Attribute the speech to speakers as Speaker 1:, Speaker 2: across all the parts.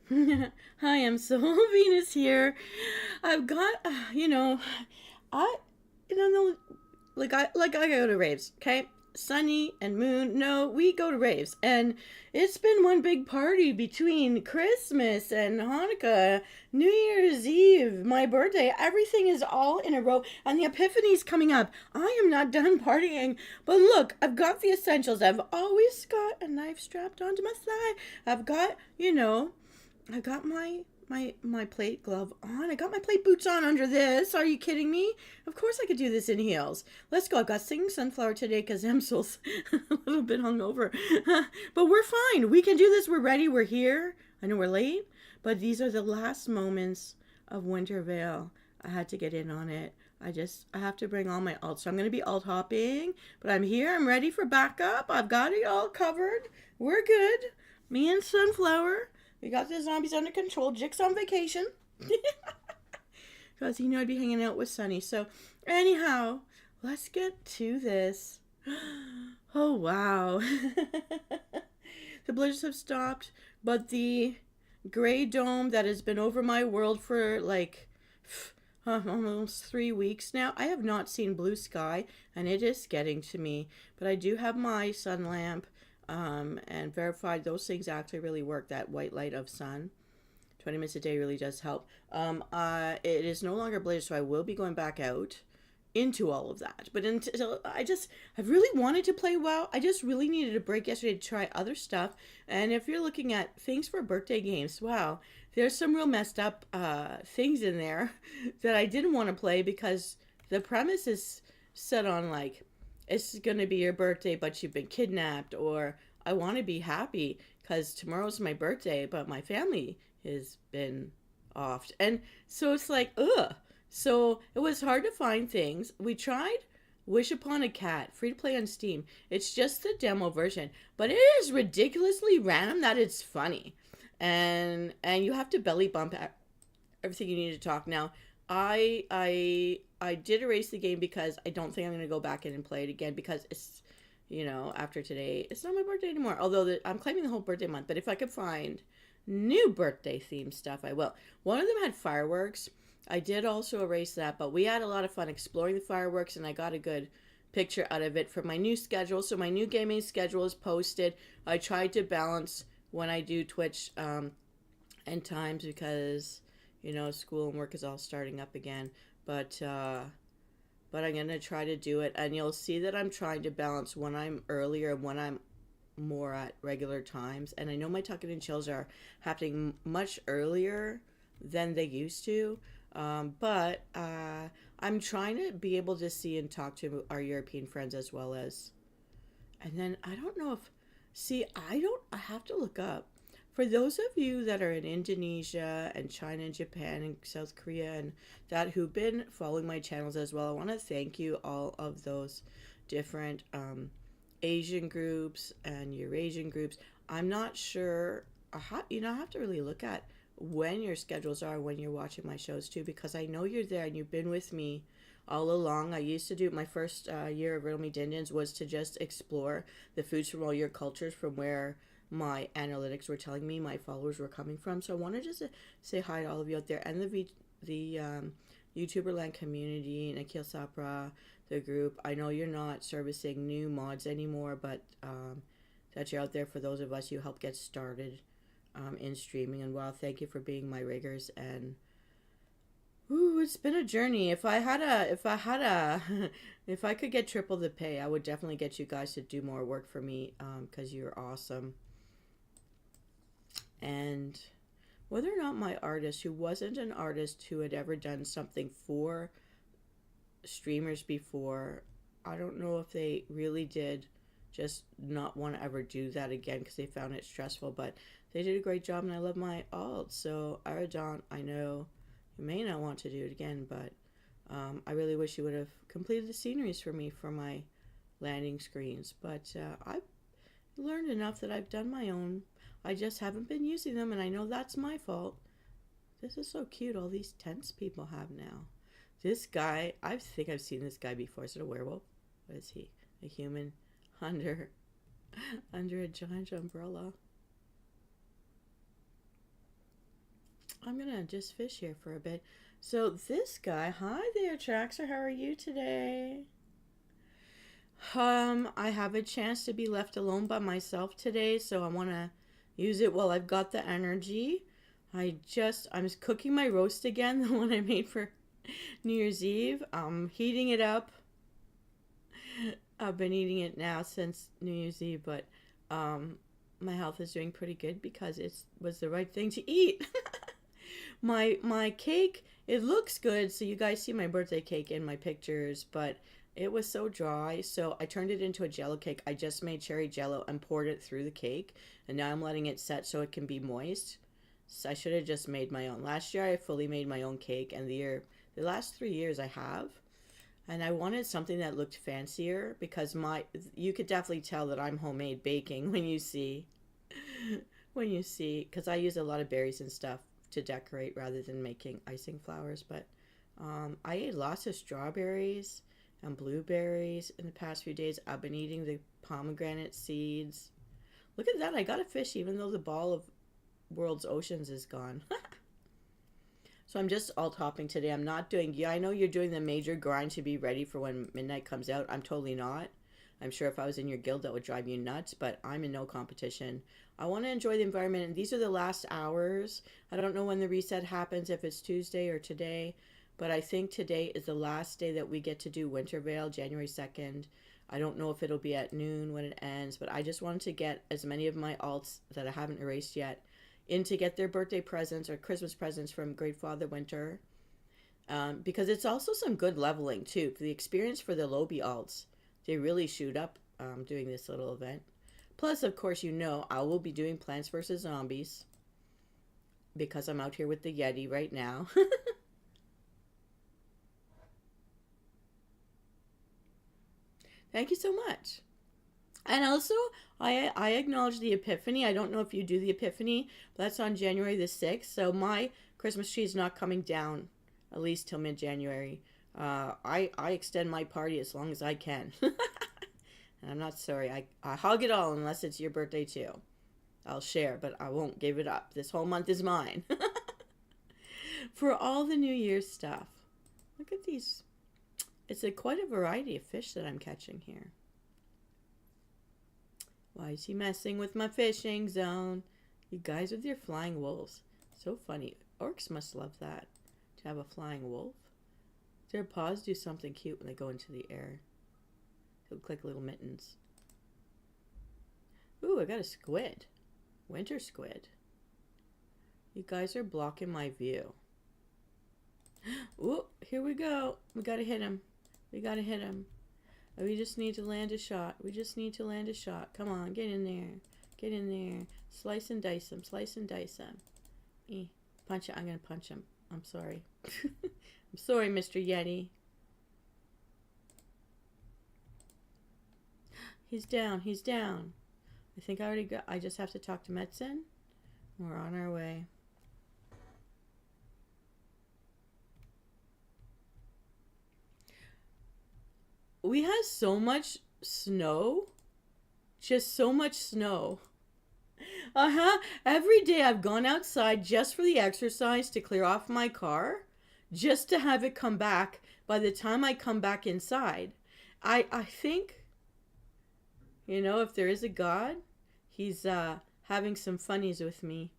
Speaker 1: Hi, I'm Soul Venus here. I've got, I, you know, no, like I go to raves, okay? Sunny and Moon, no, we go to raves, and it's been one big party between Christmas and Hanukkah, New Year's Eve, my birthday. Everything is all in a row, and the Epiphany's coming up. I am not done partying, but look, I've got the essentials. I've always got a knife strapped onto my side. I've got, I got my plate glove on. I got my plate boots on under this. Are you kidding me? Of course I could do this in heels. Let's go. I've got singing sunflower today because Msoul's a little bit hungover. But we're fine. We can do this. We're ready. We're here. I know we're late, but these are the last moments of Winter Veil. I had to get in on it. I have to bring all my alt. So I'm going to be alt hopping, but I'm here. I'm ready for backup. I've got it all covered. We're good. Me and Sunflower. We got the zombies under control. Jick's on vacation. Because I'd be hanging out with Sunny. So, anyhow, let's get to this. Oh, wow. The blizzards have stopped, but the gray dome that has been over my world for like almost 3 weeks now, I have not seen blue sky, and it is getting to me. But I do have my sun lamp and verified those things actually really work. That white light of sun, 20 minutes a day really does help. It is no longer blizzard, so I will be going back out into all of that. But until I really wanted to play WoW. I just really needed a break yesterday to try other stuff. And if you're looking at things for birthday games, wow, there's some real messed up things in there that I didn't want to play because the premise is set on like it's going to be your birthday, but you've been kidnapped, or I want to be happy because tomorrow's my birthday, but my family has been off. And so it's like, ugh. So it was hard to find things. We tried Wish Upon a Cat, free to play on Steam. It's just the demo version, but it is ridiculously random that it's funny. And you have to belly bump everything you need to talk. Now, I did erase the game because I don't think I'm going to go back in and play it again because it's, after today, it's not my birthday anymore. Although I'm claiming the whole birthday month, but if I could find new birthday themed stuff, I will. One of them had fireworks. I did also erase that, but we had a lot of fun exploring the fireworks, and I got a good picture out of it for my new schedule. So my new gaming schedule is posted. I tried to balance when I do Twitch and times because school and work is all starting up again. But I'm gonna try to do it, and you'll see that I'm trying to balance when I'm earlier and when I'm more at regular times. And I know my tucking and chills are happening much earlier than they used to, but I'm trying to be able to see and talk to our European friends as well as. And then I don't know if, see, I have to look up. For those of you that are in Indonesia and China and Japan and South Korea and that who've been following my channels as well, I want to thank you all of those different Asian groups and Eurasian groups. I'm not sure, I have to really look at when your schedules are when you're watching my shows too, because I know you're there and you've been with me all along. I used to do my first year of Riddle Me Dindians was to just explore the foods from all your cultures from where my analytics were telling me my followers were coming from. So I wanted just to say hi to all of you out there and the YouTuber land community, Nikhil Sapra, the group. I know you're not servicing new mods anymore, but that you're out there for those of us you helped get started in streaming. And wow, thank you for being my riggers. And ooh, it's been a journey. If I could get triple the pay, I would definitely get you guys to do more work for me because you're awesome. And whether or not my artist, who wasn't an artist who had ever done something for streamers before, I don't know if they really did just not want to ever do that again because they found it stressful, but they did a great job and I love my alt. So Aradon, I know you may not want to do it again, but I really wish you would have completed the sceneries for me for my landing screens. But I've learned enough that I've done my own. I just haven't been using them, and I know that's my fault. This is so cute, all these tents people have now. This guy, I think I've seen this guy before. Is it a werewolf? What is he? A human under a giant umbrella. I'm gonna just fish here for a bit. So this guy, hi there, Traxer. How are you today? I have a chance to be left alone by myself today, so I want to use it while I've got the energy. I'm cooking my roast again, the one I made for New Year's Eve. I'm heating it up. I've been eating it now since New Year's Eve, but my health is doing pretty good because it was the right thing to eat. My cake, it looks good, so you guys see my birthday cake in my pictures, but it was so dry, so I turned it into a jello cake. I just made cherry jello and poured it through the cake, and now I'm letting it set so it can be moist. So I should have just made my own. Last year I fully made my own cake, and the last 3 years I have. And I wanted something that looked fancier because you could definitely tell that I'm homemade baking when you see, because I use a lot of berries and stuff to decorate rather than making icing flowers. But I ate lots of strawberries and blueberries in the past few days. I've been eating the pomegranate seeds. Look at that, I got a fish even though the ball of world's oceans is gone. So I'm just alt hopping today. I'm not doing, yeah, I know you're doing the major grind to be ready for when midnight comes out. I'm totally not. I'm sure if I was in your guild that would drive you nuts, but I'm in no competition. I want to enjoy the environment, and these are the last hours. I don't know when the reset happens, if it's Tuesday or today, but I think today is the last day that we get to do Winter Veil, January 2nd. I don't know if it'll be at noon when it ends, but I just wanted to get as many of my alts that I haven't erased yet in to get their birthday presents or Christmas presents from Great Father Winter. Because it's also some good leveling too. The experience for the Lobby alts, they really shoot up doing this little event. Plus, of course, I will be doing Plants vs. Zombies because I'm out here with the Yeti right now. Thank you so much. And also, I acknowledge the Epiphany. I don't know if you do the Epiphany, but that's on January the 6th. So my Christmas tree is not coming down, at least till mid-January. I extend my party as long as I can. And I'm not sorry. I hug it all unless it's your birthday too. I'll share, but I won't give it up. This whole month is mine. For all the New Year's stuff. Look at these. It's quite a variety of fish that I'm catching here. Why is he messing with my fishing zone? You guys with your flying wolves. So funny. Orcs must love that. To have a flying wolf. Their paws do something cute when they go into the air. They look like little mittens. Ooh, I got a squid. Winter squid. You guys are blocking my view. Ooh, here we go. We gotta hit him. We gotta hit him. We just need to land a shot. We just need to land a shot. Come on, get in there. Get in there. Slice and dice him. Slice and dice him. Punch it. I'm going to punch him. I'm sorry. I'm sorry, Mr. Yeti. He's down. He's down. I think I just have to talk to Metzen. We're on our way. We had so much snow. Just so much snow. Every day I've gone outside just for the exercise to clear off my car, just to have it come back by the time I come back inside. I think, if there is a God, he's having some funnies with me.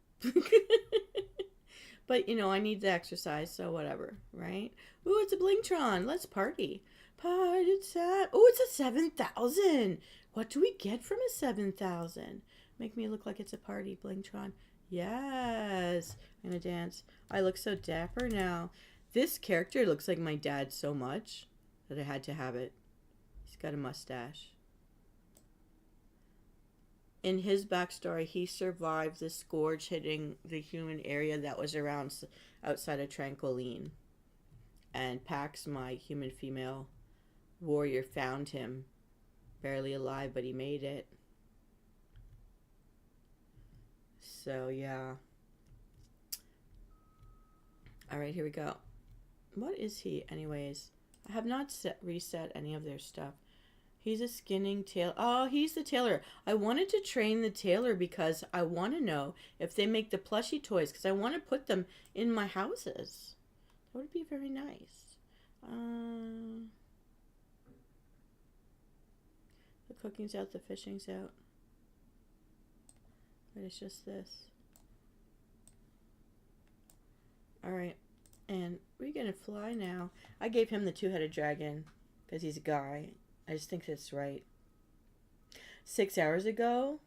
Speaker 1: But, I need the exercise, so whatever, right? Ooh, it's a Blingtron. Let's party. Party time. Oh, it's a 7,000. What do we get from a 7,000? Make me look like it's a party, Blingtron. Yes. I'm going to dance. I look so dapper now. This character looks like my dad so much that I had to have it. He's got a mustache. In his backstory, he survived the scourge hitting the human area that was around outside of Tranquiline. And Pax, my human female warrior, found him barely alive, but he made it. So yeah. All right, here we go. What is he anyways? I have not reset any of their stuff. He's a skinning tailor. Oh, he's the tailor. I wanted to train the tailor because I want to know if they make the plushie toys because I want to put them in my houses. That would be very nice. The cooking's out, the fishing's out. But it's just this. Alright. And we're going to fly now. I gave him the two-headed dragon because he's a guy. I just think that's right. 6 hours ago.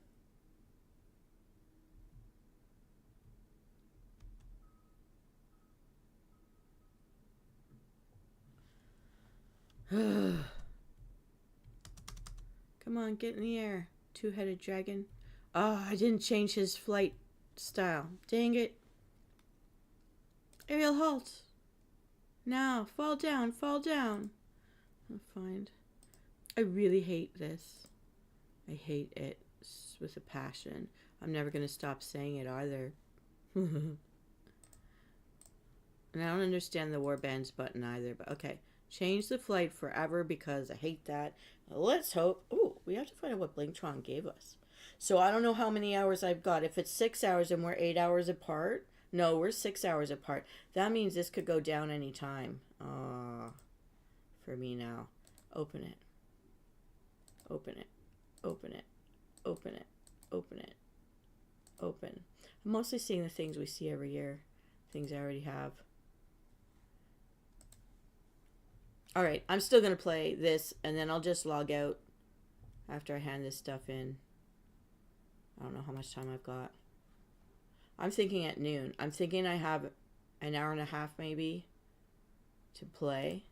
Speaker 1: Come on, get in the air. Two-headed dragon. Oh, I didn't change his flight style. Dang it. Aerial halt. Now, fall down, fall down. I'll find. I really hate this. I hate it with a passion. I'm never going to stop saying it either. And I don't understand the warbands button either, but okay. Change the flight forever because I hate that. Let's hope. Oh, we have to find out what Blinktron gave us. So I don't know how many hours I've got. If it's 6 hours and we're 8 hours apart. No, we're 6 hours apart. That means this could go down any time. For me now. Open it. Open it. Open it. Open it. Open it. Open. I'm mostly seeing the things we see every year. Things I already have. Alright, I'm still going to play this, and then I'll just log out after I hand this stuff in. I don't know how much time I've got. I'm thinking at noon. I'm thinking I have an hour and a half maybe to play.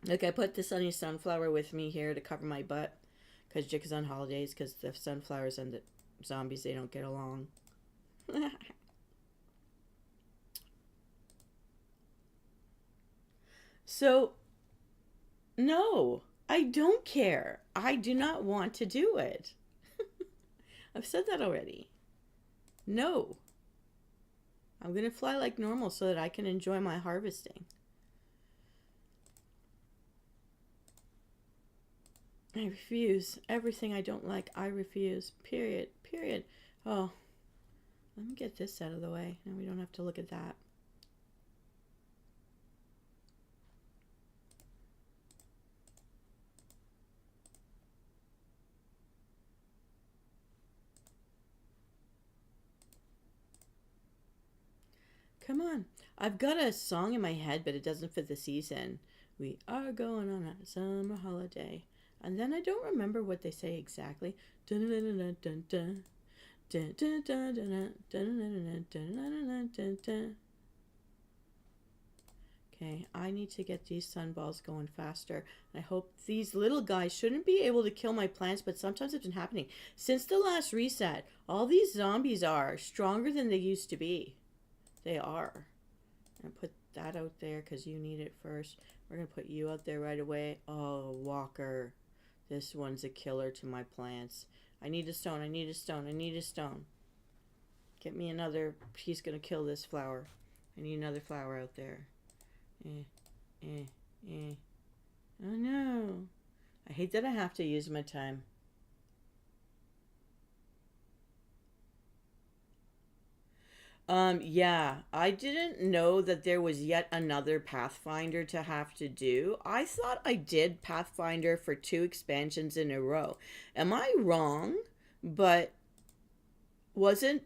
Speaker 1: Look, I put the Sunny Sunflower with me here to cover my butt because Jick is on holidays because the sunflowers and the zombies, they don't get along. So, no, I don't care. I do not want to do it. I've said that already. No. I'm going to fly like normal so that I can enjoy my harvesting. I refuse. Everything I don't like, I refuse. Period. Period. Oh, let me get this out of the way. Now we don't have to look at that. Come on. I've got a song in my head, but it doesn't fit the season. We are going on a summer holiday. And then I don't remember what they say exactly. Okay, I need to get these sunballs going faster. I hope these little guys shouldn't be able to kill my plants, but sometimes it's been happening. Since the last reset, all these zombies are stronger than they used to be. They are. I'm going to put that out there because you need it first. We're going to put you out there right away. Oh, Walker. This one's a killer to my plants. I need a stone. I need a stone. I need a stone. Get me another. He's going to kill this flower. I need another flower out there. Oh, no. I hate that I have to use my time. Yeah, I didn't know that there was yet another Pathfinder to have to do. I thought I did Pathfinder for 2 expansions in a row. Am I wrong? But wasn't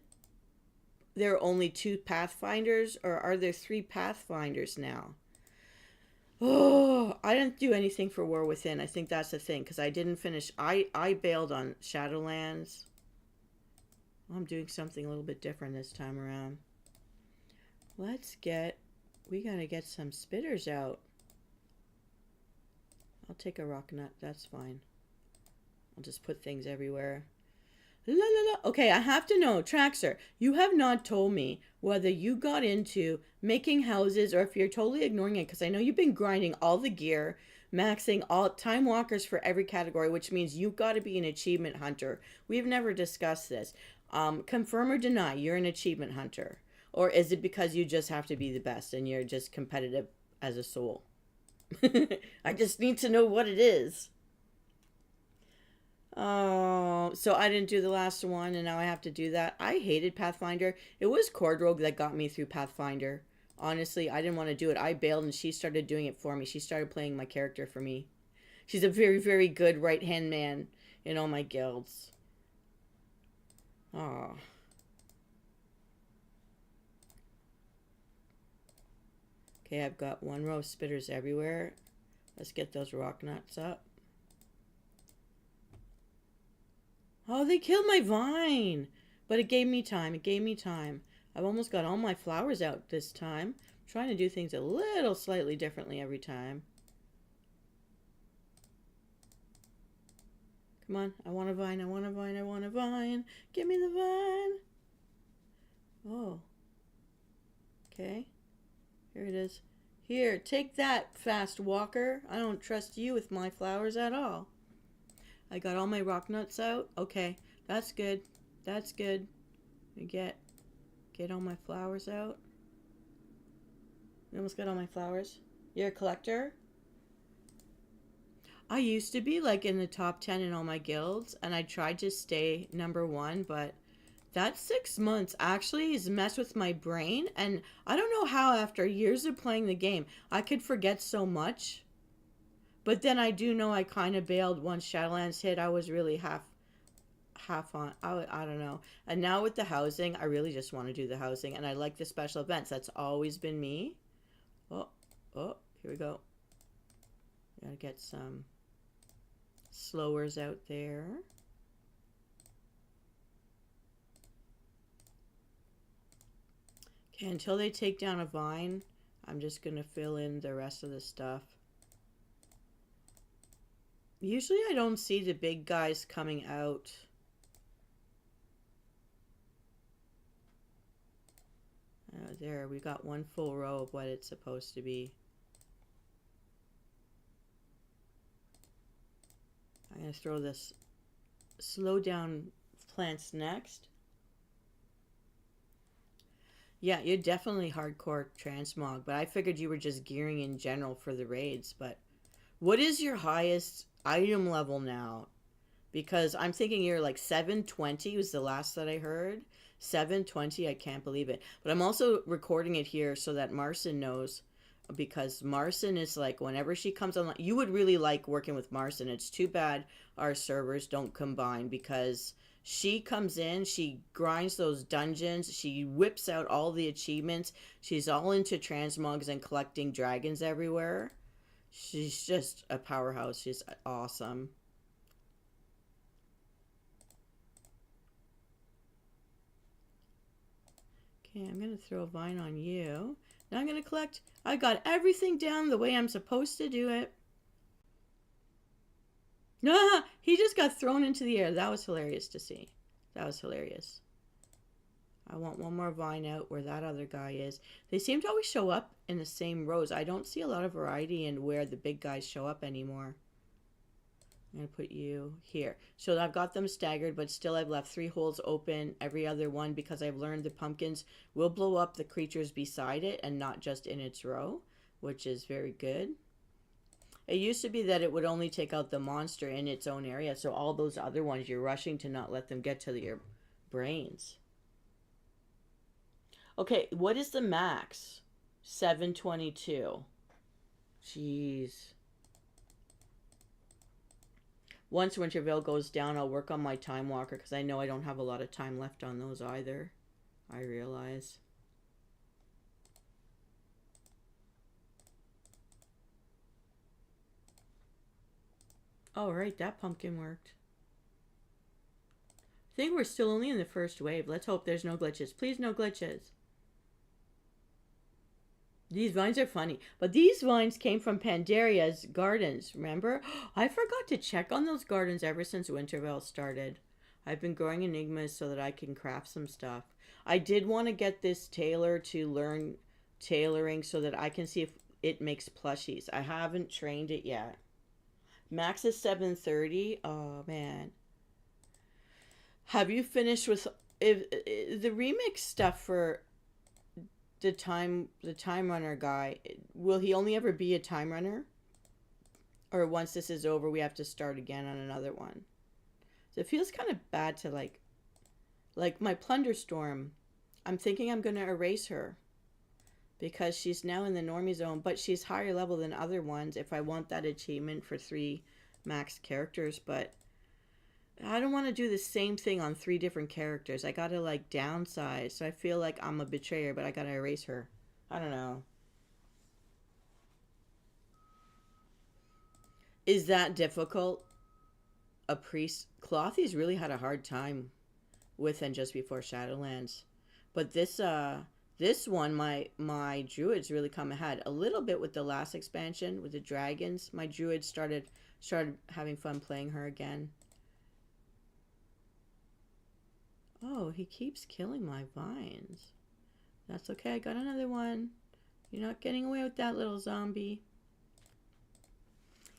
Speaker 1: there only 2 Pathfinders, or are there 3 Pathfinders now? Oh, I didn't do anything for War Within. I think that's the thing, because I didn't finish. I bailed on Shadowlands. I'm doing something a little bit different this time around. We gotta get some spitters out. I'll take a rock nut, that's fine. I'll just put things everywhere. La la la. Okay, I have to know, Traxxer, you have not told me whether you got into making houses or if you're totally ignoring it, because I know you've been grinding all the gear, maxing all time walkers for every category, which means you've got to be an achievement hunter. We've never discussed this. Confirm or deny you're an achievement hunter, or is it because you just have to be the best and you're just competitive as a soul? I just need to know what it is. Oh, so I didn't do the last one and now I have to do that. I hated Pathfinder. It was Cord Rogue that got me through Pathfinder. Honestly, I didn't want to do it. I bailed and she started doing it for me. She started playing my character for me. She's a very, very good right-hand man in all my guilds. Oh. Okay, I've got one row of spitters everywhere. Let's get those rock nuts up. Oh, they killed my vine. But it gave me time. It gave me time. I've almost got all my flowers out this time. I'm trying to do things a little slightly differently every time. Come on. I want a vine. I want a vine. I want a vine. Give me the vine. Oh. Okay. Here it is. Here, take that, fast walker. I don't trust you with my flowers at all. I got all my rock nuts out. Okay, that's good. That's good. Get all my flowers out. I almost got all my flowers. You're a collector? I used to be like in the top 10 in all my guilds, and I tried to stay #1, but that 6 months actually has messed with my brain, and I don't know how after years of playing the game, I could forget so much. But then I do know I kind of bailed once Shadowlands hit. I was really half on. I don't know. And now with the housing, I really just want to do the housing, and I like the special events. That's always been me. Oh, here we go. Gotta get some slowers out there. Okay, until they take down a vine, I'm just going to fill in the rest of the stuff. Usually I don't see the big guys coming out. There, we got one full row of what it's supposed to be. I'm going to throw this slow down plants next. Yeah, you're definitely hardcore transmog, but I figured you were just gearing in general for the raids. But what is your highest item level now? Because I'm thinking you're like 720 was the last that I heard. 720, I can't believe it. But I'm also recording it here so that Marcin knows, because Marcin is like, whenever she comes online, you would really like working with Marcin. It's too bad our servers don't combine, because she comes in, she grinds those dungeons, she whips out all the achievements, she's all into transmogs and collecting dragons everywhere. She's just a powerhouse. She's awesome. Okay, I'm going to throw a vine on you. Now I'm going to collect. I got everything down the way I'm supposed to do it. Ah, he just got thrown into the air. That was hilarious to see. That was hilarious. I want one more vine out where that other guy is. They seem to always show up in the same rows. I don't see a lot of variety in where the big guys show up anymore. I'm going to put you here. So I've got them staggered, but still I've left 3 holes open every other one, because I've learned the pumpkins will blow up the creatures beside it and not just in its row, which is very good. It used to be that it would only take out the monster in its own area, so all those other ones you're rushing to not let them get to your brains. Okay, what is the max? 722. Jeez. Once Wintervale goes down, I'll work on my Time Walker, because I know I don't have a lot of time left on those either. I realize. Oh, right, that pumpkin worked. I think we're still only in the first wave. Let's hope there's no glitches. Please, no glitches. These vines are funny. But these vines came from Pandaria's gardens, remember? I forgot to check on those gardens ever since Wintervale started. I've been growing enigmas so that I can craft some stuff. I did want to get this tailor to learn tailoring so that I can see if it makes plushies. I haven't trained it yet. Max is 730. Oh, man. Have you finished with the remix stuff for the time runner guy? Will he only ever be a time runner? Or once this is over, we have to start again on another one. So it feels kind of bad to like my Plunderstorm. I'm thinking I'm going to erase her because she's now in the normie zone, but she's higher level than other ones if I want that achievement for 3 max characters. But I don't want to do the same thing on 3 different characters. I got to like downsize. So I feel like I'm a betrayer, but I got to erase her. I don't know. Is that difficult? A priest? Clothy's really had a hard time with and just before Shadowlands. But this one, my druids really come ahead a little bit with the last expansion with the dragons. My druids started having fun playing her again. Oh, he keeps killing my vines. That's okay. I got another one. You're not getting away with that, little zombie.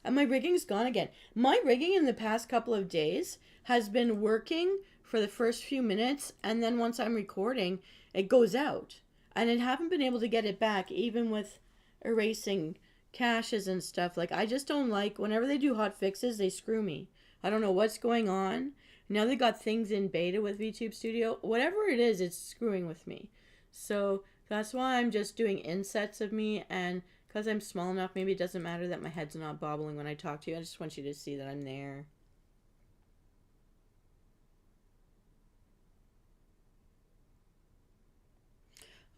Speaker 1: And my rigging's gone again. My rigging in the past couple of days has been working for the first few minutes, and then once I'm recording, it goes out. And I haven't been able to get it back, even with erasing caches and stuff. Like, I just don't like, whenever they do hot fixes, they screw me. I don't know what's going on. Now they got things in beta with VTube Studio. Whatever it is, it's screwing with me. So that's why I'm just doing insets of me, and because I'm small enough, maybe it doesn't matter that my head's not bobbling when I talk to you. I just want you to see that I'm there.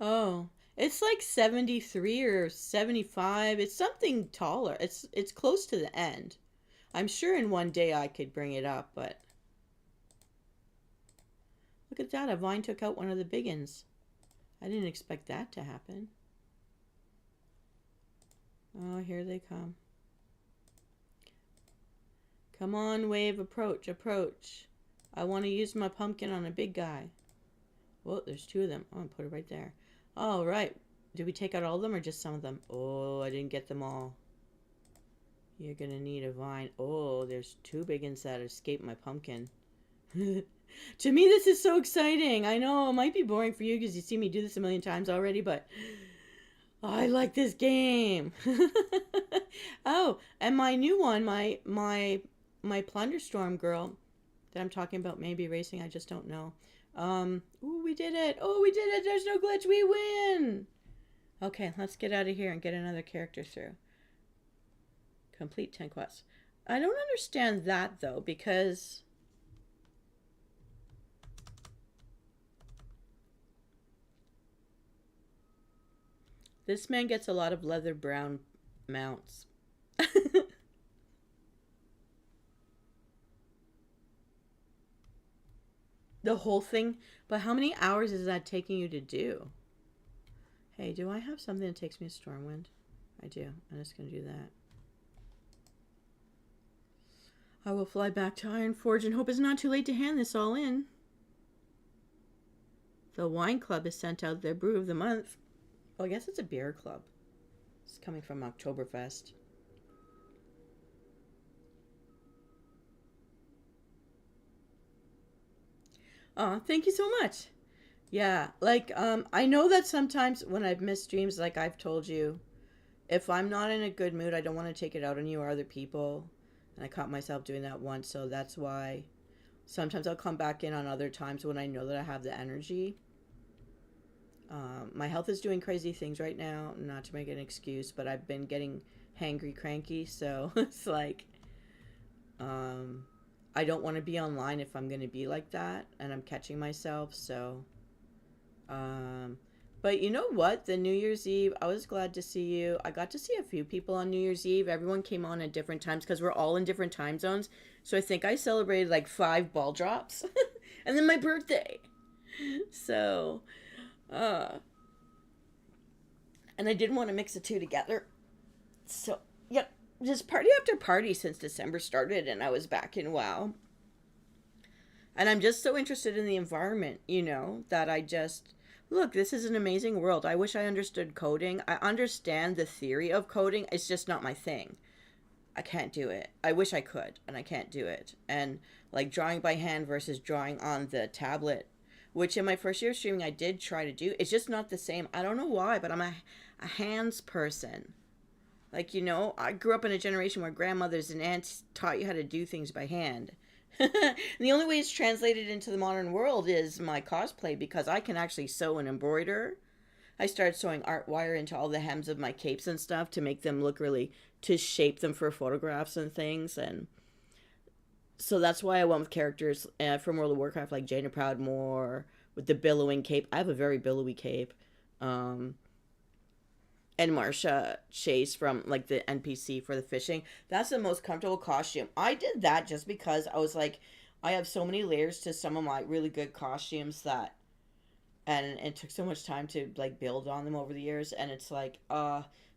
Speaker 1: Oh, it's like 73 or 75. It's something taller. It's close to the end. I'm sure in one day I could bring it up, but look at that. A vine took out one of the biggins. I didn't expect that to happen. Oh, here they come. Come on, wave, approach, approach. I want to use my pumpkin on a big guy. Whoa, there's 2 of them. I'm going to put it right there. All right. Did we take out all of them or just some of them? Oh, I didn't get them all. You're going to need a vine. Oh, there's 2 big ones that escaped my pumpkin. To me, this is so exciting. I know it might be boring for you because you see me do this a million times already, but I like this game. Oh, and my new one, my Plunderstorm girl that I'm talking about maybe racing, I just don't know. Ooh, we did it. Oh, we did it. There's no glitch. We win. Okay, let's get out of here and get another character through. Complete 10 quests. I don't understand that, though, because this man gets a lot of leather brown mounts. The whole thing? But how many hours is that taking you to do? Hey, do I have something that takes me to Stormwind? I do. I'm just going to do that. I will fly back to Ironforge and hope it's not too late to hand this all in. The wine club has sent out their brew of the month. Oh, I guess it's a beer club. It's coming from Oktoberfest. Oh, thank you so much. Yeah, like, I know that sometimes when I've missed streams, like I've told you, if I'm not in a good mood, I don't want to take it out on you or other people. And I caught myself doing that once, so that's why sometimes I'll come back in on other times when I know that I have the energy. My health is doing crazy things right now, not to make an excuse, but I've been getting hangry cranky, so it's like, I don't want to be online if I'm going to be like that, and I'm catching myself, so, but you know what, the New Year's Eve, I was glad to see you. I got to see a few people on New Year's Eve. Everyone came on at different times, because we're all in different time zones, so I think I celebrated like 5 ball drops, and then my birthday, so, and I didn't want to mix the 2 together, so, yep. Just party after party since December started and I was back in WoW. And I'm just so interested in the environment, you know, that I just, look, this is an amazing world. I wish I understood coding. I understand the theory of coding. It's just not my thing. I can't do it. I wish I could, and I can't do it. And like drawing by hand versus drawing on the tablet, which in my first year of streaming I did try to do. It's just not the same. I don't know why, but I'm a hands person. Like, you know, I grew up in a generation where grandmothers and aunts taught you how to do things by hand. And the only way it's translated into the modern world is my cosplay, because I can actually sew and embroider. I started sewing art wire into all the hems of my capes and stuff to make them look really, to shape them for photographs and things. And so that's why I went with characters from World of Warcraft, like Jaina Proudmoore with the billowing cape. I have a very billowy cape. Um, and Marsha Chase from like the NPC for the fishing. That's the most comfortable costume. I did that just because I was like, I have so many layers to some of my really good costumes that, and it took so much time to like build on them over the years, and it's like,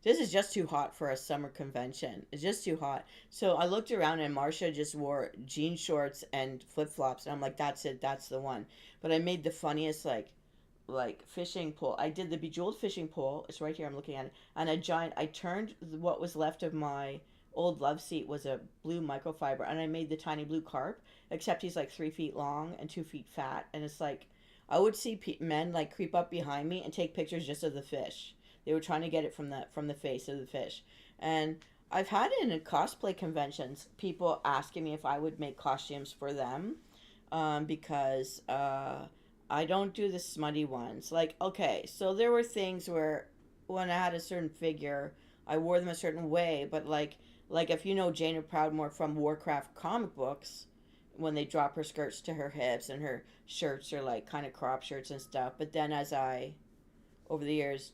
Speaker 1: this is just too hot for a summer convention. It's just too hot. So I looked around and Marsha just wore jean shorts and flip-flops, and I'm like, that's it, that's the one. But I made the funniest like fishing pole. I did the bejeweled fishing pole. It's right here. I'm looking at it. And a giant. I turned what was left of my old love seat was a blue microfiber, and I made the tiny blue carp. Except he's like 3 feet long and 2 feet fat, and it's like I would see men like creep up behind me and take pictures just of the fish. They were trying to get it from the face of the fish, and I've had it in cosplay conventions. People asking me if I would make costumes for them, because I don't do the smutty ones. Like, okay, so there were things where when I had a certain figure, I wore them a certain way, but like if you know Jaina Proudmoore from Warcraft comic books, when they drop her skirts to her hips and her shirts are like kind of crop shirts and stuff. But then as I over the years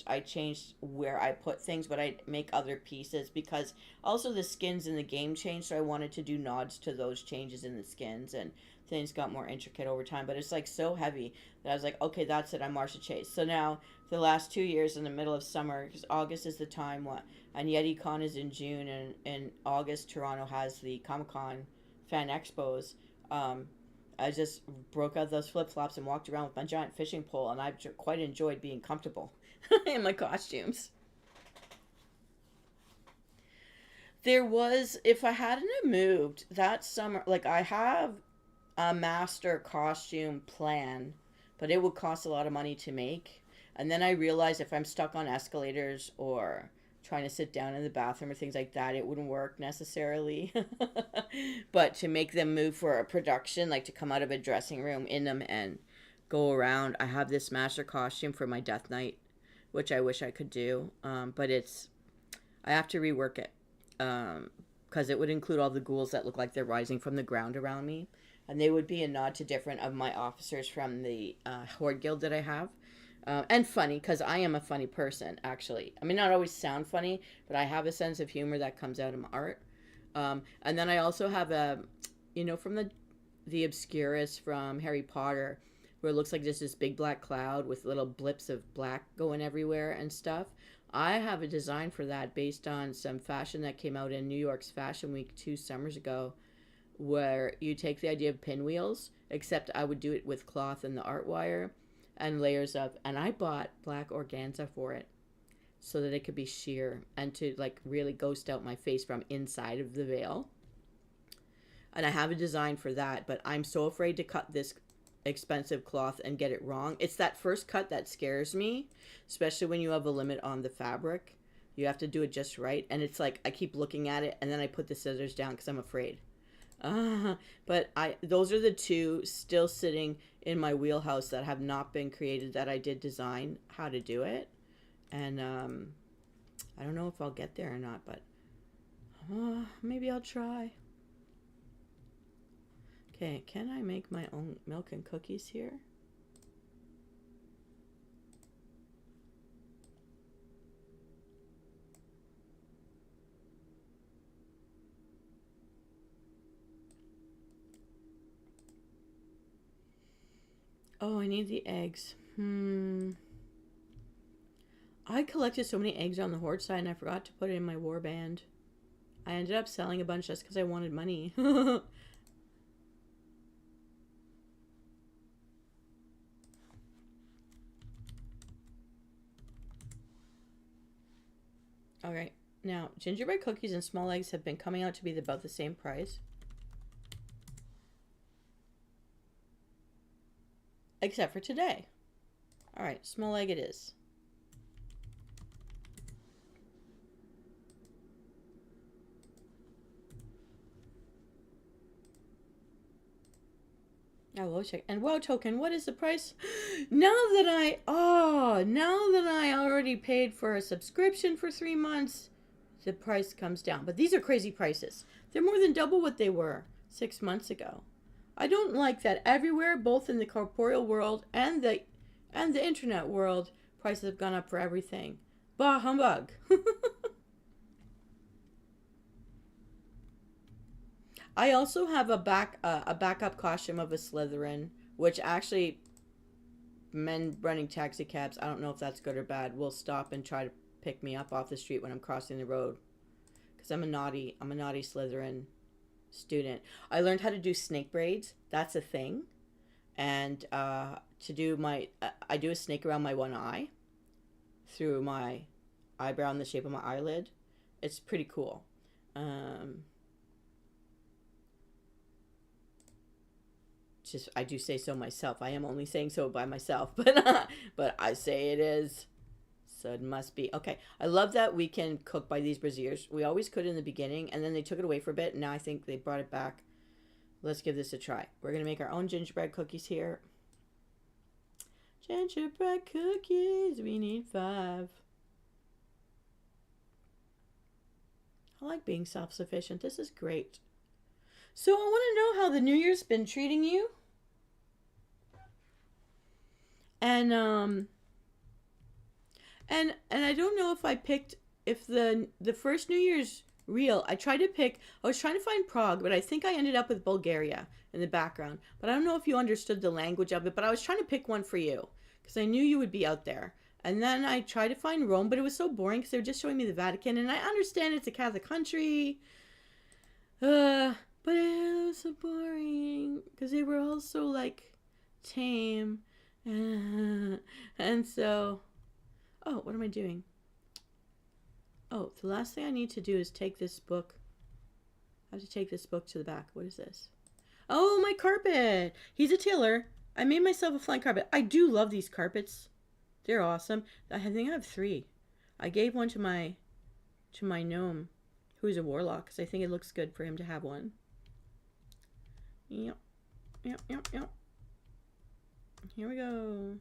Speaker 1: I changed where I put things, but I make other pieces because also the skins in the game changed, so I wanted to do nods to those changes in the skins, and things got more intricate over time. But it's like so heavy that I was like, okay, that's it, I'm Marsha Chase. So now the last 2 years in the middle of summer, because August is the time what, and YetiCon is in June, and in August Toronto has the Comic-Con fan expos. I just broke out those flip flops and walked around with my giant fishing pole, and I've quite enjoyed being comfortable in my costumes. There was, if I hadn't have moved that summer, like I have a master costume plan, but it would cost a lot of money to make. And then I realized if I'm stuck on escalators or trying to sit down in the bathroom or things like that, it wouldn't work necessarily. But to make them move for a production, like to come out of a dressing room in them and go around, I have this master costume for my Death Knight, which I wish I could do. But I have to rework it. Because it would include all the ghouls that look like they're rising from the ground around me. And they would be a nod to different of my officers from the Horde Guild that I have. And funny, because I am a funny person, actually. I mean, not always sound funny, but I have a sense of humor that comes out of my art. And then I also have from the Obscurus from Harry Potter, where it looks like just this big black cloud with little blips of black going everywhere and stuff. I have a design for that based on some fashion that came out in New York's Fashion Week 2 summers ago, where you take the idea of pinwheels, except I would do it with cloth and the art wire and layers of, and I bought black organza for it so that it could be sheer and to like really ghost out my face from inside of the veil. And I have a design for that, but I'm so afraid to cut this expensive cloth and get it wrong. It's that first cut that scares me, especially when you have a limit on the fabric. You have to do it just right, and it's like I keep looking at it and then I put the scissors down because I'm afraid. But those are the two still sitting in my wheelhouse that have not been created, that I did design how to do it. And I don't know if I'll get there or not, but maybe I'll try. Okay, can I make my own milk and cookies here? Oh, I need the eggs. I collected so many eggs on the Horde side and I forgot to put it in my warband. I ended up selling a bunch just because I wanted money. Alright, now gingerbread cookies and small eggs have been coming out to be about the same price. Except for today. Alright, small egg it is. I will check. And wow, token, what is the price? Now that I already paid for a subscription for 3 months, the price comes down. But these are crazy prices. They're more than double what they were 6 months ago. I don't like that everywhere, both in the corporeal world and the internet world, prices have gone up for everything. Bah humbug. I also have a backup costume of a Slytherin, which actually men running taxi cabs, I don't know if that's good or bad, will stop and try to pick me up off the street when I'm crossing the road, because I'm a naughty Slytherin student. I learned how to do snake braids. That's a thing. And to do I do a snake around my one eye through my eyebrow in the shape of my eyelid. It's pretty cool. Just I do say so myself. I am only saying so by myself, but I say it is. So it must be. Okay. I love that we can cook by these braziers. We always could in the beginning, and then they took it away for a bit, and now I think they brought it back. Let's give this a try. We're going to make our own gingerbread cookies here. Gingerbread cookies. We need 5. I like being self-sufficient. This is great. So I want to know how the New Year's been treating you. And I don't know if I picked, if the first New Year's reel, I was trying to find Prague, but I think I ended up with Bulgaria in the background. But I don't know if you understood the language of it, but I was trying to pick one for you because I knew you would be out there. And then I tried to find Rome, but it was so boring because they were just showing me the Vatican, and I understand it's a Catholic country. But it was so boring because they were all so like tame. And so, oh, what am I doing? Oh, the last thing I need to do is take this book. I have to take this book to the back. What is this? Oh, my carpet. He's a tailor. I made myself a flying carpet. I do love these carpets. They're awesome. I think I have 3. I gave one to my gnome, who's a warlock, because I think it looks good for him to have one. Yep. Here we go.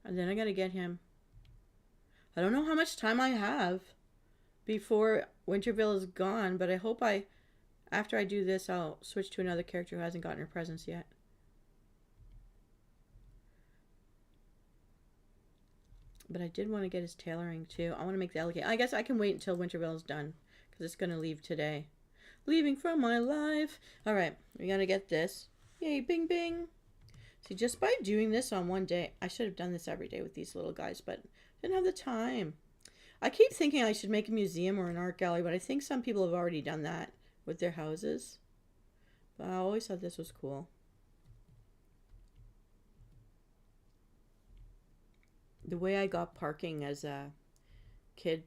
Speaker 1: And then I gotta get him. I don't know how much time I have before Winterville is gone, but I hope after I do this, I'll switch to another character who hasn't gotten her presents yet. But I did want to get his tailoring too. I want to make the elegant. I guess I can wait until Winterville is done because it's going to leave today. Leaving from my life. All right, we got to get this. Yay, bing, bing. See, just by doing this on one day, I should have done this every day with these little guys, but didn't have the time. I keep thinking I should make a museum or an art gallery, but I think some people have already done that with their houses. But I always thought this was cool. The way I got parking as a kid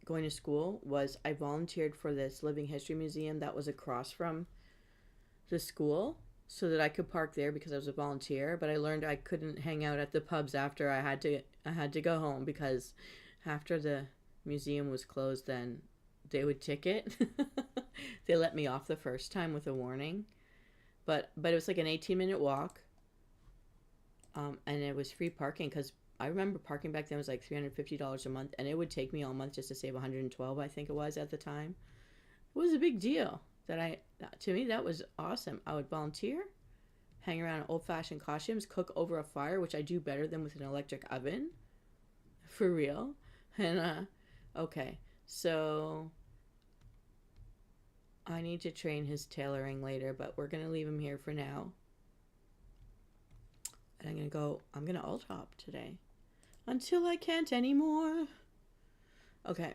Speaker 1: going to school was I volunteered for this living history museum that was across from the school so that I could park there because I was a volunteer, but I learned I couldn't hang out at the pubs after I had to go home because after the museum was closed, then they would ticket. They let me off the first time with a warning. But it was like an 18-minute walk. And it was free parking because I remember parking back then was like $350 a month, and it would take me all month just to save $112, I think it was at the time. It was a big deal. To me, that was awesome. I would volunteer, hang around in old-fashioned costumes, cook over a fire, which I do better than with an electric oven. For real. And, okay. So, I need to train his tailoring later, but we're going to leave him here for now. And I'm going to alt-hop today. Until I can't anymore. Okay.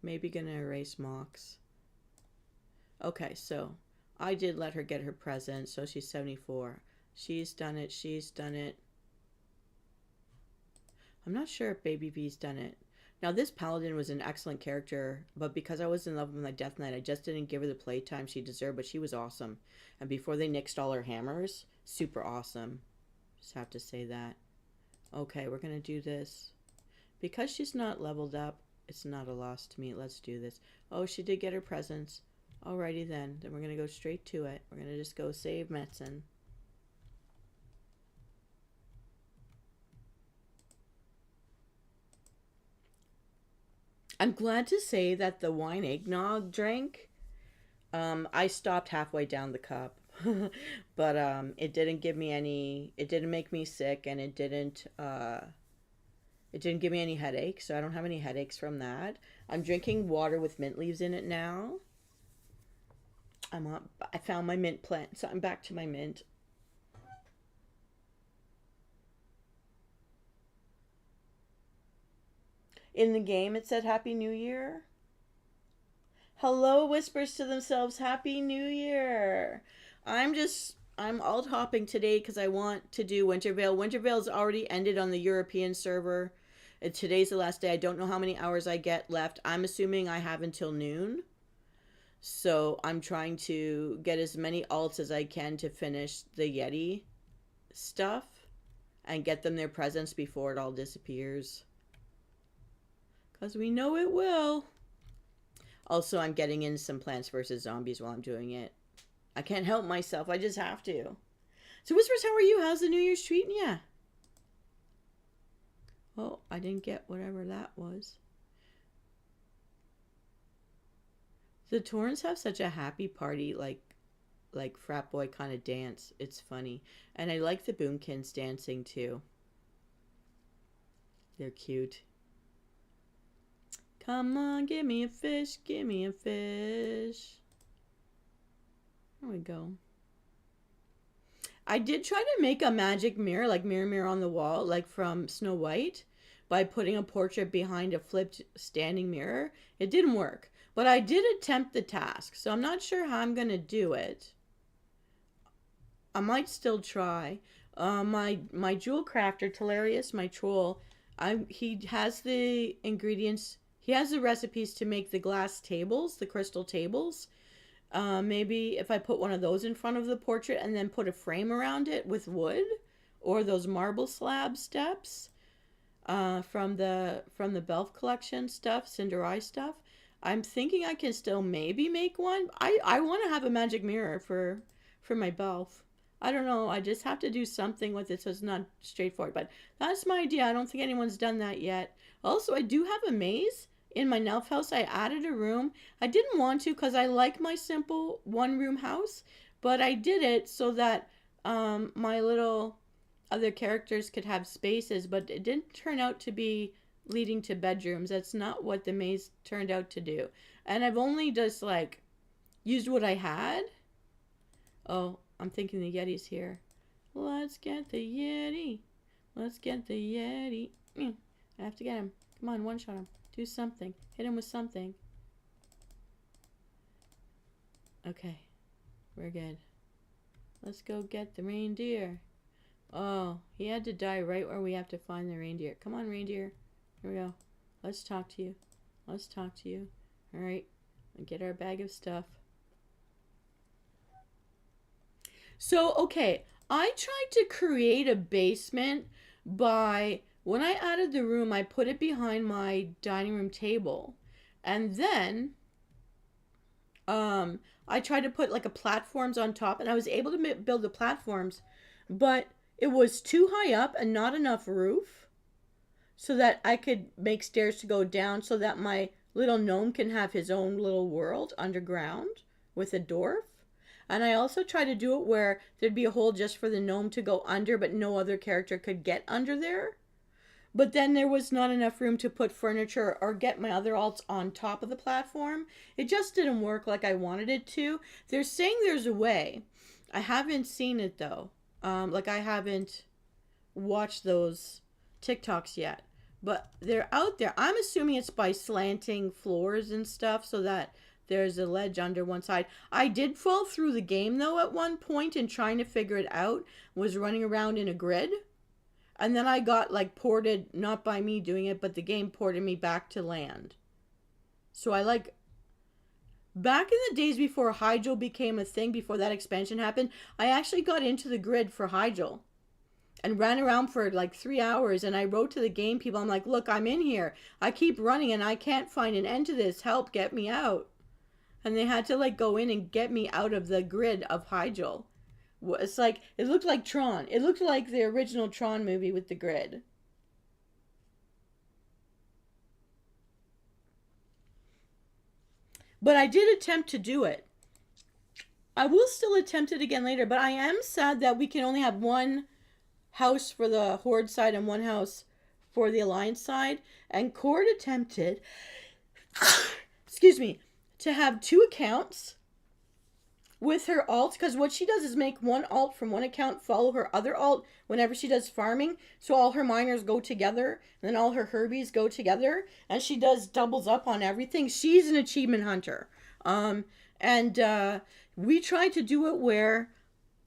Speaker 1: Maybe going to erase Mox. Okay, so I did let her get her present, so she's 74. She's done it. I'm not sure if Baby V's done it. Now, this Paladin was an excellent character, but because I was in love with my Death Knight, I just didn't give her the playtime she deserved, but she was awesome. And before they nixed all her hammers, super awesome. Just have to say that. Okay, we're going to do this. Because she's not leveled up, it's not a loss to me. Let's do this. Oh, she did get her presents. Alrighty then. Then we're going to go straight to it. We're going to just go save medicine. I'm glad to say that the wine eggnog drink, I stopped halfway down the cup. But it didn't give me any, it didn't make me sick, and it didn't give me any headaches, so I don't have any headaches from that. I'm drinking water with mint leaves in it now. I found my mint plant, so I'm back to my mint. In the game, it said Happy New Year. Hello whispers to themselves, Happy New Year. I'm alt hopping today because I want to do Wintervale. Wintervale's already ended on the European server. And today's the last day. I don't know how many hours I get left. I'm assuming I have until noon. So I'm trying to get as many alts as I can to finish the Yeti stuff and get them their presents before it all disappears. Because we know it will. Also, I'm getting in some Plants vs. Zombies while I'm doing it. I can't help myself. I just have to. So, Whispers, how are you? How's the New Year's treating ya? Oh, I didn't get whatever that was. The Torrens have such a happy party, like frat boy kind of dance. It's funny. And I like the Boomkins dancing too. They're cute. Come on, give me a fish, give me a fish. There we go. I did try to make a magic mirror, like Mirror Mirror on the Wall, like from Snow White, by putting a portrait behind a flipped standing mirror. It didn't work. But I did attempt the task, so I'm not sure how I'm going to do it. I might still try. My jewel crafter, Telarius, my troll, he has the ingredients. He has the recipes to make the glass tables, the crystal tables. Maybe if I put one of those in front of the portrait and then put a frame around it with wood, or those marble slab steps from the Belf collection stuff, Cinderai stuff. I'm thinking I can still maybe make one. I want to have a magic mirror for my Belf. I don't know. I just have to do something with it so it's not straightforward. But that's my idea. I don't think anyone's done that yet. Also, I do have a maze in my Nelf house. I added a room. I didn't want to because I like my simple one-room house. But I did it so that my little other characters could have spaces. But it didn't turn out to be leading to bedrooms. That's not what the maze turned out to do. And I've only just like used what I had. Oh, I'm thinking the Yeti's here. Let's get the Yeti. Let's get the Yeti. I have to get him. Come on, one-shot him. Do something. Hit him with something. Okay. We're good. Let's go get the reindeer. Oh, he had to die right where we have to find the reindeer. Come on, reindeer. Here we go. Let's talk to you. Let's talk to you. All right. And get our bag of stuff. So, okay. I tried to create a basement by, when I added the room, I put it behind my dining room table. And then, I tried to put like a platforms on top, and I was able to build the platforms, but it was too high up and not enough roof so that I could make stairs to go down so that my little gnome can have his own little world underground with a dwarf. And I also tried to do it where there'd be a hole just for the gnome to go under, but no other character could get under there. But then there was not enough room to put furniture or get my other alts on top of the platform. It just didn't work like I wanted it to. They're saying there's a way. I haven't seen it though. Like I haven't watched those TikToks yet. But they're out there. I'm assuming it's by slanting floors and stuff so that there's a ledge under one side. I did fall through the game though at one point and trying to figure it out. Was running around in a grid. And then I got like ported, not by me doing it, but the game ported me back to land. So I like, back in the days before Hydro became a thing, before that expansion happened, I actually got into the grid for Hydro. And ran around for like 3 hours, and I wrote to the game people, I'm like, look, I'm in here. I keep running and I can't find an end to this. Help, get me out. And they had to like go in and get me out of the grid of Hyjal. It's like, it looked like Tron. It looked like the original Tron movie with the grid. But I did attempt to do it. I will still attempt it again later, but I am sad that we can only have one house for the Horde side and one house for the Alliance side. And Cord attempted, excuse me, to have 2 accounts with her alt, because what she does is make one alt from one account follow her other alt whenever she does farming, so all her miners go together and then all her herbies go together, and she does doubles up on everything. She's an achievement hunter. And we tried to do it where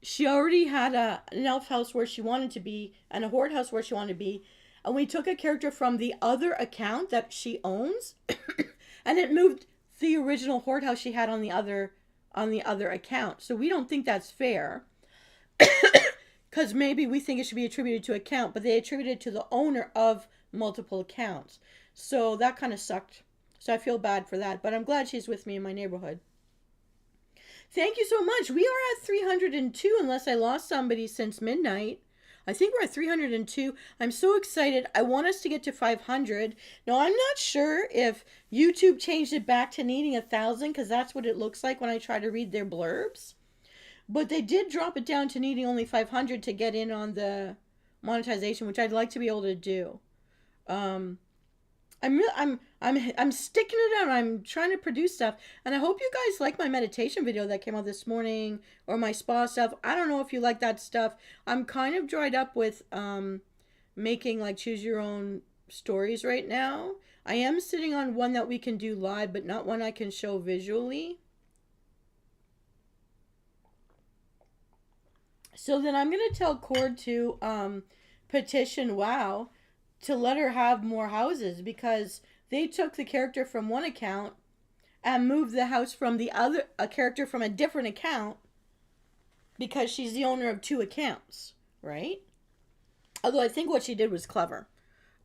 Speaker 1: she already had an elf house where she wanted to be and a horde house where she wanted to be, and we took a character from the other account that she owns and it moved the original horde house she had on the other account. So we don't think that's fair, because maybe we think it should be attributed to account, but they attributed it to the owner of multiple accounts. So that kind of sucked. So I feel bad for that, but I'm glad she's with me in my neighborhood. Thank you so much. We are at 302, unless I lost somebody since midnight. I think we're at 302. I'm so excited. I want us to get to 500. Now, I'm not sure if YouTube changed it back to needing 1,000, because that's what it looks like when I try to read their blurbs. But they did drop it down to needing only 500 to get in on the monetization, which I'd like to be able to do. I'm sticking it out. I'm trying to produce stuff, and I hope you guys like my meditation video that came out this morning, or my spa stuff. I don't know if you like that stuff. I'm kind of dried up with making like choose your own stories right now. I am sitting on one that we can do live, but not one I can show visually. So then I'm gonna tell Cord to petition WoW to let her have more houses, because they took the character from one account and moved the house from a character from a different account, because she's the owner of 2 accounts, right? Although I think what she did was clever,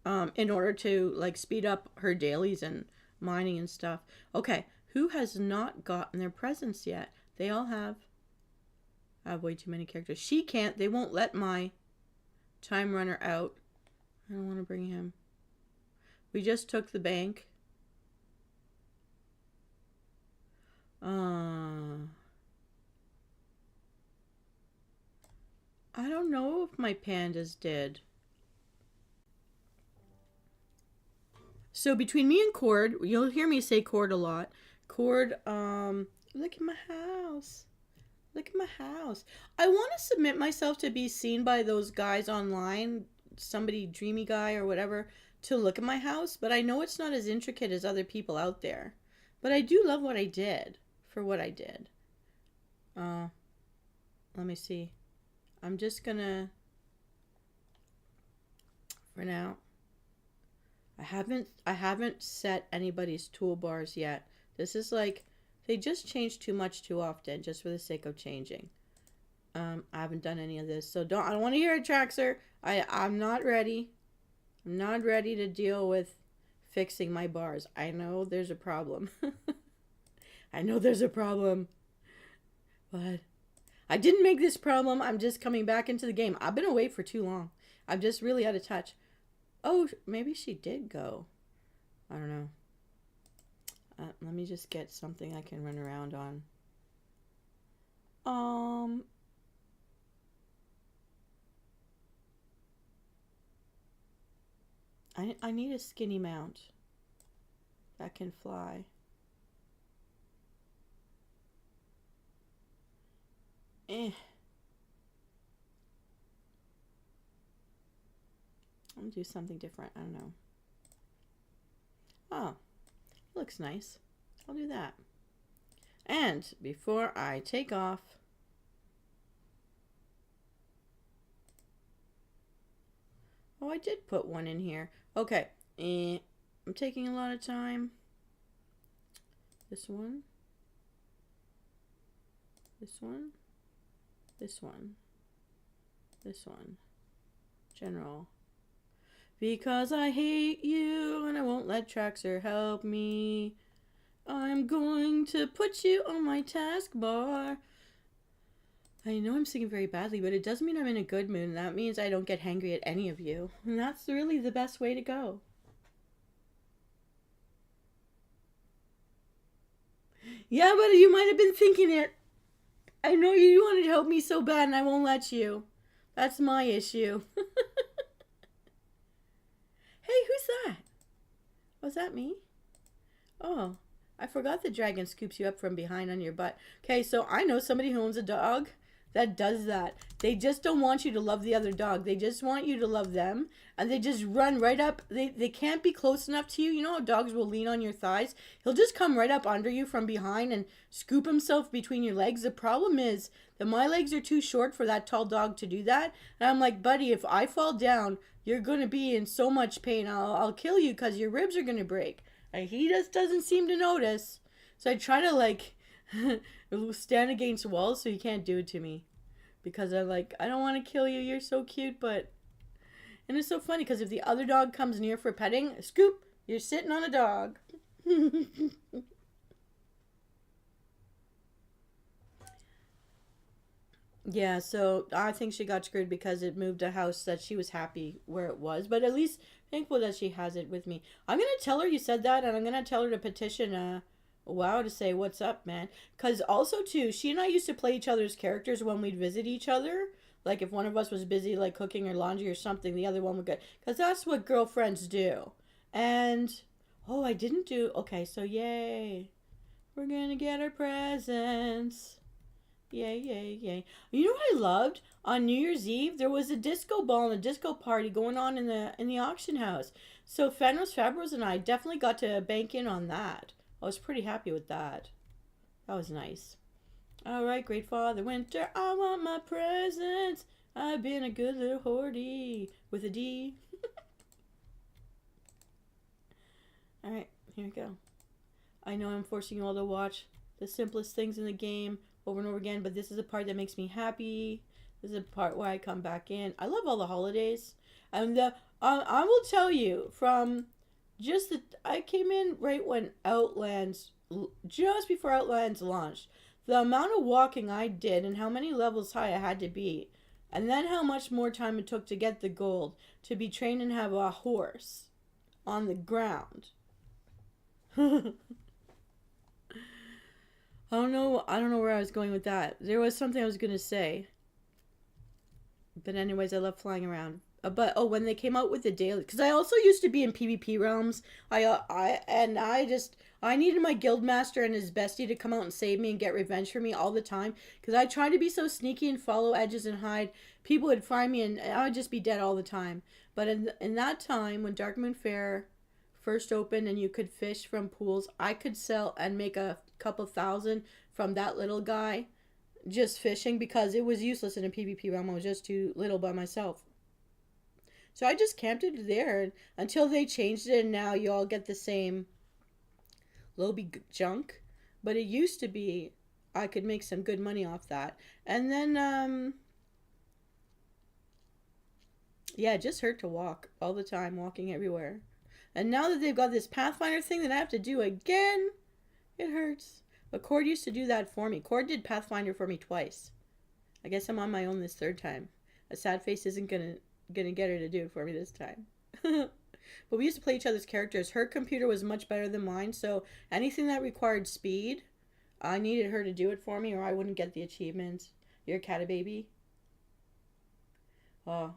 Speaker 1: in order to like speed up her dailies and mining and stuff. Okay, who has not gotten their presents yet? They all have. I have way too many characters. She can't. They won't let my time runner out. I don't want to bring him. We just took the bank. I don't know if my pandas did. So between me and Cord, you'll hear me say Cord a lot. Cord, look at my house. Look at my house. I want to submit myself to be seen by those guys online, somebody dreamy guy or whatever, to look at my house, but I know it's not as intricate as other people out there. But I do love what I did for what I did. Let me see. I'm just gonna, for now, I haven't set anybody's toolbars yet. This is like, they just change too much too often, just for the sake of changing. I haven't done any of this, so I don't want to hear it, Traxxer. I'm not ready. I'm not ready to deal with fixing my bars. I know there's a problem. I know there's a problem. But I didn't make this problem. I'm just coming back into the game. I've been away for too long. I'm just really out of touch. Oh, maybe she did go. I don't know. Let me just get something I can run around on. I need a skinny mount that can fly. I'm gonna do something different. I don't know. Oh, looks nice. I'll do that. And before I take off, oh, I did put one in here. Okay, I'm taking a lot of time. This one. This one. This one. This one. General. Because I hate you and I won't let Traxxer help me. I'm going to put you on my taskbar. I know I'm singing very badly, but it doesn't mean I'm in a good mood. And that means I don't get hangry at any of you. And that's really the best way to go. Yeah, but you might have been thinking it. I know you wanted to help me so bad and I won't let you. That's my issue. Hey, who's that? Was that me? Oh, I forgot the dragon scoops you up from behind on your butt. Okay, so I know somebody who owns a dog that does that. They just don't want you to love the other dog. They just want you to love them. And they just run right up. They can't be close enough to you. You know how dogs will lean on your thighs? He'll just come right up under you from behind and scoop himself between your legs. The problem is that my legs are too short for that tall dog to do that. And I'm like, buddy, if I fall down, you're going to be in so much pain. I'll kill you because your ribs are going to break. And he just doesn't seem to notice. So I try to like stand against walls so he can't do it to me. Because I'm like, I don't want to kill you. You're so cute, but... And it's so funny because if the other dog comes near for petting, scoop, you're sitting on a dog. Yeah, so I think she got screwed because it moved a house that she was happy where it was. But at least thankful that she has it with me. I'm going to tell her you said that, and I'm going to tell her to petition WoW to say, what's up, man? Because also, too, she and I used to play each other's characters when we'd visit each other. Like, if one of us was busy, like, cooking or laundry or something, the other one would go. Because that's what girlfriends do. And, oh, I didn't do... Okay, so yay. We're going to get our presents. Yay, yay, yay. You know what I loved? On New Year's Eve, there was a disco ball and a disco party going on in the auction house. So Fenris Fabros and I definitely got to bank in on that. I was pretty happy with that. That was nice. All right, Great Father Winter, I want my presents. I've been a good little hoardy with a D. All right, here we go. I know I'm forcing you all to watch the simplest things in the game over and over again, but this is a part that makes me happy. This is a part where I come back in. I love all the holidays. And I will tell you, from just the... I came in right when Outlands... Just before Outlands launched. The amount of walking I did and how many levels high I had to be. And then how much more time it took to get the gold. To be trained and have a horse on the ground. I don't know where I was going with that. There was something I was going to say. But anyways, I love flying around. But when they came out with the daily, because I also used to be in PvP realms. I needed my guild master and his bestie to come out and save me and get revenge for me all the time. Because I tried to be so sneaky and follow edges and hide. People would find me and I would just be dead all the time. But in that time, when Darkmoon Faire first opened and you could fish from pools, I could sell and make a couple thousand from that little guy just fishing because it was useless in a PvP realm. I was just too little by myself. So I just camped it there until they changed it, and now you all get the same Lobby junk. But it used to be I could make some good money off that. And then, yeah, it just hurt to walk all the time, walking everywhere. And now that they've got this Pathfinder thing that I have to do again, it hurts. But Cord used to do that for me. Cord did Pathfinder for me twice. I guess I'm on my own this third time. A sad face isn't gonna get her to do it for me this time. But we used to play each other's characters. Her computer was much better than mine, so anything that required speed, I needed her to do it for me or I wouldn't get the achievement. You're a cat baby? Oh.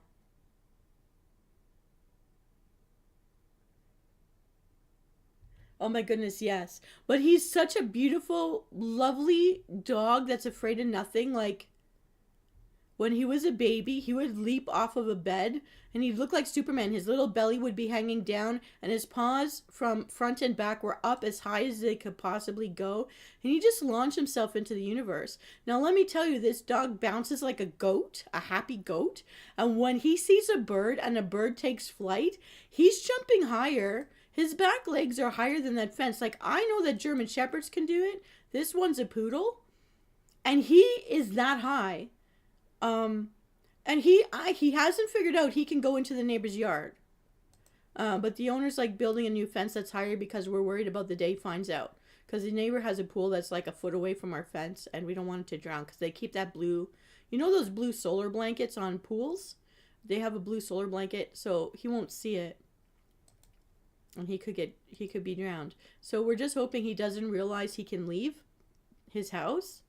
Speaker 1: Oh my goodness, yes. But he's such a beautiful, lovely dog that's afraid of nothing. Like, when he was a baby, he would leap off of a bed and he'd look like Superman. His little belly would be hanging down and his paws from front and back were up as high as they could possibly go. And he just launched himself into the universe. Now, let me tell you, this dog bounces like a goat, a happy goat. And when he sees a bird and a bird takes flight, he's jumping higher. His back legs are higher than that fence. Like, I know that German Shepherds can do it. This one's a poodle. And he is that high. And he hasn't figured out he can go into the neighbor's yard. But the owner's like building a new fence that's higher because we're worried about the day he finds out. because the neighbor has a pool that's like a foot away from our fence, and we don't want it to drown because they keep that blue, you know, those blue solar blankets on pools? They have a blue solar blanket, so he won't see it, and he could be drowned. So we're just hoping he doesn't realize he can leave his house.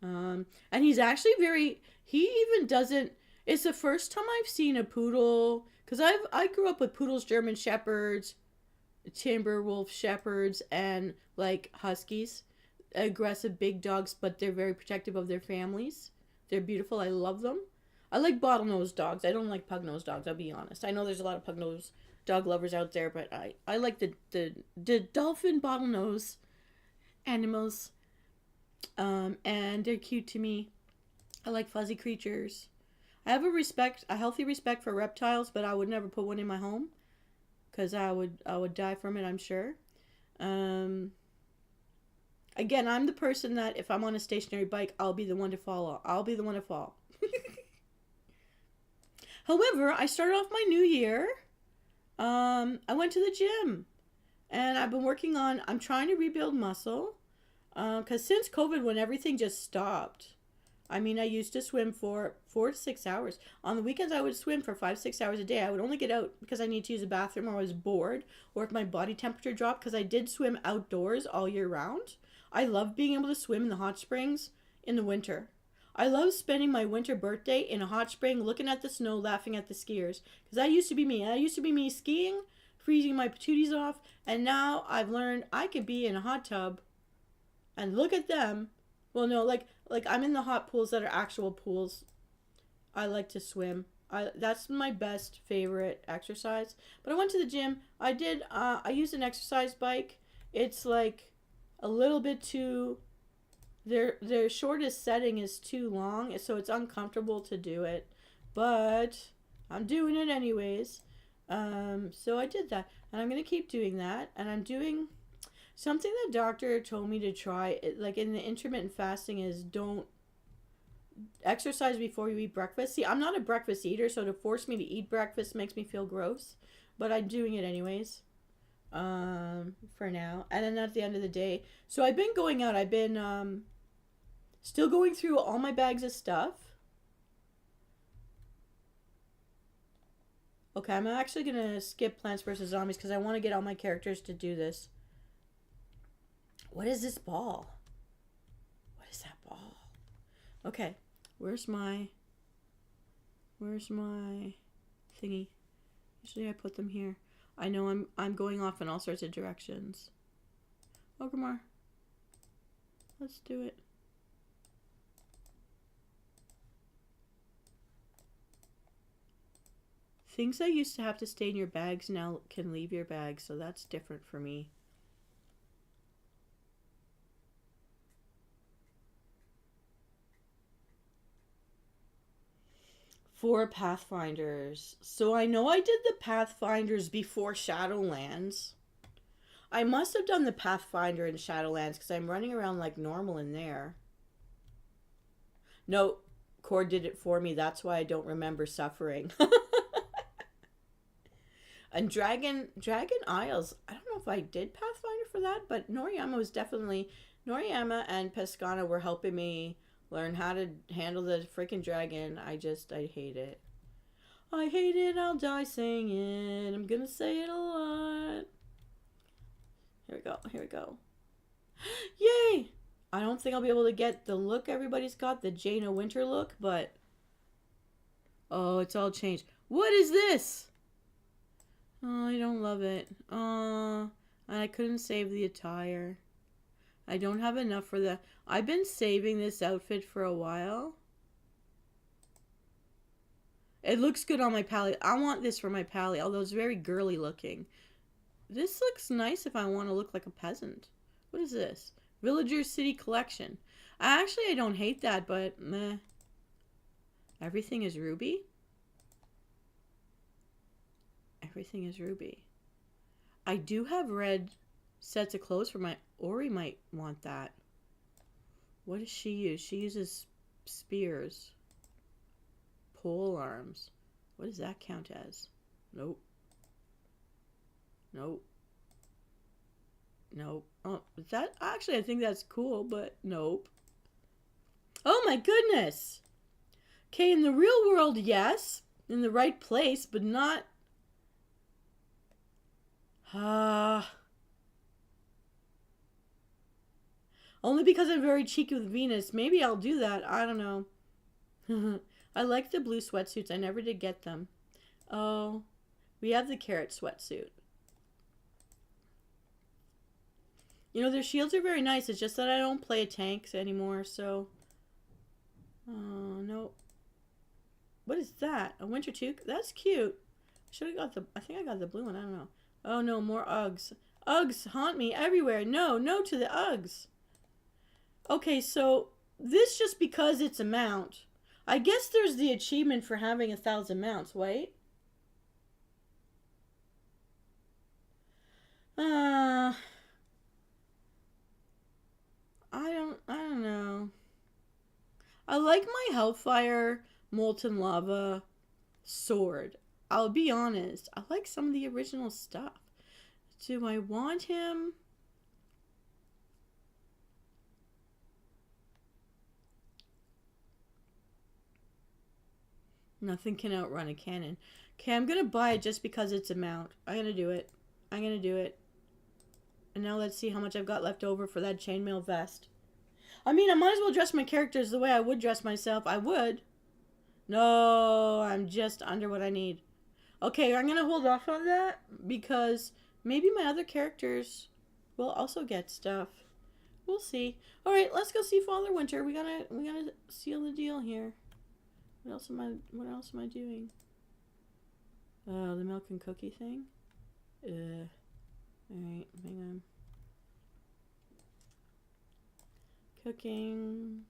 Speaker 1: And he's actually he even doesn't, it's the first time I've seen a poodle, because I grew up with poodles, German shepherds, timber wolf shepherds, and like huskies, aggressive big dogs, but they're very protective of their families. They're beautiful. I love them. I like bottlenose dogs. I don't like pug-nosed dogs, I'll be honest. I know there's a lot of pug-nosed dog lovers out there, but I like the dolphin bottlenose animals. And they're cute to me. I like fuzzy creatures. I have a healthy respect for reptiles, but I would never put one in my home because I would die from it, I'm sure. Again, I'm the person that if I'm on a stationary bike, I'll be the one to fall. I'll be the one to fall. However, I started off my new year. I went to the gym, and I've been working on. I'm trying to rebuild muscle. Because since COVID, when everything just stopped, I mean, I used to swim for 4 to 6 hours. On the weekends, I would swim for 5-6 hours a day. I would only get out because I need to use the bathroom, or I was bored, or if my body temperature dropped, because I did swim outdoors all year round. I love being able to swim in the hot springs in the winter. I love spending my winter birthday in a hot spring, looking at the snow, laughing at the skiers. Because that used to be me. That used to be me skiing, freezing my patooties off, and now I've learned I could be in a hot tub and look at them. Well, no, like I'm in the hot pools that are actual pools. I like to swim. That's my best favorite exercise. But I went to the gym. I used an exercise bike. It's like a little bit too, their shortest setting is too long, so it's uncomfortable to do it. But I'm doing it anyways. So I did that, and I'm gonna keep doing that. And I'm doing something the doctor told me to try, like in the intermittent fasting, is don't exercise before you eat breakfast. See, I'm not a breakfast eater, so to force me to eat breakfast makes me feel gross. But I'm doing it anyways, for now. And then at the end of the day, so I've been going out. I've been still going through all my bags of stuff. Okay, I'm actually going to skip Plants vs. Zombies because I want to get all my characters to do this. What is this ball? What is that ball? Okay, where's my thingy? Usually I put them here. I know I'm going off in all sorts of directions. Oh, Gramar. Let's do it. Things that used to have to stay in your bags now can leave your bag, so that's different for me. For Pathfinders. So I know I did the Pathfinders before Shadowlands. I must have done the Pathfinder in Shadowlands because I'm running around like normal in there. No, Cord did it for me. That's why I don't remember suffering. And Dragon Isles. I don't know if I did Pathfinder for that, but Noriyama was definitely... Noriyama and Pescana were helping me learn how to handle the freaking dragon. I hate it. I hate it, I'll die saying it. I'm gonna say it a lot. Here we go. Yay! I don't think I'll be able to get the look everybody's got, the Jaina Winter look, but... Oh, it's all changed. What is this? Oh, I don't love it. Oh, I couldn't save the attire. I don't have enough for the... I've been saving this outfit for a while. It looks good on my palette. I want this for my palette, although it's very girly looking. This looks nice if I want to look like a peasant. What is this? Villager City Collection. I don't hate that, but meh. Everything is ruby? Everything is ruby. I do have red sets of clothes for my... Ori might want that. What does she use? She uses spears. Pole arms. What does that count as? Nope. Nope. Nope. Oh, that actually, I think that's cool, but nope. Oh my goodness. Okay, in the real world, yes. In the right place, but not. Only because I'm very cheeky with Venus. Maybe I'll do that. I don't know. I like the blue sweatsuits. I never did get them. Oh, we have the carrot sweatsuit. You know, their shields are very nice. It's just that I don't play tanks anymore, so... Oh, no. What is that? A winter toque? That's cute. Should have got the... I think I got the blue one. I don't know. Oh, no. More Uggs. Uggs haunt me everywhere. No. No to the Uggs. Okay, so this just because it's a mount. I guess there's the achievement for having 1,000 mounts, right? I don't know. I like my Hellfire Molten Lava sword. I'll be honest. I like some of the original stuff. Do I want him? Nothing can outrun a cannon. Okay, I'm gonna buy it just because it's a mount. I'm gonna do it. I'm gonna do it. And now let's see how much I've got left over for that chainmail vest. I mean, I might as well dress my characters the way I would dress myself. I would. No, I'm just under what I need. Okay, I'm gonna hold off on that because maybe my other characters will also get stuff. We'll see. All right, let's go see Father Winter. We gotta seal the deal here. What else am I doing? Oh, the milk and cookie thing. All right, hang on. Cooking.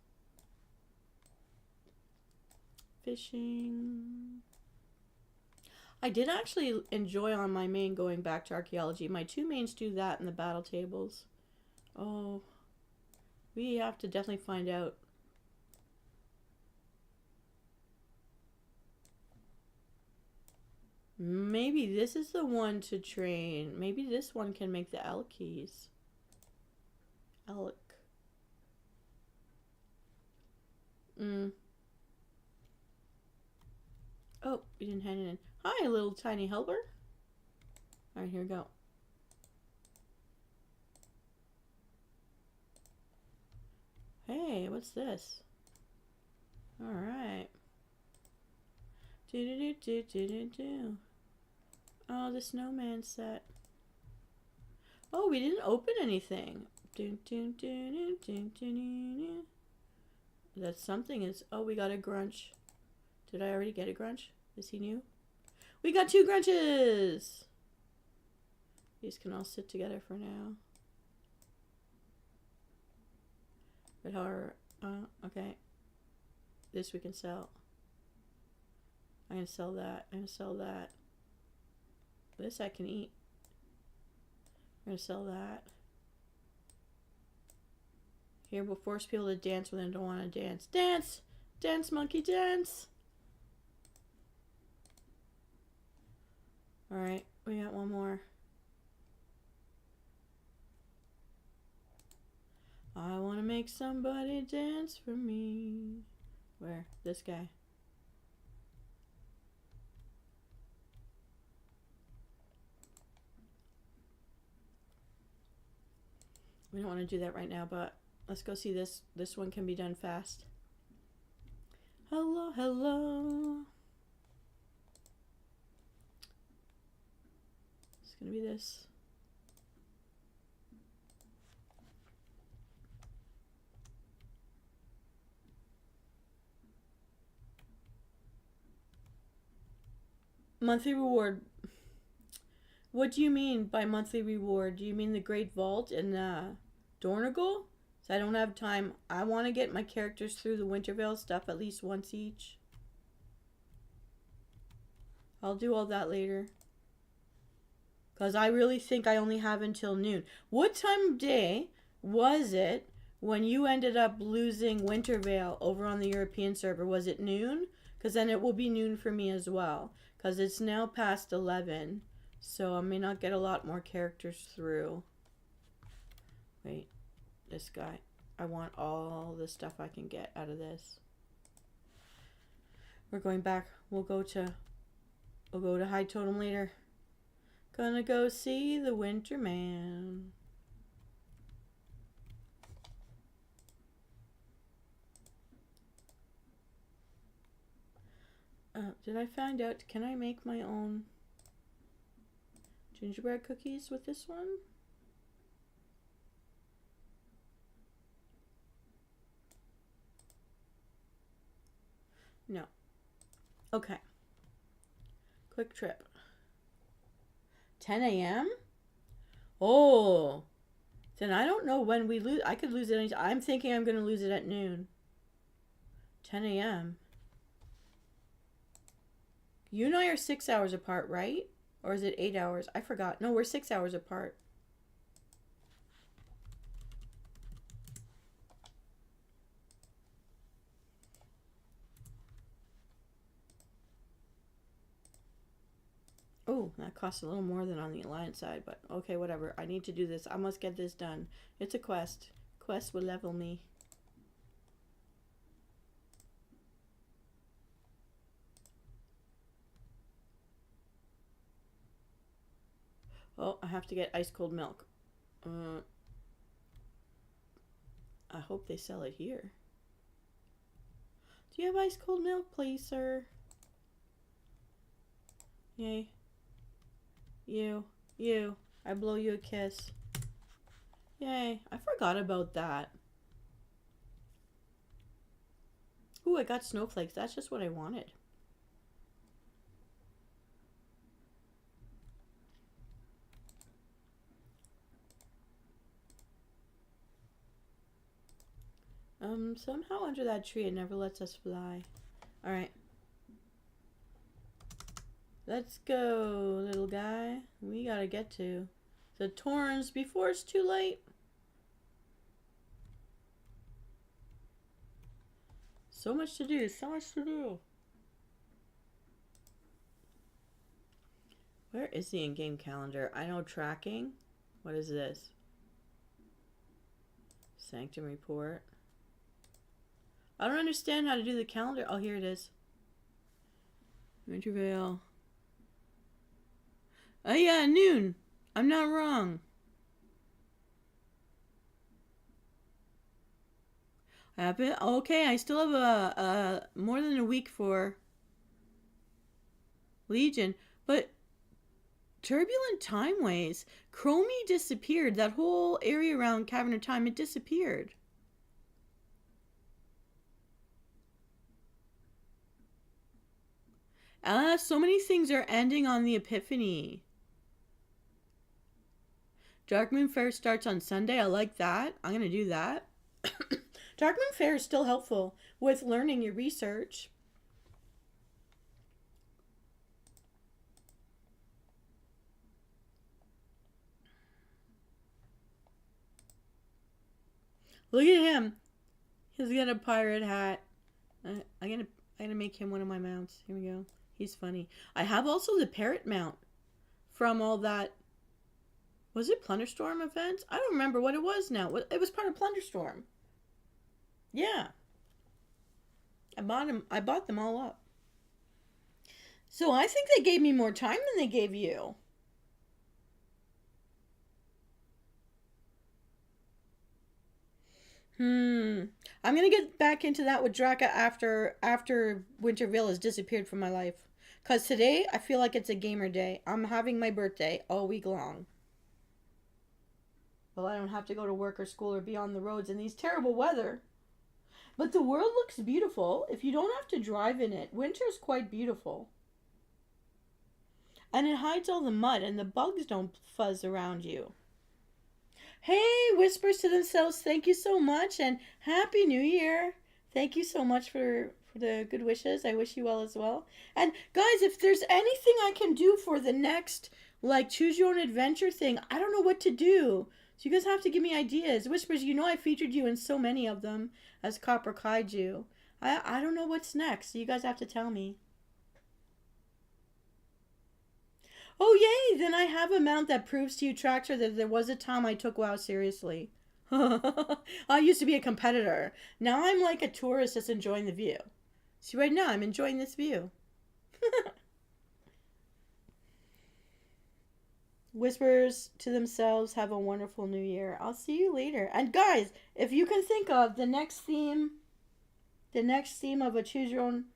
Speaker 1: Fishing. I did actually enjoy on my main going back to archaeology. My two mains do that in the battle tables. Oh, we have to definitely find out. Maybe this is the one to train. Maybe this one can make the elk keys. Elk. Oh, we didn't hand it in. Hi, little tiny helper. Alright, here we go. Hey, what's this? Alright. Do. Oh, the snowman set. Oh, we didn't open anything. That something is... Oh, we got a grunch. Did I already get a grunch? Is he new? We got 2 grunches! These can all sit together for now. But however... okay. This we can sell. I'm gonna sell that. I'm gonna sell that. This I can eat. I'm gonna sell that. Here, we'll force people to dance when they don't want to dance. Dance! Dance, monkey, dance! Alright, we got one more. I want to make somebody dance for me. Where? This guy. We don't want to do that right now, but let's go see this. This one can be done fast. Hello, hello. It's gonna be this. Monthly reward. What do you mean by monthly reward? Do you mean the Great Vault and Dornagle? So I don't have time. I want to get my characters through the Wintervale stuff at least once each. I'll do all that later. Because I really think I only have until noon. What time of day was it when you ended up losing Wintervale over on the European server? Was it noon? Because then it will be noon for me as well. Because it's now past 11. So I may not get a lot more characters through. Wait, this guy. I want all the stuff I can get out of this. We're going back. We'll go to High Totem later. Gonna go see the Winter Man. Did I find out? Can I make my own gingerbread cookies with this one? No. Okay. Quick trip. 10 a.m.? Oh. Then I don't know when we lose. I could lose it anytime. I'm thinking I'm going to lose it at noon. 10 a.m. You and I are 6 hours apart, right? Or is it 8 hours? I forgot. No, we're 6 hours apart. Oh, that costs a little more than on the Alliance side, but okay, whatever. I need to do this. I must get this done. It's a quest. Quest will level me. Oh, I have to get ice cold milk. I hope they sell it here. Do you have ice cold milk, please, sir? Yay. You. I blow you a kiss. Yay. I forgot about that. Ooh, I got snowflakes. That's just what I wanted. Somehow under that tree it never lets us fly. Alright. Let's go, little guy. We gotta get to the Torrens before it's too late. So much to do, so much to do. Where is the in-game calendar? I know tracking. What is this? Sanctum report. I don't understand how to do the calendar. Oh, here it is. Wintervale. Oh yeah, noon. I'm not wrong. Okay, I still have a more than a week for Legion, but turbulent timeways. Chromie disappeared. That whole area around Cavern of Time, it disappeared. So many things are ending on the Epiphany. Dark Moon Fair starts on Sunday. I like that. I'm going to do that. Dark Moon Fair is still helpful with learning your research. Look at him. He's got a pirate hat. I'm gonna make him one of my mounts. Here we go. He's funny. I have also the parrot mount from all that. Was it Plunderstorm events? I don't remember what it was now. It was part of Plunderstorm. Yeah. I bought them all up. So I think they gave me more time than they gave you. I'm gonna get back into that with Draka after Winterville has disappeared from my life. Cause today I feel like it's a gamer day. I'm having my birthday all week long. Well, I don't have to go to work or school or be on the roads in these terrible weather. But the world looks beautiful if you don't have to drive in it. Winter's quite beautiful. And it hides all the mud and the bugs don't fuzz around you. Hey, whispers to themselves, thank you so much and Happy New Year. Thank you so much for the good wishes. I wish you well as well. And guys, if there's anything I can do for the next, like, choose your own adventure thing, I don't know what to do. So you guys have to give me ideas. Whispers, you know I featured you in so many of them as Copper Kaiju. I don't know what's next. So you guys have to tell me. Oh, yay! Then I have a mount that proves to you, Tractor, that there was a time I took WoW seriously. I used to be a competitor. Now I'm like a tourist just enjoying the view. See, right now I'm enjoying this view. Whispers to themselves, have a wonderful new year. I'll see you later. And guys, if you can think of the next theme of a choose your own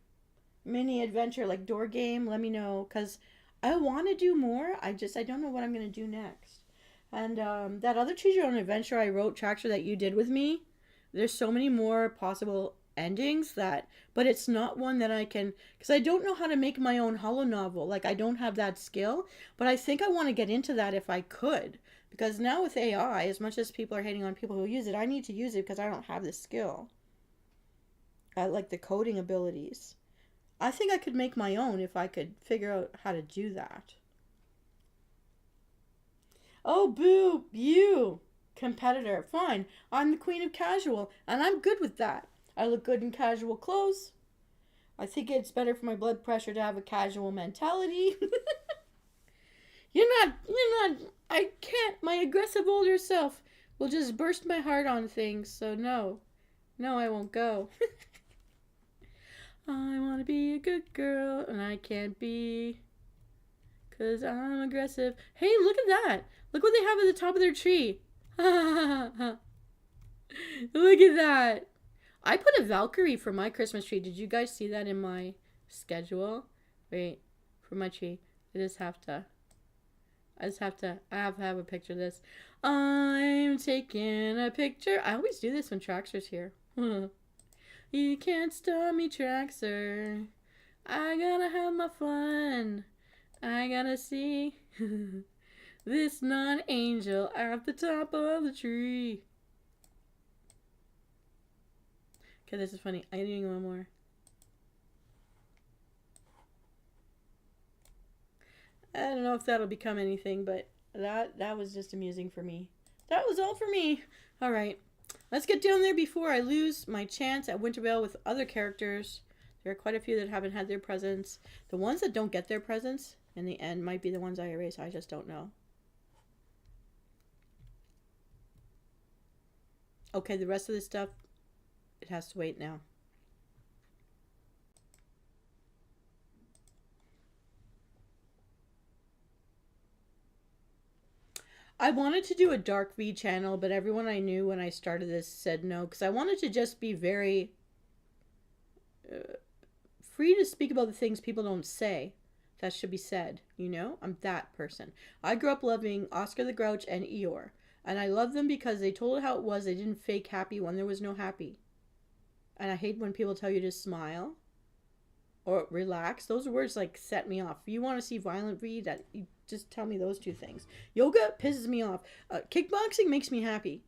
Speaker 1: mini adventure like door game, let me know, because I want to do more. I don't know what I'm going to do next. And that other choose your own adventure I wrote, Traxter, that you did with me, there's so many more possible endings that, but it's not one that I can, because I don't know how to make my own holo novel. Like, I don't have that skill, but I think I want to get into that if I could, because now with AI, as much as people are hating on people who use it, I need to use it because I don't have the skill. I like the coding abilities. I think I could make my own if I could figure out how to do that. Oh, boo, you, competitor. Fine, I'm the queen of casual, and I'm good with that. I look good in casual clothes. I think it's better for my blood pressure to have a casual mentality. you're not, I can't. My aggressive older self will just burst my heart on things, so no. No, I won't go. I want to be a good girl, and I can't be, 'cause I'm aggressive. Hey, look at that. Look what they have at the top of their tree. Look at that. I put a Valkyrie for my Christmas tree. Did you guys see that in my schedule? Wait, for my tree. I have to have a picture of this. I'm taking a picture. I always do this when Traxter's here. You can't stop me, Traxter. I gotta have my fun. I gotta see this non-angel at the top of the tree. Okay, this is funny. I'm doing one more. I don't know if that'll become anything, but that was just amusing for me. That was all for me. All right. Let's get down there before I lose my chance at Wintervale with other characters. There are quite a few that haven't had their presents. The ones that don't get their presents in the end might be the ones I erase. I just don't know. Okay, the rest of this stuff, it has to wait now. I wanted to do a Dark V channel, but everyone I knew when I started this said no, because I wanted to just be very free to speak about the things people don't say that should be said, you know? I'm that person. I grew up loving Oscar the Grouch and Eeyore, and I love them because they told it how it was. They didn't fake happy when there was no happy. And I hate when people tell you to smile or relax. Those words like set me off. If you want to see violent V, that you just tell me those two things. Yoga pisses me off. Kickboxing makes me happy.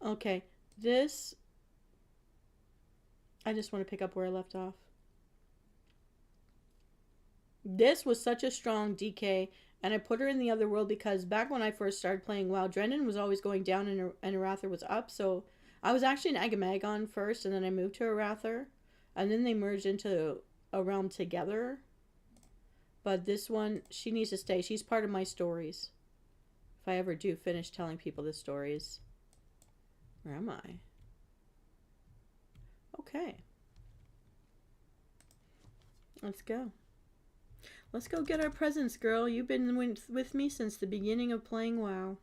Speaker 1: Okay, this, I just want to pick up where I left off. This was such a strong DK, and I put her in the other world because back when I first started playing WoW, Drennan was always going down and Arather was up, so I was actually an Agamaggon first, and then I moved to Arather, and then they merged into a realm together. But this one, she needs to stay. She's part of my stories. If I ever do finish telling people the stories. Where am I? Okay. Let's go. Let's go get our presents, girl. You've been with me since the beginning of playing WoW.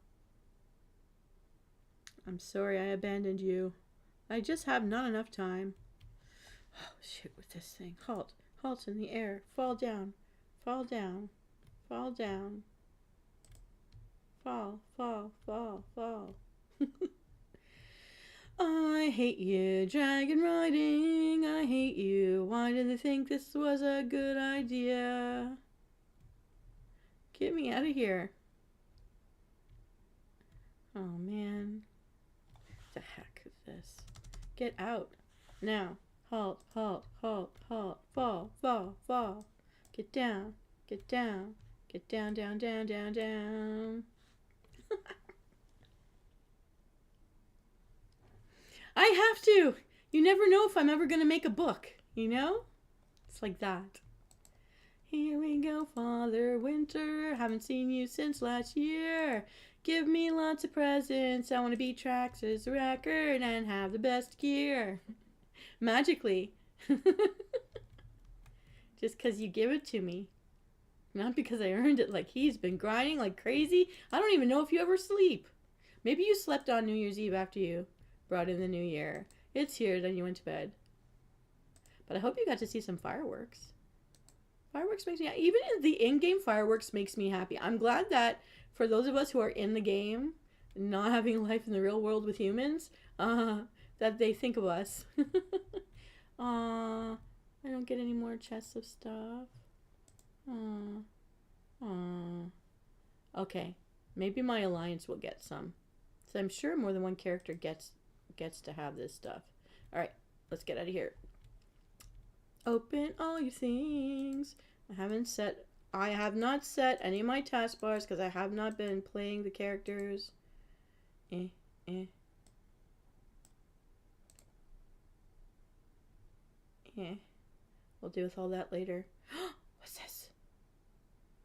Speaker 1: I'm sorry I abandoned you. I just have not enough time. Oh, shoot with this thing. Halt. Halt in the air. Fall down. Fall down. Fall down. Fall, fall, fall, fall. I hate you, dragon riding. I hate you. Why did they think this was a good idea? Get me out of here. Oh, man. What the heck is this? Get out. Now. Halt, halt, halt, halt. Fall, fall, fall. Get down, get down, get down, down, down, down, down. I have to. You never know if I'm ever going to make a book, you know? It's like that. Here we go, Father Winter. Haven't seen you since last year. Give me lots of presents. I want to beat Traxxas record and have the best gear. Magically. Just because you give it to me. Not because I earned it like he's been grinding like crazy. I don't even know if you ever sleep. Maybe you slept on New Year's Eve after you brought in the new year. It's here, then you went to bed. But I hope you got to see some fireworks. Fireworks makes me happy. Even the in-game fireworks makes me happy. I'm glad that for those of us who are in the game, not having life in the real world with humans, that they think of us. I don't get any more chests of stuff. Okay, maybe my alliance will get some. So I'm sure more than one character gets to have this stuff. All right, let's get out of here. Open all your things. I have not set any of my taskbars because I have not been playing the characters. We'll deal with all that later. What's this?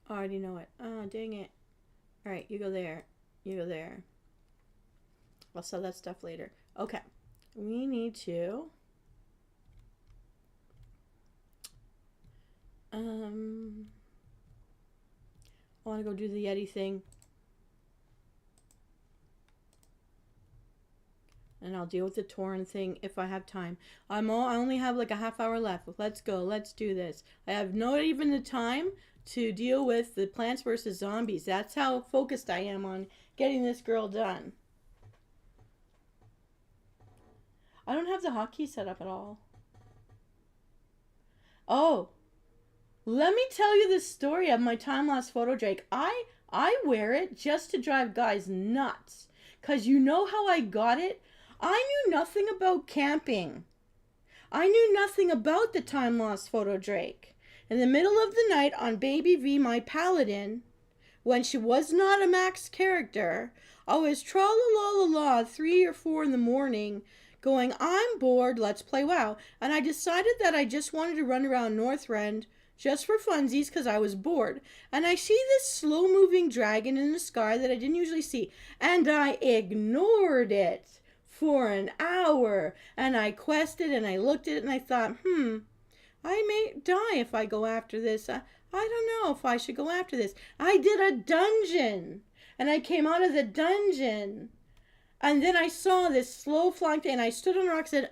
Speaker 1: I already know it. Oh, dang it. All right, you go there. You go there. I'll sell that stuff later. Okay. We need to... I want to go do the Yeti thing. And I'll deal with the Tauren thing if I have time. I only have like a half hour left. Let's go. Let's do this. I have not even the time to deal with the Plants vs. Zombies. That's how focused I am on getting this girl done. I don't have the hotkey set up at all. Oh. Let me tell you the story of my time-lapse photo drake. I wear it just to drive guys nuts. Because you know how I got it? I knew nothing about camping. I knew nothing about the time-lapse photo drake. In the middle of the night on Baby V, my paladin, when she was not a max character, I was tra-la-la-la-la 3 or 4 in the morning going, I'm bored, let's play WoW. And I decided that I just wanted to run around Northrend just for funsies because I was bored. And I see this slow-moving dragon in the sky that I didn't usually see. And I ignored it for an hour. And I quested and I looked at it and I thought, I may die if I go after this. I don't know if I should go after this. I did a dungeon. And I came out of the dungeon. And then I saw this slow-flying thing and I stood on a rock and said,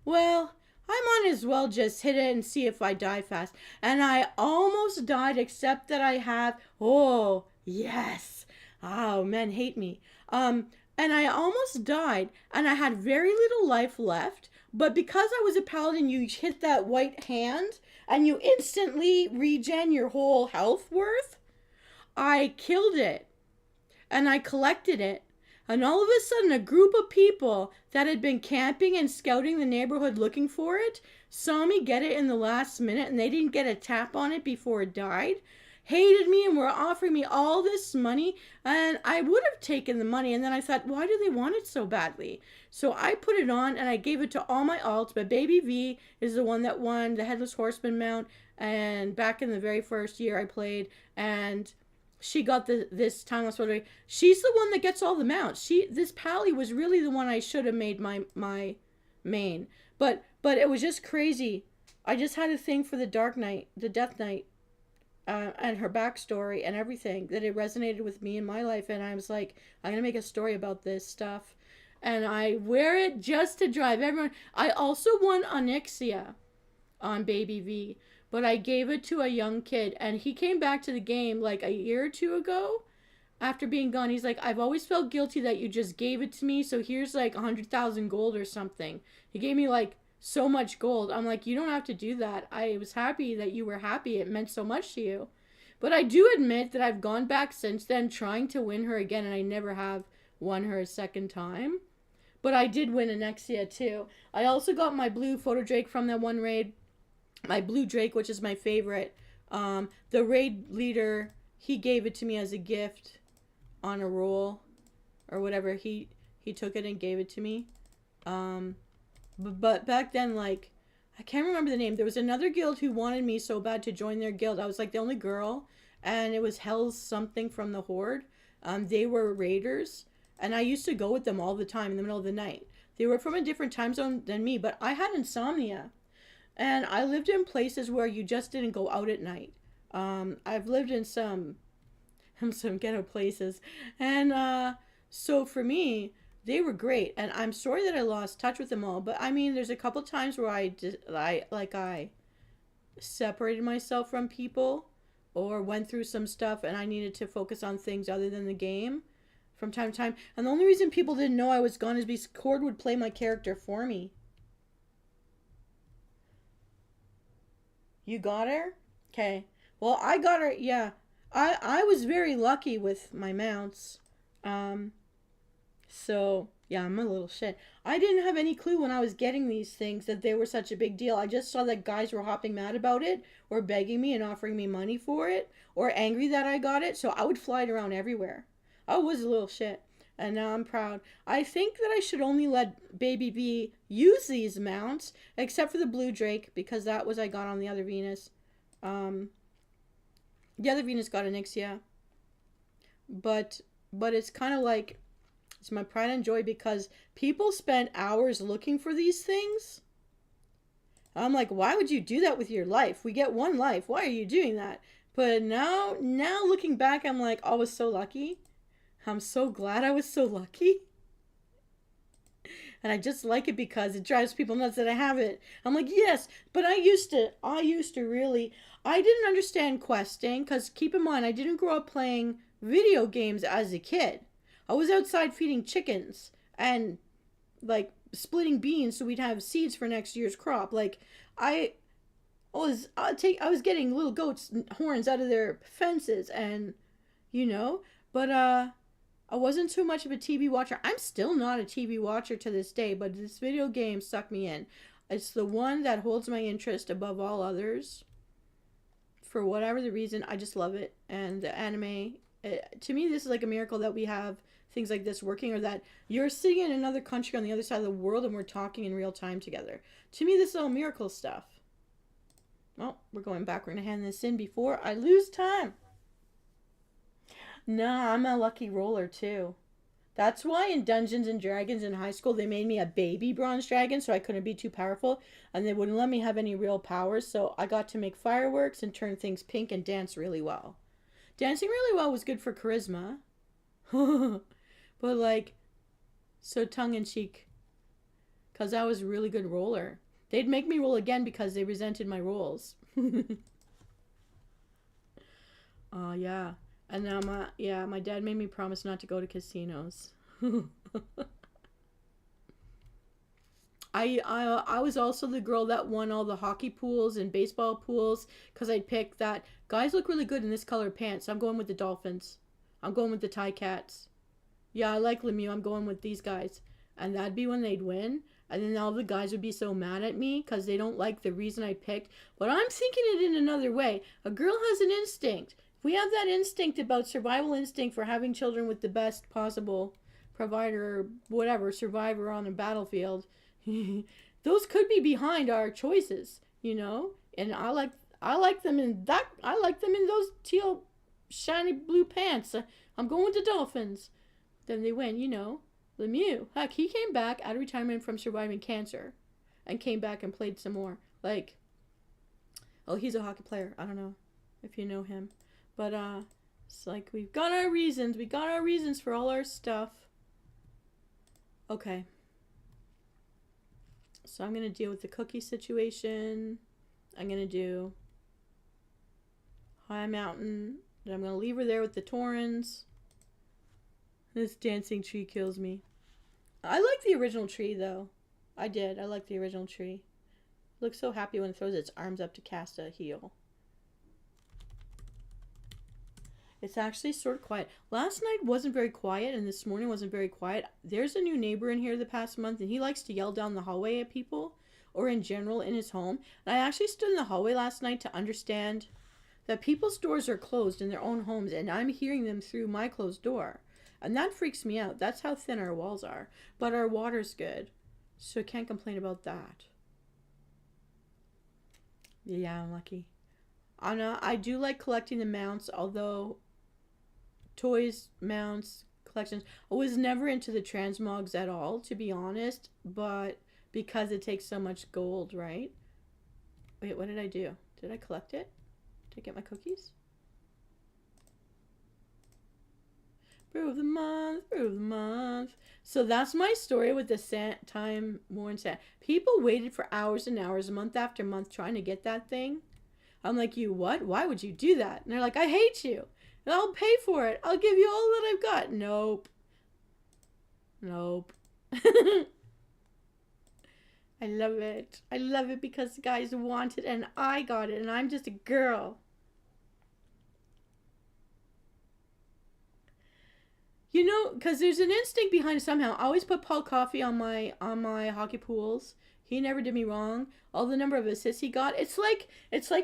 Speaker 1: well... I might as well just hit it and see if I die fast. And I almost died, except that I have... Oh, yes. Oh, men hate me. And I almost died, and I had very little life left. But because I was a paladin, you hit that white hand, and you instantly regen your whole health worth. I killed it, and I collected it. And all of a sudden, a group of people that had been camping and scouting the neighborhood looking for it saw me get it in the last minute, and they didn't get a tap on it before it died. Hated me and were offering me all this money, and I would have taken the money. And then I thought, why do they want it so badly? So I put it on, and I gave it to all my alts, but Baby V is the one that won the Headless Horseman mount, and back in the very first year I played, and... she got this time-lapse photo. She's the one that gets all the mounts. This Pally was really the one I should have made my main. But it was just crazy. I just had a thing for the Dark Knight, the Death Knight, and her backstory and everything, that it resonated with me in my life. And I was like, I'm going to make a story about this stuff. And I wear it just to drive everyone. I also won Onyxia on Baby V. But I gave it to a young kid, and he came back to the game like a year or 2 ago after being gone. He's like, I've always felt guilty that you just gave it to me, so here's like 100,000 gold or something. He gave me like so much gold. I'm like, you don't have to do that. I was happy that you were happy. It meant so much to you. But I do admit that I've gone back since then trying to win her again, and I never have won her a second time. But I did win Onyxia too. I also got my blue photo drake from that one raid. My blue drake, which is my favorite. The raid leader, he gave it to me as a gift on a roll or whatever. He took it and gave it to me. But back then, like, I can't remember the name. There was another guild who wanted me so bad to join their guild. I was like the only girl, and it was Hell's something from the Horde. They were raiders, and I used to go with them all the time in the middle of the night. They were from a different time zone than me, but I had insomnia. And I lived in places where you just didn't go out at night. I've lived in some ghetto places. And so for me, they were great. And I'm sorry that I lost touch with them all. But I mean, there's a couple times where I separated myself from people or went through some stuff and I needed to focus on things other than the game from time to time. And the only reason people didn't know I was gone is because Cord would play my character for me. You got her? Okay. Well, I got her. Yeah. I was very lucky with my mounts. Um, so, yeah, I'm a little shit. I didn't have any clue when I was getting these things that they were such a big deal. I just saw that guys were hopping mad about it or begging me and offering me money for it or angry that I got it. So I would fly it around everywhere. I was a little shit. And now I'm proud. I think that I should only let Baby B use these mounts, except for the Blue Drake, because that was I got on the other Venus. Um, the other Venus got an Ixia. But it's kind of like it's my pride and joy because people spend hours looking for these things. I'm like, why would you do that with your life? We get one life. Why are you doing that? But now looking back, I'm like, oh, I was so lucky. I'm so glad I was so lucky. And I just like it because it drives people nuts that I have it. I'm like, yes, but I used to really, I didn't understand questing because keep in mind, I didn't grow up playing video games as a kid. I was outside feeding chickens and like splitting beans so we'd have seeds for next year's crop. Like I was getting little goats' horns out of their fences and you know, but I wasn't too much of a TV watcher. I'm still not a TV watcher to this day, but this video game sucked me in. It's the one that holds my interest above all others. For whatever the reason, I just love it. And the anime, to me, this is like a miracle that we have things like this working or that you're sitting in another country on the other side of the world and we're talking in real time together. To me, this is all miracle stuff. Well, we're going back. We're going to hand this in before I lose time. Nah, I'm a lucky roller too. That's why in Dungeons and Dragons in high school they made me a baby bronze dragon so I couldn't be too powerful and they wouldn't let me have any real powers so I got to make fireworks and turn things pink and dance really well. Dancing really well was good for charisma. But like so tongue in cheek cuz I was a really good roller. They'd make me roll again because they resented my rolls. Yeah. And now my dad made me promise not to go to casinos. I was also the girl that won all the hockey pools and baseball pools because I'd pick that guys look really good in this color pants. So I'm going with the Dolphins. I'm going with the Tie Cats. Yeah, I like Lemieux. I'm going with these guys. And that'd be when they'd win. And then all the guys would be so mad at me because they don't like the reason I picked. But I'm thinking it in another way. A girl has an instinct. If we have that instinct about survival instinct for having children with the best possible provider or whatever, survivor on a battlefield, those could be behind our choices, you know? And I like them in those teal shiny blue pants. I'm going with the Dolphins. Then they win, you know. Lemieux, heck, he came back out of retirement from surviving cancer and came back and played some more. Like, oh, he's a hockey player. I don't know if you know him. But, it's like, we've got our reasons. We got our reasons for all our stuff. Okay. So I'm going to deal with the cookie situation. I'm going to do High Mountain. Then I'm going to leave her there with the Taurens. This dancing tree kills me. I like the original tree, though. I did. I like the original tree. It looks so happy when it throws its arms up to cast a heal. It's actually sort of quiet. Last night wasn't very quiet, and this morning wasn't very quiet. There's a new neighbor in here the past month, and he likes to yell down the hallway at people, or in general in his home. And I actually stood in the hallway last night to understand that people's doors are closed in their own homes, and I'm hearing them through my closed door. And that freaks me out. That's how thin our walls are. But our water's good, so can't complain about that. Yeah, I'm lucky. I do like collecting the mounts, although toys, mounts, collections. I was never into the transmogs at all, to be honest, but because it takes so much gold, right? Wait, what did I do? Did I collect it? Did I get my cookies? Brew of the month, brew of the month. So that's my story with the time worn sand. People waited for hours and hours, month after month, trying to get that thing. I'm like, you what? Why would you do that? And they're like, I hate you. And I'll pay for it. I'll give you all that I've got. Nope. Nope. I love it. I love it because the guys want it and I got it and I'm just a girl. You know, because there's an instinct behind it somehow. I always put Paul Coffey on my hockey pools. He never did me wrong. All the number of assists he got. It's like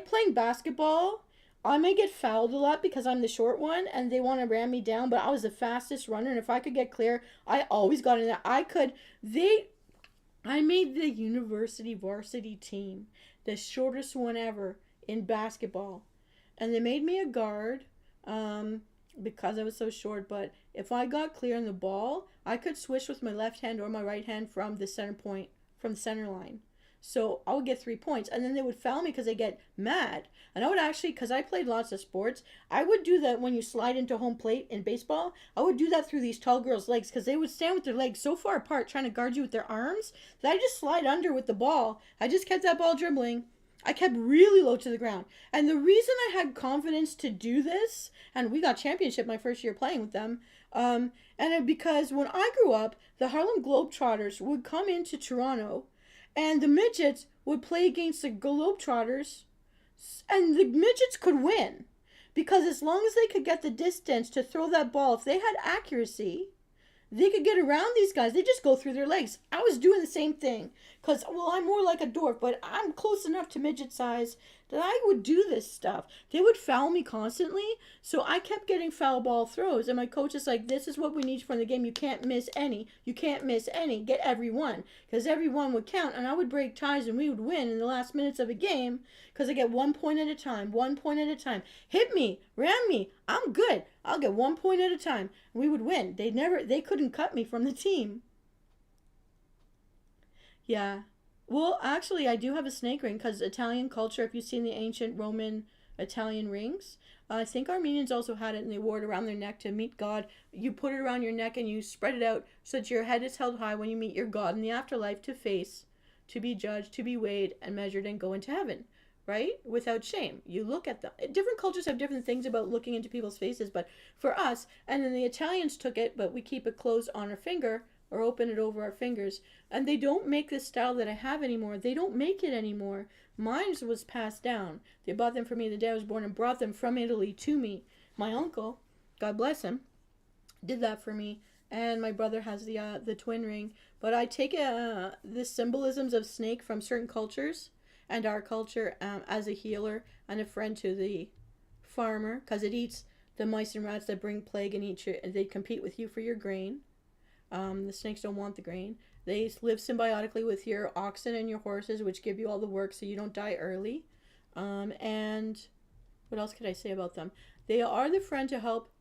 Speaker 1: playing basketball. I may get fouled a lot because I'm the short one and they want to ram me down, but I was the fastest runner and if I could get clear, I always got in there. I made the university varsity team, the shortest one ever in basketball. And they made me a guard. Because I was so short, but if I got clear in the ball, I could switch with my left hand or my right hand from the center point, from the center line. So I would get 3 points, and then they would foul me because they get mad. And I would actually, because I played lots of sports, I would do that when you slide into home plate in baseball. I would do that through these tall girls' legs because they would stand with their legs so far apart trying to guard you with their arms that I just slide under with the ball. I just kept that ball dribbling. I kept really low to the ground. And the reason I had confidence to do this, and we got championship my first year playing with them, because when I grew up, the Harlem Globetrotters would come into Toronto, and the midgets would play against the Globetrotters, and the midgets could win. Because as long as they could get the distance to throw that ball, if they had accuracy, they could get around these guys. They just go through their legs. I was doing the same thing. Because, well, I'm more like a dwarf, but I'm close enough to midget size that I would do this stuff. They would foul me constantly, so I kept getting foul ball throws. And my coach is like, this is what we need for the game. You can't miss any. You can't miss any. Get every one. Because every one would count, and I would break ties, and we would win in the last minutes of a game because I get 1 point at a time. 1 point at a time. Hit me. Ram me. I'm good. I'll get 1 point at a time. And we would win. They couldn't cut me from the team. Yeah. Well, actually, I do have a snake ring because Italian culture, if you've seen the ancient Roman Italian rings, I think Armenians also had it and they wore it around their neck to meet God. You put it around your neck and you spread it out so that your head is held high when you meet your God in the afterlife to face, to be judged, to be weighed and measured and go into heaven, right? Without shame. You look at them. Different cultures have different things about looking into people's faces, but for us, and then the Italians took it, but we keep it closed on our finger or open it over our fingers. And they don't make the style that I have anymore. They don't make it anymore. Mine was passed down. They bought them for me the day I was born and brought them from Italy to me. My uncle, God bless him, did that for me. And my brother has the twin ring. But I take the symbolisms of snake from certain cultures and our culture as a healer and a friend to the farmer because it eats the mice and rats that bring plague and eat you, and they compete with you for your grain. The snakes don't want the grain. They live symbiotically with your oxen and your horses, which give you all the work so you don't die early. And what else could I say about them? They are the friend to help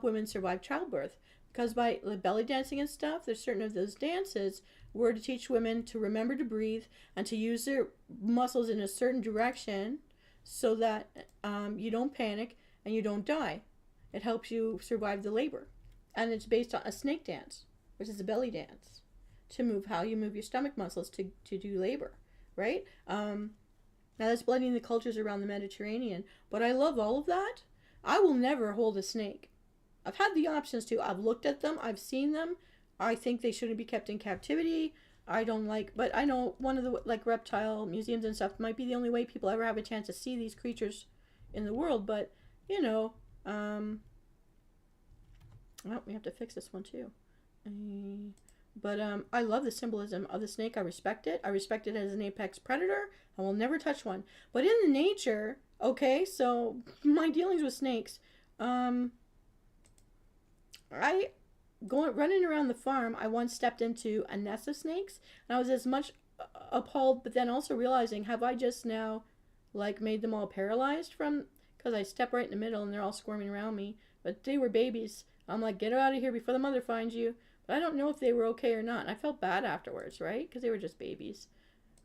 Speaker 1: women survive childbirth. Because by belly dancing and stuff, there's certain of those dances were to teach women to remember to breathe and to use their muscles in a certain direction so that you don't panic and you don't die. It helps you survive the labor. And it's based on a snake dance, which is a belly dance, to move how you move your stomach muscles to do labor, right? Now that's blending the cultures around the Mediterranean, but I love all of that. I will never hold a snake. I've had the options to. I've looked at them. I've seen them. I think they shouldn't be kept in captivity. I don't like, but I know one of the reptile museums and stuff might be the only way people ever have a chance to see these creatures in the world, but oh, we have to fix this one too. But I love the symbolism of the snake. I respect it. I respect it as an apex predator. I will never touch one. But in the nature, okay, so my dealings with snakes, running around the farm, I once stepped into a nest of snakes, and I was as much appalled, but then also realizing, have I just now, made them all paralyzed from, because I step right in the middle and they're all squirming around me. but they were babies. I'm like, get out of here before the mother finds you. But I don't know if they were okay or not. And I felt bad afterwards, right? Because they were just babies.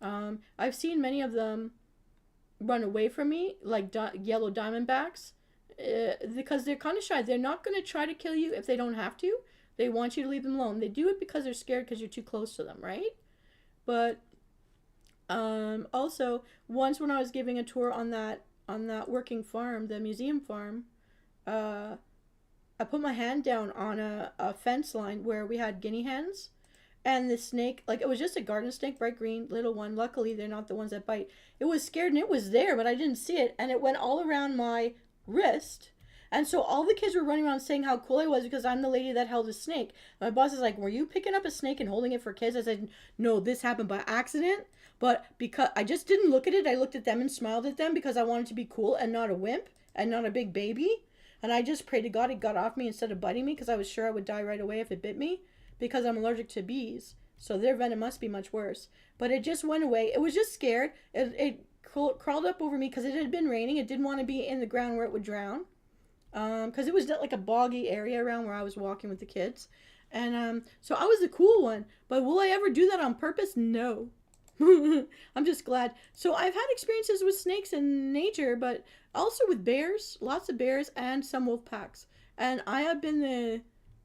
Speaker 1: I've seen many of them run away from me, like yellow diamondbacks, because they're kind of shy. They're not going to try to kill you if they don't have to. They want you to leave them alone. They do it because they're scared because you're too close to them, right? But also, once when I was giving a tour on that working farm, the museum farm, uh, I put my hand down on a fence line where we had guinea hens. And the snake, like it was just a garden snake, bright green, little one. Luckily, they're not the ones that bite. It was scared and it was there, but I didn't see it. And it went all around my wrist. And so all the kids were running around saying how cool I was because I'm the lady that held a snake. My boss is like, were you picking up a snake and holding it for kids? I said, no, this happened by accident. But because I just didn't look at it, I looked at them and smiled at them because I wanted to be cool and not a wimp and not a big baby. And I just prayed to God it got off me instead of biting me because I was sure I would die right away if it bit me because I'm allergic to bees. So their venom must be much worse. But it just went away. It was just scared. It crawled up over me because it had been raining. It didn't want to be in the ground where it would drown. Because it was like a boggy area around where I was walking with the kids. And so I was the cool one. But will I ever do that on purpose? No. I'm just glad. So I've had experiences with snakes in nature, but also with bears, lots of bears, and some wolf packs. And I have been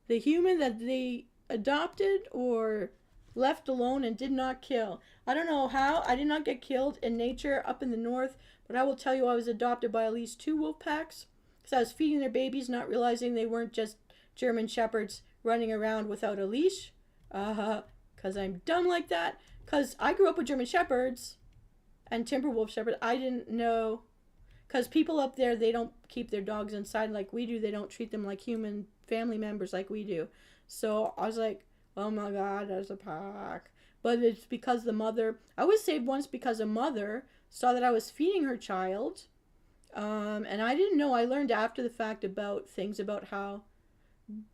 Speaker 1: the human that they adopted or left alone and did not kill. I don't know how. I did not get killed in nature up in the north, but I will tell you I was adopted by at least 2 wolf packs because I was feeding their babies, not realizing they weren't just German shepherds running around without a leash. Because I'm dumb like that. Because I grew up with German shepherds and timber wolf shepherds. I didn't know. Because people up there, they don't keep their dogs inside like we do. They don't treat them like human family members like we do. So I was like, oh my God, there's a pack. But it's because the mother, I was saved once because a mother saw that I was feeding her child. And I didn't know. I learned after the fact about things about how.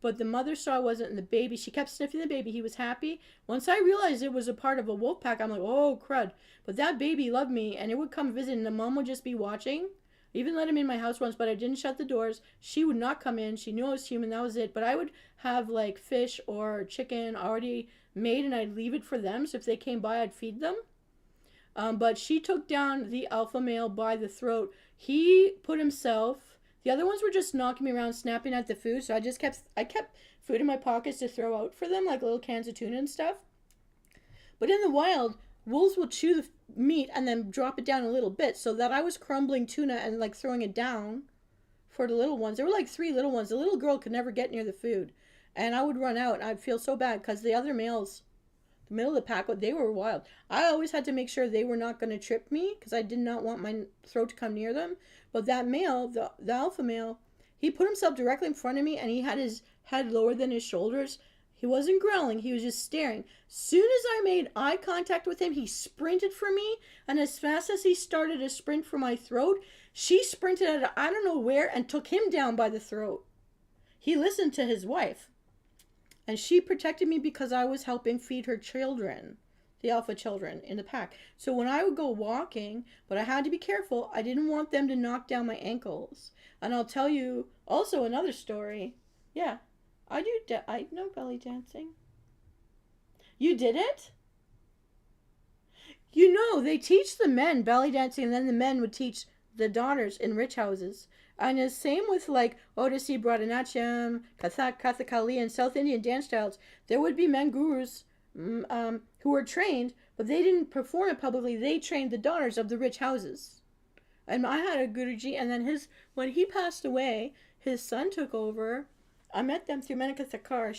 Speaker 1: But the mother saw I wasn't in the baby. She kept sniffing the baby. He was happy. Once I realized it was a part of a wolf pack, I'm like, oh, crud. But that baby loved me, and it would come visit, and the mom would just be watching. I even let him in my house once, but I didn't shut the doors. She would not come in. She knew I was human. That was it. But I would have, like, fish or chicken already made, and I'd leave it for them. So if they came by, I'd feed them. But she took down the alpha male by the throat. He put himself... The other ones were just knocking me around, snapping at the food. So I kept food in my pockets to throw out for them, like little cans of tuna and stuff. But in the wild, wolves will chew the meat and then drop it down a little bit, so that I was crumbling tuna and like throwing it down for the little ones. There were like 3 little ones. The little girl could never get near the food. And I would run out and I'd feel so bad because the other males, the middle of the pack, they were wild. I always had to make sure they were not going to trip me because I did not want my throat to come near them. But that male, the alpha male, he put himself directly in front of me and he had his head lower than his shoulders. He wasn't growling. He was just staring. Soon as I made eye contact with him, he sprinted for me. And as fast as he started a sprint for my throat, she sprinted out of I don't know where and took him down by the throat. He listened to his wife. And she protected me because I was helping feed her children, the alpha children in the pack. So when I would go walking, but I had to be careful, I didn't want them to knock down my ankles. And I'll tell you also another story. Yeah, I know belly dancing. You did it? You know, they teach the men belly dancing and then the men would teach the daughters in rich houses. And the same with like Odissi, Bharatanatyam, Kathak, Kathakali, and South Indian dance styles. There would be men gurus who were trained, but they didn't perform it publicly. They trained the daughters of the rich houses. And I had a Guruji, and then when he passed away, his son took over. I met them through Menika Thakar.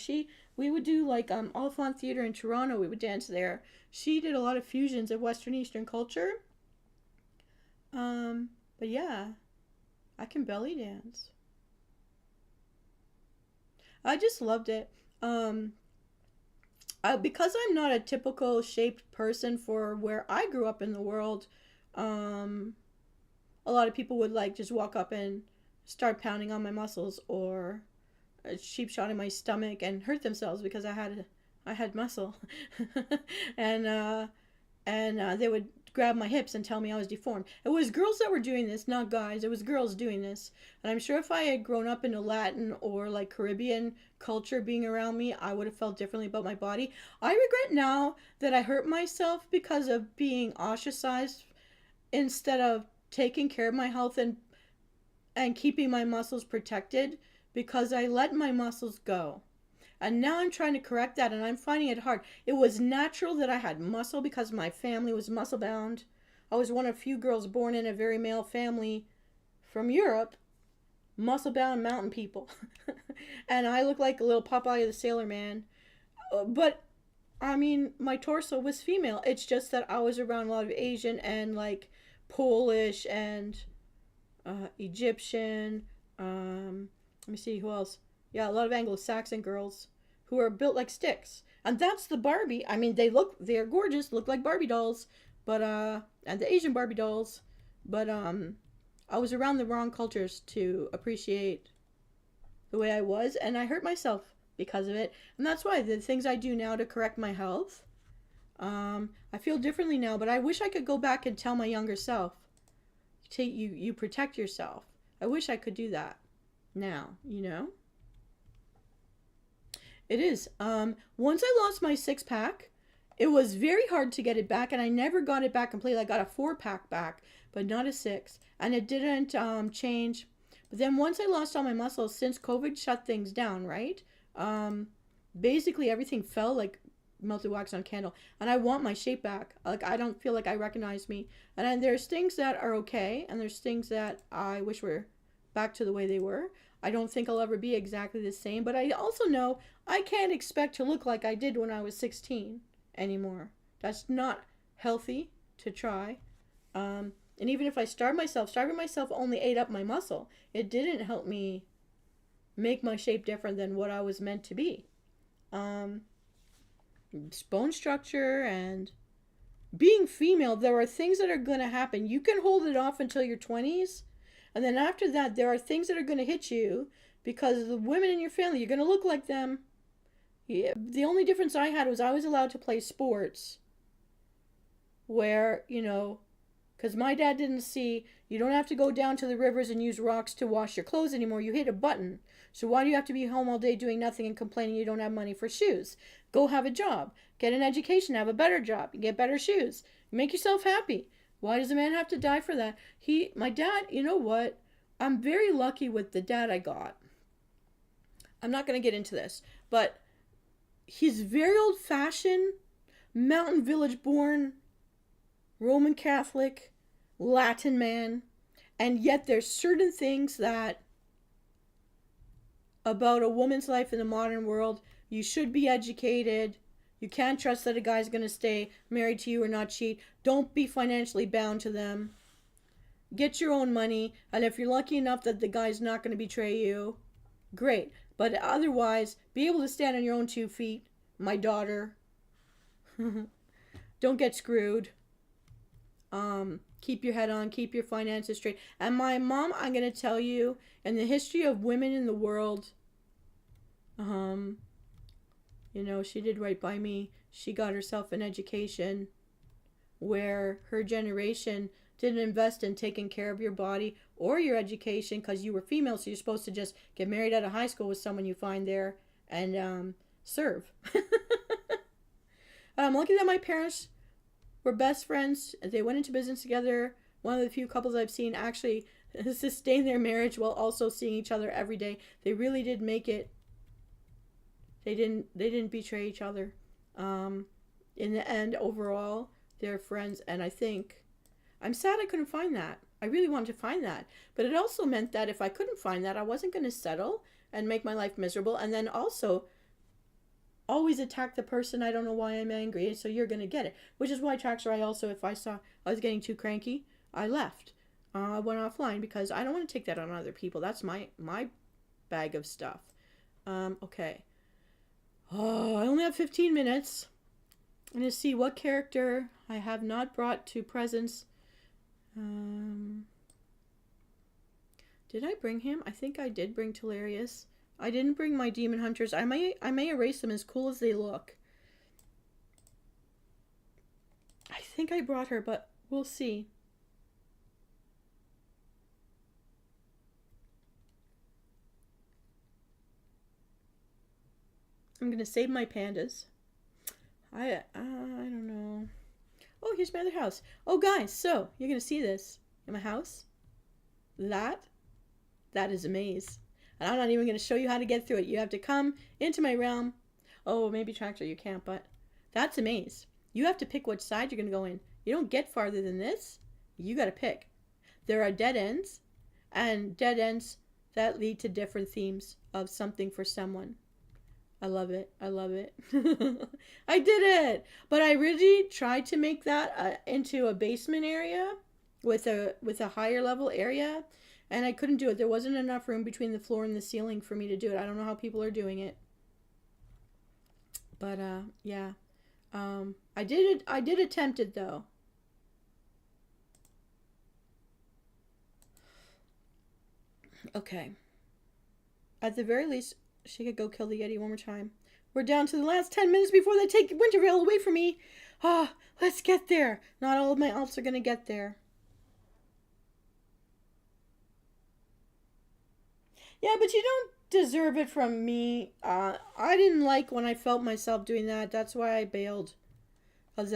Speaker 1: We would do like Oliphant Theatre in Toronto. We would dance there. She did a lot of fusions of Western Eastern culture. But yeah, I can belly dance. I just loved it. Because I'm not a typical shaped person for where I grew up in the world, a lot of people would like just walk up and start pounding on my muscles or a cheap shot in my stomach and hurt themselves because I had muscle, and they would grab my hips and tell me I was deformed. It was girls that were doing this, not guys. It was girls doing this. And I'm sure if I had grown up in a Latin or like Caribbean culture being around me, I would have felt differently about my body. I regret now that I hurt myself because of being ostracized instead of taking care of my health and keeping my muscles protected, because I let my muscles go. And now I'm trying to correct that, and I'm finding it hard. It was natural that I had muscle because my family was muscle bound. I was one of few girls born in a very male family from Europe, muscle bound mountain people. And I look like a little Popeye the Sailor Man. But, I mean, my torso was female. It's just that I was around a lot of Asian and like Polish and Egyptian. Let me see, who else? Yeah, a lot of Anglo-Saxon girls who are built like sticks. And that's the Barbie. I mean, they're gorgeous, look like Barbie dolls, but and the Asian Barbie dolls, but I was around the wrong cultures to appreciate the way I was, and I hurt myself because of it. And that's why the things I do now to correct my health, I feel differently now, but I wish I could go back and tell my younger self, you protect yourself. I wish I could do that now, you know? It is. Once I lost my 6-pack, it was very hard to get it back, and I never got it back completely. I got a 4-pack back, but not a 6, and it didn't change. But then once I lost all my muscles, since COVID shut things down, right? Basically everything fell like melted wax on a candle, and I want my shape back. Like, I don't feel like I recognize me, and then there's things that are okay, and there's things that I wish were back to the way they were. I don't think I'll ever be exactly the same, but I also know I can't expect to look like I did when I was 16 anymore. That's not healthy to try. And even if I starving myself only ate up my muscle. It didn't help me make my shape different than what I was meant to be. Bone structure and being female, there are things that are going to happen. You can hold it off until your 20s. And then after that, there are things that are going to hit you because the women in your family, you're going to look like them. Yeah. The only difference I had was I was allowed to play sports where, you know, because my dad didn't see, you don't have to go down to the rivers and use rocks to wash your clothes anymore. You hit a button. So why do you have to be home all day doing nothing and complaining you don't have money for shoes? Go have a job. Get an education. Have a better job. Get better shoes. Make yourself happy. Why does a man have to die for that? My dad, you know what? I'm very lucky with the dad I got. I'm not going to get into this, but he's very old-fashioned, mountain village born, Roman Catholic, Latin man, and yet there's certain things that about a woman's life in the modern world, you should be educated. You can't trust that a guy's going to stay married to you or not cheat. Don't be financially bound to them. Get your own money. And if you're lucky enough that the guy's not going to betray you, great. But otherwise, be able to stand on your own 2 feet. My daughter. Don't get screwed. Keep your head on. Keep your finances straight. And my mom, I'm going to tell you, in the history of women in the world, you know, she did right by me. She got herself an education where her generation didn't invest in taking care of your body or your education because you were female, so you're supposed to just get married out of high school with someone you find there and serve. I'm lucky that my parents were best friends. They went into business together. One of the few couples I've seen actually sustain their marriage while also seeing each other every day. They really did make it. They didn't betray each other. In the end, overall, they're friends. And I think, I'm sad I couldn't find that. I really wanted to find that. But it also meant that if I couldn't find that, I wasn't going to settle and make my life miserable. And then also, always attack the person. I don't know why I'm angry. So you're going to get it. Which is why Traxxer, I also, if I saw I was getting too cranky, I left. I went offline because I don't want to take that on other people. That's my bag of stuff. Okay. Oh, I only have 15 minutes. I'm going to see what character I have not brought to presence. Did I bring him? I think I did bring Telarius. I didn't bring my demon hunters. I may erase them as cool as they look. I think I brought her, but We'll see. I'm gonna save my pandas. I don't know. Oh, here's my other house. Oh, guys, so you're gonna see this in my house. That is a maze, and I'm not even gonna show you how to get through it. You have to come into my realm. Oh, maybe tractor you can't, but that's a maze. You have to pick which side you're gonna go in. You don't get farther than this. You gotta pick. There are dead ends, and dead ends that lead to different themes of something for someone. I love it. I love it. I did it. But I really tried to make that into a basement area with a higher level area, and I couldn't do it. There wasn't enough room between the floor and the ceiling for me to do it. I don't know how people are doing it. But yeah. I did attempt it though. Okay. At the very least, she could go kill the Yeti one more time. We're down to the last 10 minutes before they take Wintervale away from me. Ah, let's get there. Not all of my elves are going to get there. Yeah, but you don't deserve it from me. I didn't like when I felt myself doing that. That's why I bailed. Because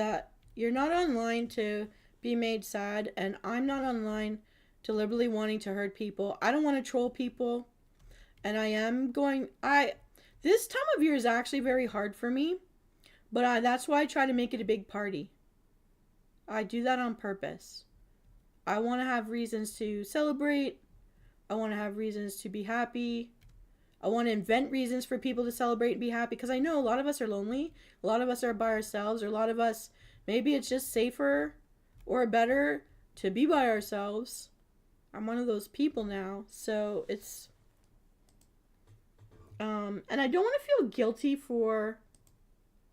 Speaker 1: you're not online to be made sad, and I'm not online deliberately wanting to hurt people. I don't want to troll people. And this time of year is actually very hard for me, but that's why I try to make it a big party. I do that on purpose. I want to have reasons to celebrate. I want to have reasons to be happy. I want to invent reasons for people to celebrate and be happy, because I know a lot of us are lonely. A lot of us are by ourselves, or a lot of us, maybe it's just safer or better to be by ourselves. I'm one of those people now, so it's... and I don't want to feel guilty for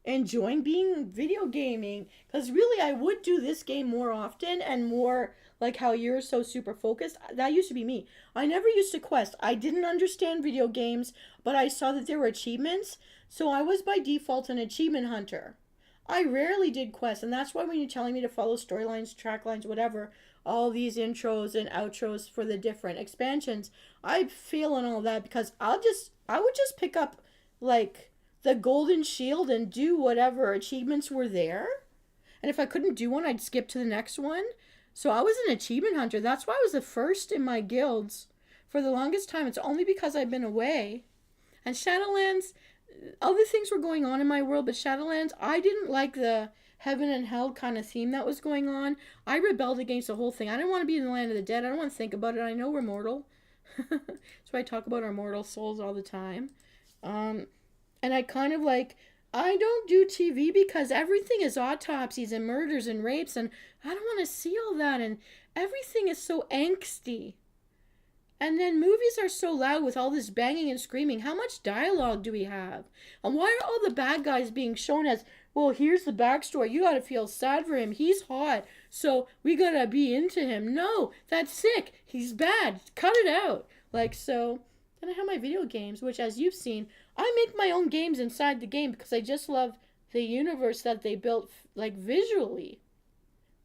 Speaker 1: enjoying being video gaming, because really I would do this game more often, and more like how you're so super focused. That used to be me. I never used to quest. I didn't understand video games, but I saw that there were achievements, so I was by default an achievement hunter. I rarely did quests, and that's why when you're telling me to follow storylines, track lines, whatever, all these intros and outros for the different expansions, I fail on all that, because I would just pick up like the golden shield and do whatever achievements were there. And if I couldn't do one, I'd skip to the next one. So I was an achievement hunter. That's why I was the first in my guilds for the longest time. It's only because I've been away. And Shadowlands, other things were going on in my world, but Shadowlands, I didn't like the heaven and hell kind of theme that was going on. I rebelled against the whole thing. I didn't want to be in the land of the dead. I don't want to think about it. I know we're mortal. That's why I talk about our mortal souls all the time. And I kind of like, I don't do TV because everything is autopsies and murders and rapes, and I don't want to see all that, and everything is so angsty. And then movies are so loud with all this banging and screaming. How much dialogue do we have? And why are all the bad guys being shown as, well, here's the backstory. You gotta feel sad for him. He's hot, so we gotta be into him. No, that's sick. He's bad. Cut it out. Like, so... Then I have my video games, which, as you've seen, I make my own games inside the game because I just love the universe that they built, like, visually.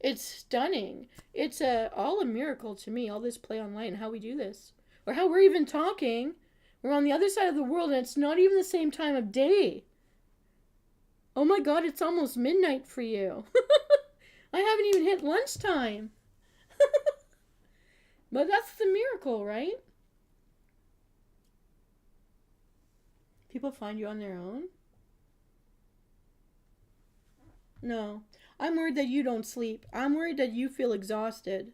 Speaker 1: It's stunning. It's all a miracle to me, all this play online and how we do this. Or how we're even talking. We're on the other side of the world and it's not even the same time of day. Oh my god, it's almost midnight for you. I haven't even hit lunchtime. But that's the miracle, right? People find you on their own? No. I'm worried that you don't sleep. I'm worried that you feel exhausted.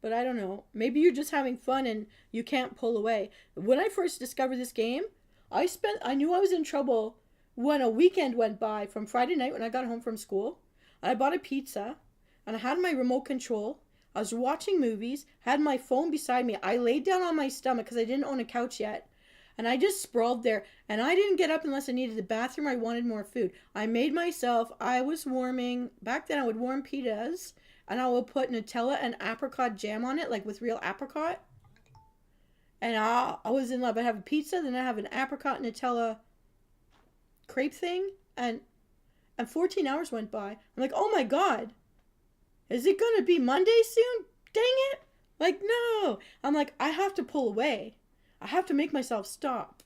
Speaker 1: But I don't know. Maybe you're just having fun and you can't pull away. When I first discovered this game, I knew I was in trouble when a weekend went by from Friday night when I got home from school. I bought a pizza and I had my remote control. I was watching movies, had my phone beside me. I laid down on my stomach because I didn't own a couch yet. And I just sprawled there. And I didn't get up unless I needed the bathroom or I wanted more food. I made myself, I was warming, back then I would warm pitas. And I would put Nutella and apricot jam on it, like with real apricot. And I was in love. I'd have a pizza, then I'd have an apricot Nutella crepe thing. And And 14 hours went by. I'm like, oh my God, is it going to be Monday soon? Dang it. Like, no. I'm like, I have to pull away. I have to make myself stop.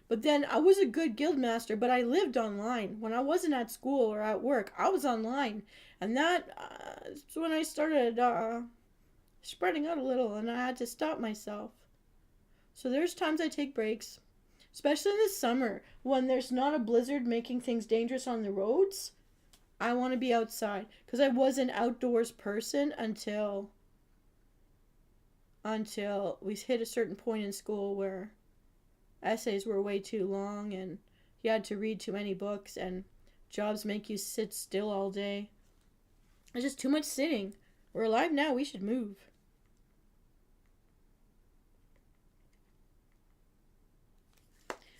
Speaker 1: But then I was a good guild master, but I lived online. When I wasn't at school or at work, I was online. And that's when I started spreading out a little, and I had to stop myself. So there's times I take breaks, especially in the summer when there's not a blizzard making things dangerous on the roads. I want to be outside because I was an outdoors person until we hit a certain point in school where essays were way too long and you had to read too many books and jobs make you sit still all day. It's just too much sitting. We're alive now. We should move.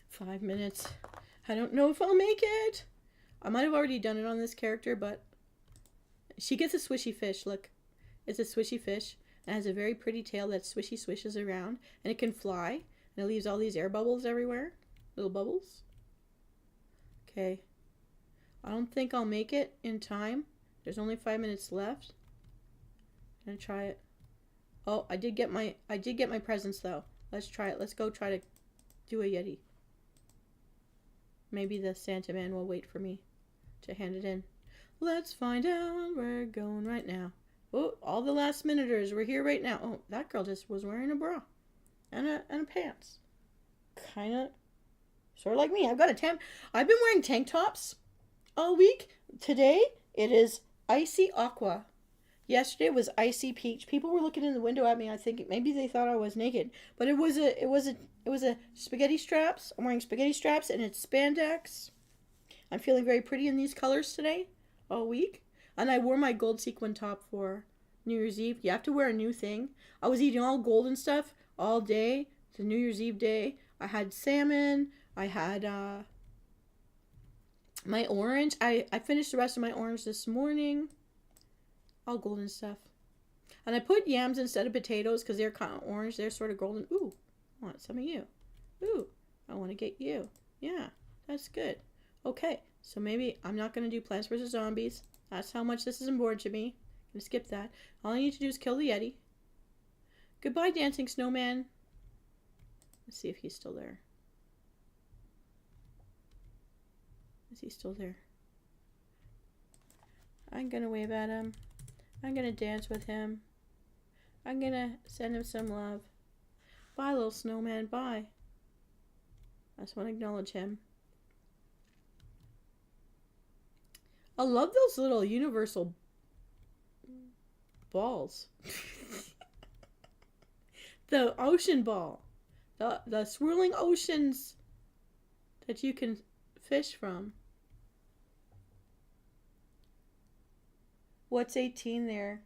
Speaker 1: Five minutes. I don't know if I'll make it. I might have already done it on this character, but she gets a swishy fish. Look, it's a swishy fish. It has a very pretty tail that swishes around, and it can fly, and it leaves all these air bubbles everywhere. Little bubbles. Okay. I don't think I'll make it in time. There's only 5 minutes left. I'm gonna try it. Oh, I did get my presents though. Let's try it. Let's go try to do a Yeti. Maybe the Santa Man will wait for me to hand it in. Let's find out. We're going right now. Oh, all the last minuters. We're here right now. Oh, that girl just was wearing a bra and a pants. Kind of, sort of like me. I've been wearing tank tops all week. Today it is icy aqua. Yesterday was icy peach. People were looking in the window at me. I think maybe they thought I was naked, but it was a spaghetti straps. I'm wearing spaghetti straps and it's spandex. I'm feeling very pretty in these colors today, all week. And I wore my gold sequin top for New Year's Eve. You have to wear a new thing. I was eating all gold and stuff all day. It's a New Year's Eve day. I had salmon. I had my orange. I finished the rest of my orange this morning. All golden stuff. And I put yams instead of potatoes because they're kind of orange. They're sort of golden. Ooh, I want some of you. Ooh, I want to get you. Yeah, that's good. Okay, so maybe I'm not going to do Plants vs. Zombies. That's how much this is important to me. I'm going to skip that. All I need to do is kill the Yeti. Goodbye, dancing snowman. Let's see if he's still there. Is he still there? I'm going to wave at him. I'm going to dance with him. I'm going to send him some love. Bye, little snowman. Bye. I just want to acknowledge him. I love those little universal balls. The ocean ball. The swirling oceans that you can fish from. What's 18 there?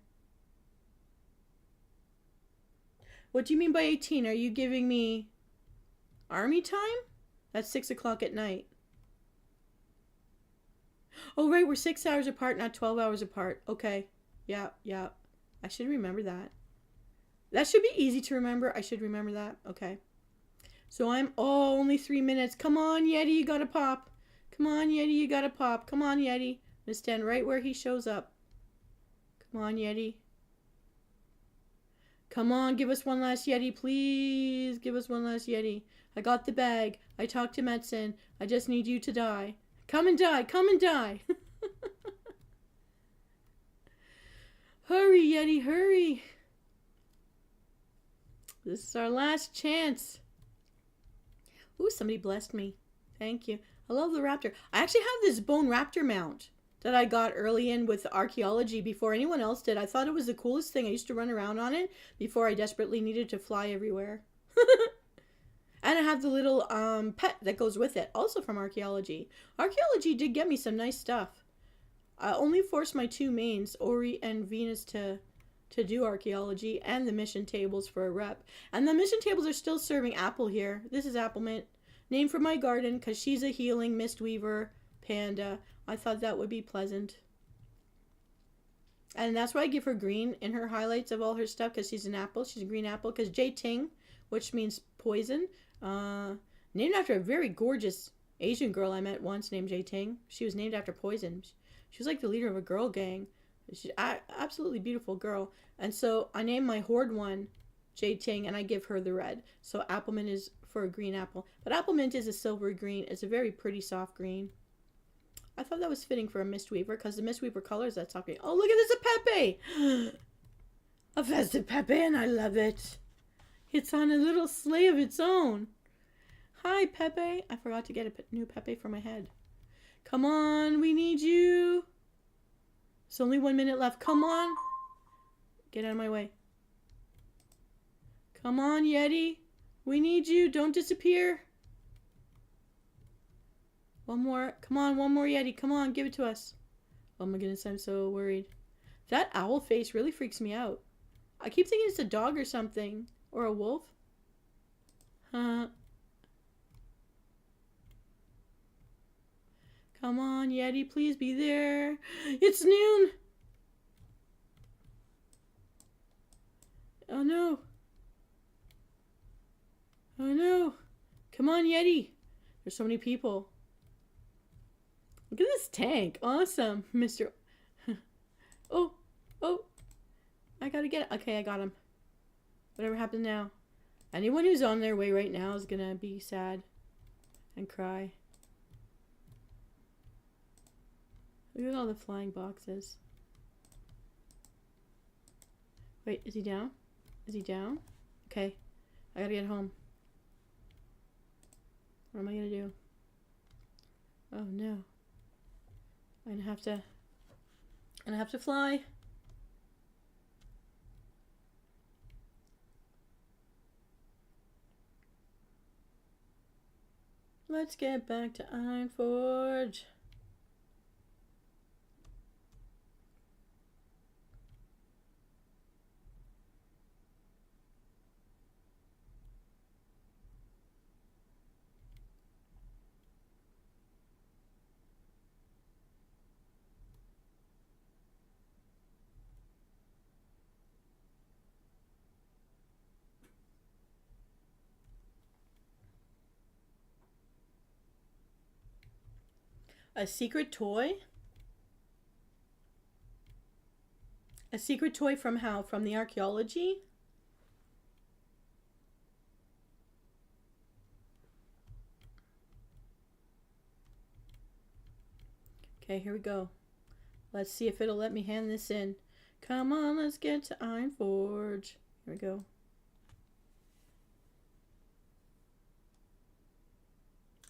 Speaker 1: What do you mean by 18? Are you giving me army time? That's 6 o'clock at night. Oh, right. We're 6 hours apart, not 12 hours apart. Okay. Yeah. I should remember that. That should be easy to remember. I should remember that. Okay. So only 3 minutes. Come on, Yeti. You gotta pop. Come on, Yeti. You gotta pop. Come on, Yeti. I'm gonna stand right where he shows up. Come on, Yeti. Come on, give us one last Yeti, please. Give us one last Yeti. I got the bag. I talked to Medicine. I just need you to die. Come and die. Come and die. Hurry, Yeti, hurry. This is our last chance. Ooh, somebody blessed me. Thank you. I love the raptor. I actually have this bone raptor mount that I got early in with archaeology before anyone else did. I thought it was the coolest thing. I used to run around on it before I desperately needed to fly everywhere. And I have the little pet that goes with it, also from archaeology. Archaeology did get me some nice stuff. I only forced my two mains, Ori and Venus, to do archaeology and the mission tables for a rep. And the mission tables are still serving apple here. This is Apple Mint, named for my garden because she's a healing mistweaver panda. I thought that would be pleasant. And that's why I give her green in her highlights of all her stuff, because she's an apple. She's a green apple. Because Jay Ting, which means poison, named after a very gorgeous Asian girl I met once named Jay Ting. She was named after poison. She was like the leader of a girl gang. She's absolutely beautiful girl. And so I named my horde one Jay Ting, and I give her the red. So apple mint is for a green apple. But apple mint is a silvery green. It's a very pretty soft green. I thought that was fitting for a Mistweaver because the Mistweaver color is that soft green. Oh, look at this, a Pepe! A festive Pepe, and I love it. It's on a little sleigh of its own. Hi, Pepe. I forgot to get a new Pepe for my head. Come on, we need you. It's only 1 minute left. Come on. Get out of my way. Come on, Yeti. We need you. Don't disappear. One more. Come on, one more Yeti. Come on, give it to us. Oh my goodness, I'm so worried. That owl face really freaks me out. I keep thinking it's a dog or something. Or a wolf. Huh. Come on, Yeti, please be there. It's noon. Oh no. Oh no. Come on, Yeti. There's so many people. Look at this tank. Awesome, Mr. Oh. I gotta get it. Okay, I got him. Whatever happens now. Anyone who's on their way right now is gonna be sad and cry. Look at all the flying boxes. Wait, is he down? Is he down? Okay. I gotta get home. What am I gonna do? Oh no. I'm gonna have to fly. Let's get back to Ironforge. A secret toy? A secret toy from how? From the archaeology? Okay, here we go. Let's see if it'll let me hand this in. Come on, let's get to Ironforge. Here we go.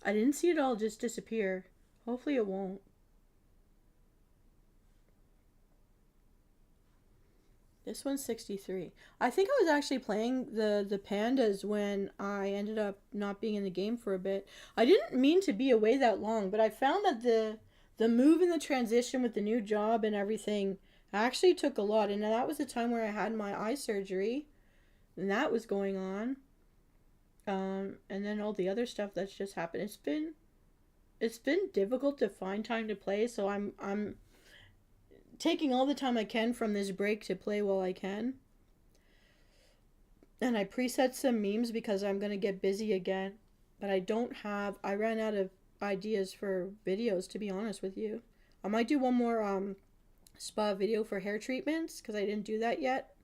Speaker 1: I didn't see it all just disappear. Hopefully it won't. This one's 63. I think I was actually playing the pandas when I ended up not being in the game for a bit. I didn't mean to be away that long, but I found that the move and the transition with the new job and everything actually took a lot. And that was the time where I had my eye surgery, and that was going on. And then all the other stuff that's just happened. It's been difficult to find time to play, so I'm taking all the time I can from this break to play while I can. And I preset some memes because I'm gonna get busy again. But I ran out of ideas for videos, to be honest with you. I might do one more spa video for hair treatments because I didn't do that yet.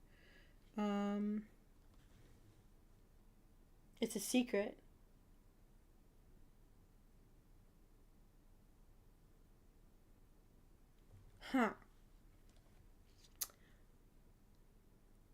Speaker 1: It's a secret. Huh.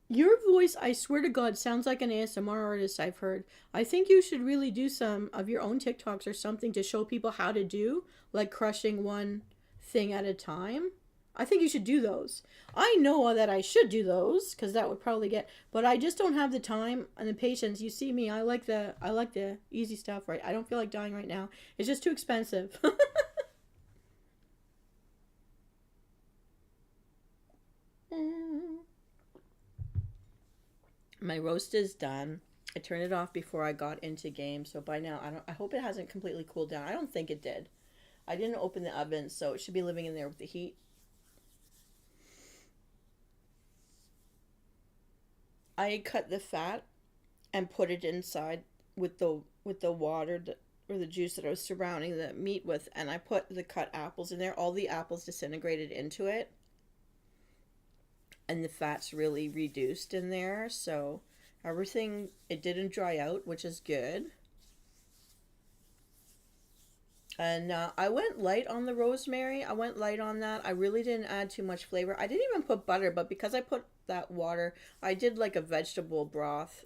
Speaker 1: Your voice, I swear to God, sounds like an ASMR artist I've heard. I think you should really do some of your own TikToks or something to show people how to do, like crushing one thing at a time. I think you should do those. I know that I should do those because that would probably get, but I just don't have the time and the patience. You see me, I like the easy stuff, right? I don't feel like dying right now. It's just too expensive. My roast is done. I turned it off before I got into game, so by now I hope it hasn't completely cooled down. I don't think it did. I didn't open the oven, so it should be living in there with the heat. I cut the fat and put it inside with the water or the juice that I was surrounding the meat with, and I put the cut apples in there. All the apples disintegrated into it, and the fat's really reduced in there, so everything, it didn't dry out, which is good. And I went light on the rosemary. I went light on that. I really didn't add too much flavor. I didn't even put butter, but because I put that water, I did like a vegetable broth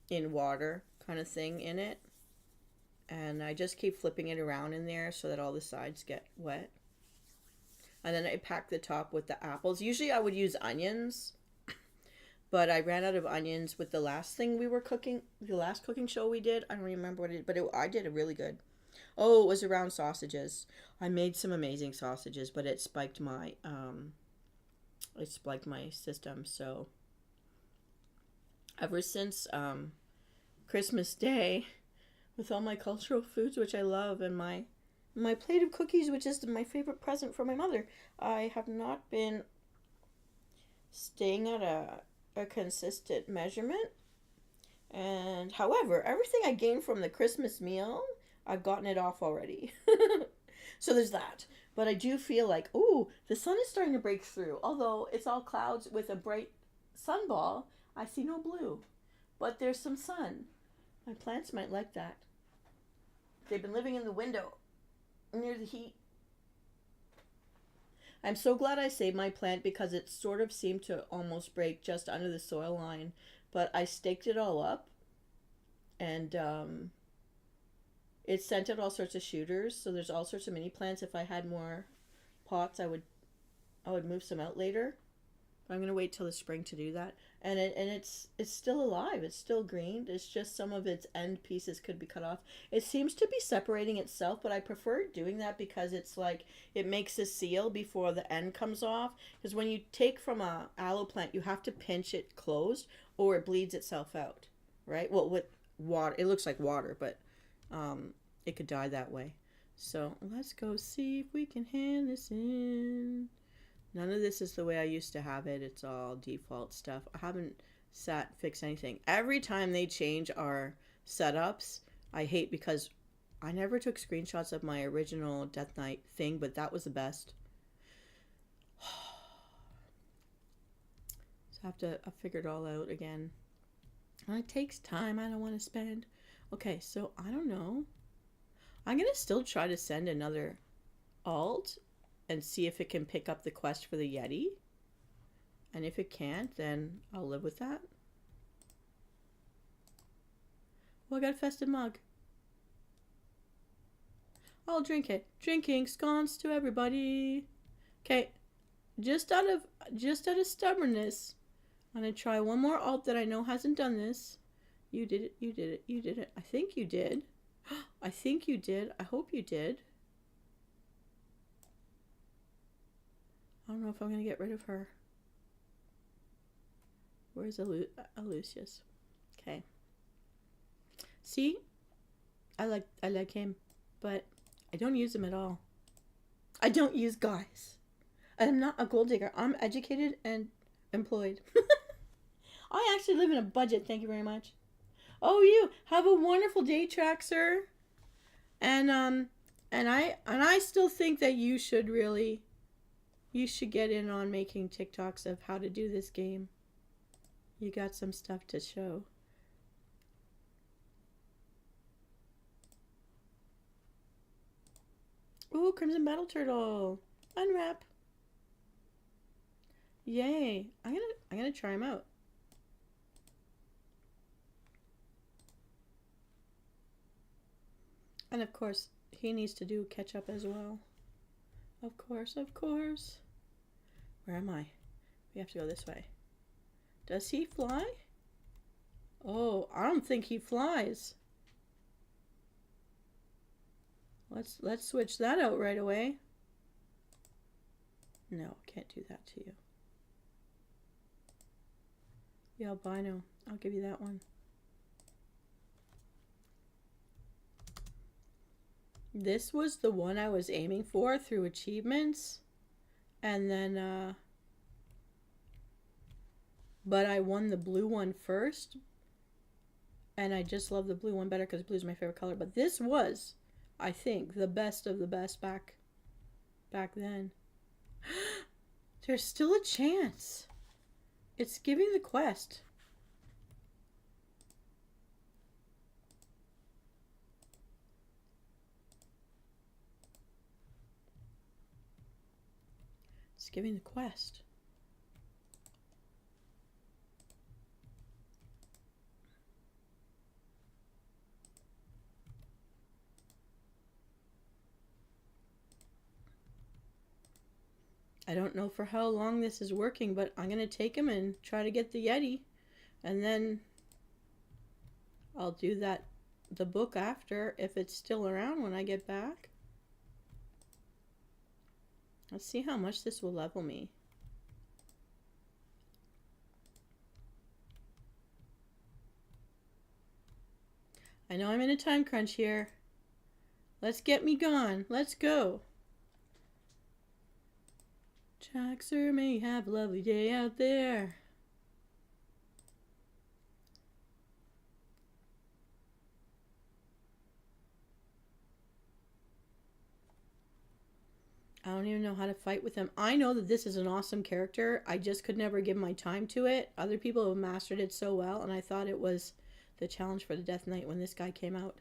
Speaker 1: in water kind of thing in it. And I just keep flipping it around in there so that all the sides get wet. And then I pack the top with the apples. Usually I would use onions, but I ran out of onions with the last thing we were cooking, the last cooking show we did. I don't remember what it, but I did it really good. Oh, it was around sausages. I made some amazing sausages, but it spiked my system. So ever since Christmas Day, with all my cultural foods, which I love, and my plate of cookies, which is my favorite present for my mother, I have not been staying at a consistent measurement. And however, everything I gained from the Christmas meal, I've gotten it off already. So there's that. But I do feel like, ooh, the sun is starting to break through. Although it's all clouds with a bright sunball, I see no blue. But there's some sun. My plants might like that. They've been living in the window near the heat. I'm so glad I saved my plant because it sort of seemed to almost break just under the soil line. But I staked it all up, and it sent out all sorts of shooters. So there's all sorts of mini plants. If I had more pots, I would move some out later. I'm gonna wait till the spring to do that. And it's still alive. It's still green. It's just some of its end pieces could be cut off. It seems to be separating itself, but I prefer doing that because it's like it makes a seal before the end comes off. Because when you take from a aloe plant, you have to pinch it closed or it bleeds itself out, right? Well, with water, it looks like water, but it could die that way. So let's go see if we can hand this in. None of this is the way I used to have it. It's all default stuff. I haven't fixed anything. Every time they change our setups, I hate because I never took screenshots of my original Death Knight thing, but that was the best. So I figure it all out again. And it takes time I don't want to spend. Okay, so I don't know. I'm going to still try to send another alt and see if it can pick up the quest for the Yeti. And if it can't, then I'll live with that. Oh, I got a festive mug. I'll drink it. Drinking scones to everybody. Okay, just out of stubbornness, I'm gonna try one more alt that I know hasn't done this. You did it, you did it, you did it. I think you did. I think you did. I hope you did. I don't know if I'm going to get rid of her. Where's Lucius? Okay. See? I like him, but I don't use him at all. I don't use guys. I'm not a gold digger. I'm educated and employed. I actually live in a budget, thank you very much. Oh, you have a wonderful day, Traxer. And I still think that you should get in on making TikToks of how to do this game. You got some stuff to show. Ooh, Crimson Battle Turtle. Unwrap. Yay. I'm gonna try him out. And of course, he needs to do catch up as well. Of course, of course. Where am I? We have to go this way. Does he fly? Oh, I don't think he flies. Let's switch that out right away. No, can't do that to you. The albino. I'll give you that one. This was the one I was aiming for through achievements. And then, but I won the blue one first. And I just love the blue one better because blue is my favorite color. But this was, I think, the best of the best back then. There's still a chance. It's giving the quest. It's giving the quest. I don't know for how long this is working, but I'm going to take him and try to get the Yeti. And then I'll do the book after, if it's still around when I get back. Let's see how much this will level me. I know I'm in a time crunch here. Let's get me gone. Let's go. Jaxer may have a lovely day out there. I don't even know how to fight with him. I know that this is an awesome character. I just could never give my time to it. Other people have mastered it so well, and I thought it was the challenge for the Death Knight when this guy came out.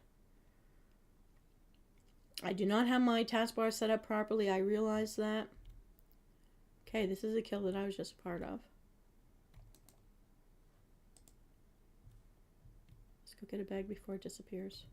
Speaker 1: I do not have my taskbar set up properly. I realize that. Okay, this is a kill that I was just a part of. Let's go get a bag before it disappears.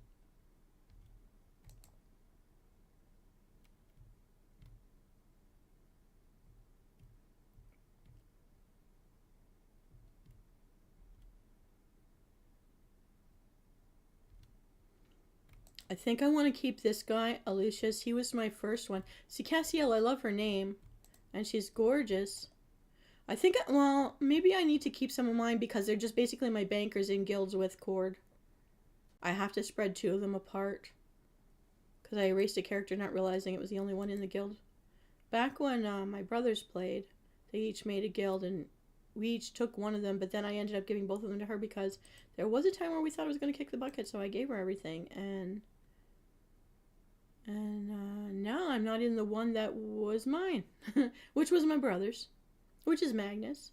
Speaker 1: I think I want to keep this guy, Alicia's. He was my first one. See, Cassiel, I love her name. And she's gorgeous. I think, well, maybe I need to keep some of mine because they're just basically my bankers in guilds with Cord. I have to spread two of them apart. Because I erased a character not realizing it was the only one in the guild. Back when my brothers played, they each made a guild and we each took one of them, but then I ended up giving both of them to her because there was a time where we thought I was going to kick the bucket, so I gave her everything. And now I'm not in the one that was mine, which was my brother's, which is Magnus,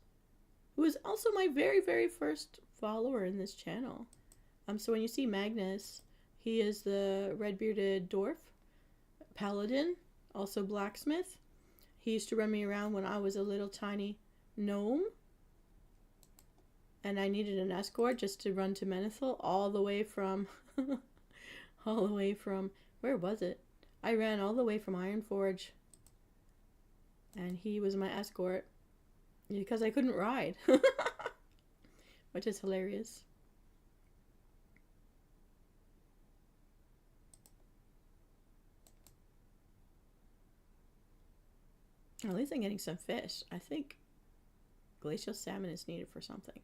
Speaker 1: who is also my very, very first follower in this channel. So when you see Magnus, he is the red-bearded dwarf, paladin, also blacksmith. He used to run me around when I was a little tiny gnome, and I needed an escort just to run to Menethil all the way from, where was it? I ran all the way from Ironforge, and he was my escort because I couldn't ride, which is hilarious. At least I'm getting some fish. I think glacial salmon is needed for something.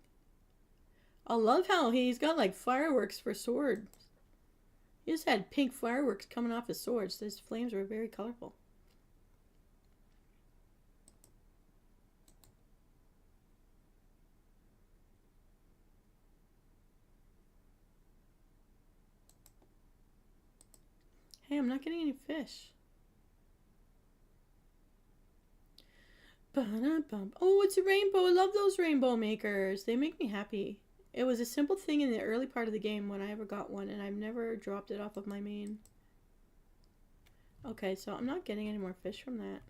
Speaker 1: I love how he's got like fireworks for swords. He just had pink fireworks coming off his swords. Those flames were very colorful. Hey, I'm not getting any fish. Oh, it's a rainbow. I love those rainbow makers. They make me happy. It was a simple thing in the early part of the game when I ever got one, and I've never dropped it off of my main. Okay, so I'm not getting any more fish from that.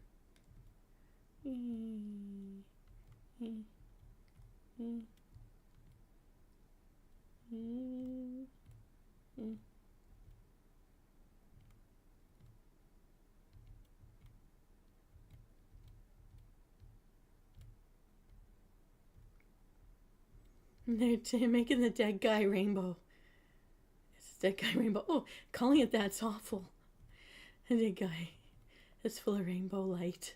Speaker 1: They're making the dead guy rainbow. It's a dead guy rainbow. Oh, calling it that's awful. The dead guy is full of rainbow light.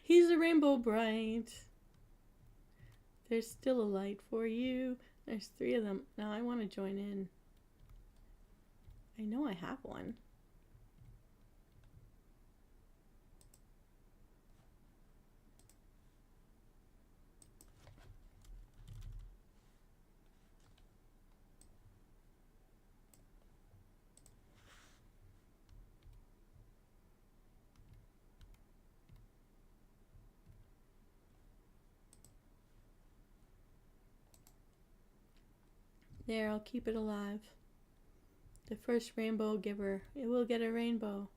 Speaker 1: He's a rainbow bright. There's still a light for you. There's 3 of them. Now I want to join in. I know I have one. There, I'll keep it alive. The first rainbow giver. It will get a rainbow.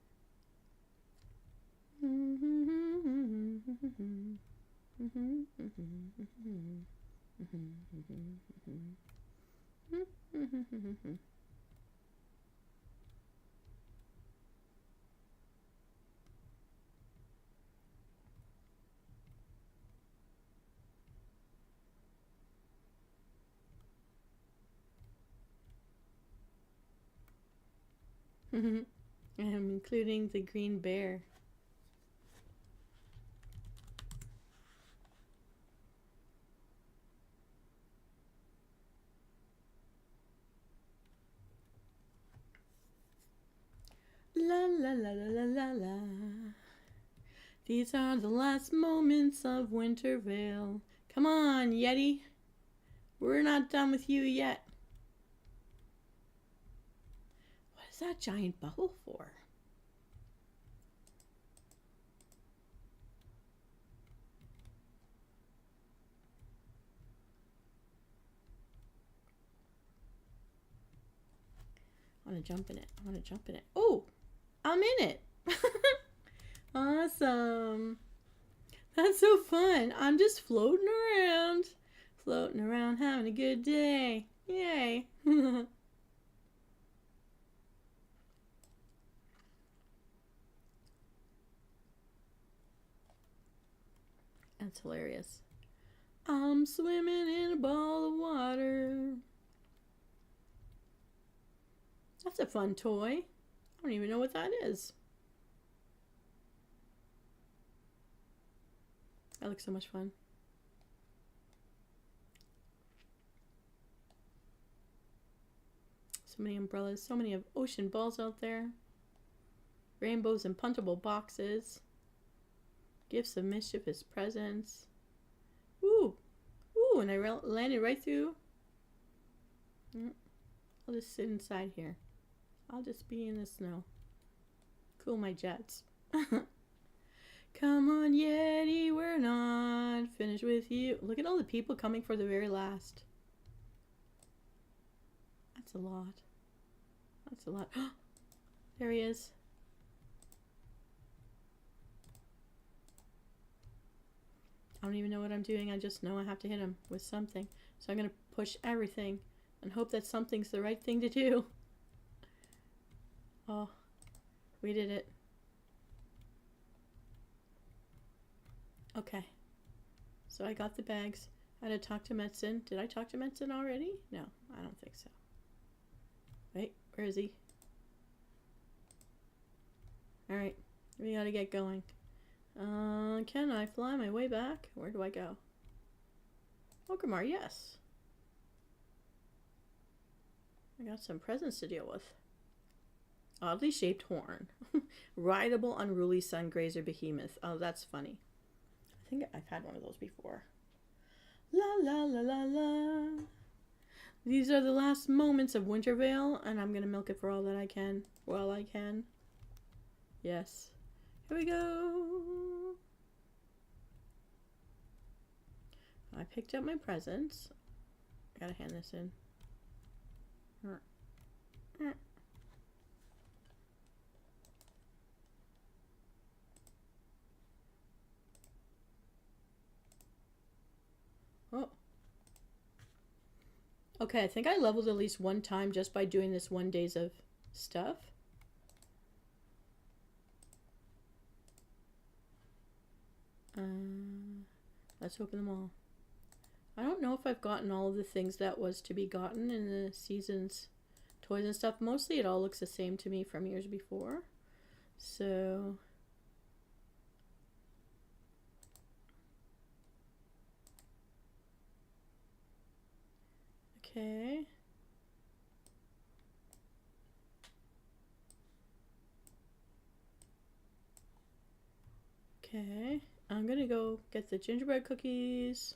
Speaker 1: I'm including the green bear. La la la la la la la. These are the last moments of Wintervale. Come on, Yeti. We're not done with you yet. What is that giant bubble for? I want to jump in it. I want to jump in it. Oh, I'm in it. Awesome. That's so fun. I'm just floating around. Floating around, having a good day. Yay. That's hilarious. I'm swimming in a ball of water. That's a fun toy. I don't even know what that is. That looks so much fun. So many umbrellas, so many of ocean balls out there. Rainbows and puntable boxes. Gifts of mischievous presents. Ooh. Ooh, and I landed right through. I'll just sit inside here. I'll just be in the snow. Cool my jets. Come on, Yeti, we're not finished with you. Look at all the people coming for the very last. That's a lot. That's a lot. There he is. I don't even know what I'm doing. I just know I have to hit him with something. So I'm going to push everything and hope that something's the right thing to do. Oh, we did it. Okay. So I got the bags. I had to talk to Metzen. Did I talk to Metzen already? No, I don't think so. Wait, where is he? Alright, we gotta get going. Can I fly my way back? Where do I go? Okamar, yes. I got some presents to deal with. Oddly shaped horn. Rideable unruly sun grazer behemoth. Oh, that's funny. I think I've had one of those before. La la la la la. These are the last moments of Wintervale, and I'm gonna milk it for all that I can. Well, I can. Yes. Here we go. I picked up my presents. I gotta hand this in. Oh. Okay, I think I leveled at least one time just by doing this 1 days of stuff. Let's open them all. I don't know if I've gotten all of the things that was to be gotten in the season's toys and stuff. Mostly it all looks the same to me from years before. So... Okay. Okay. I'm gonna go get the gingerbread cookies.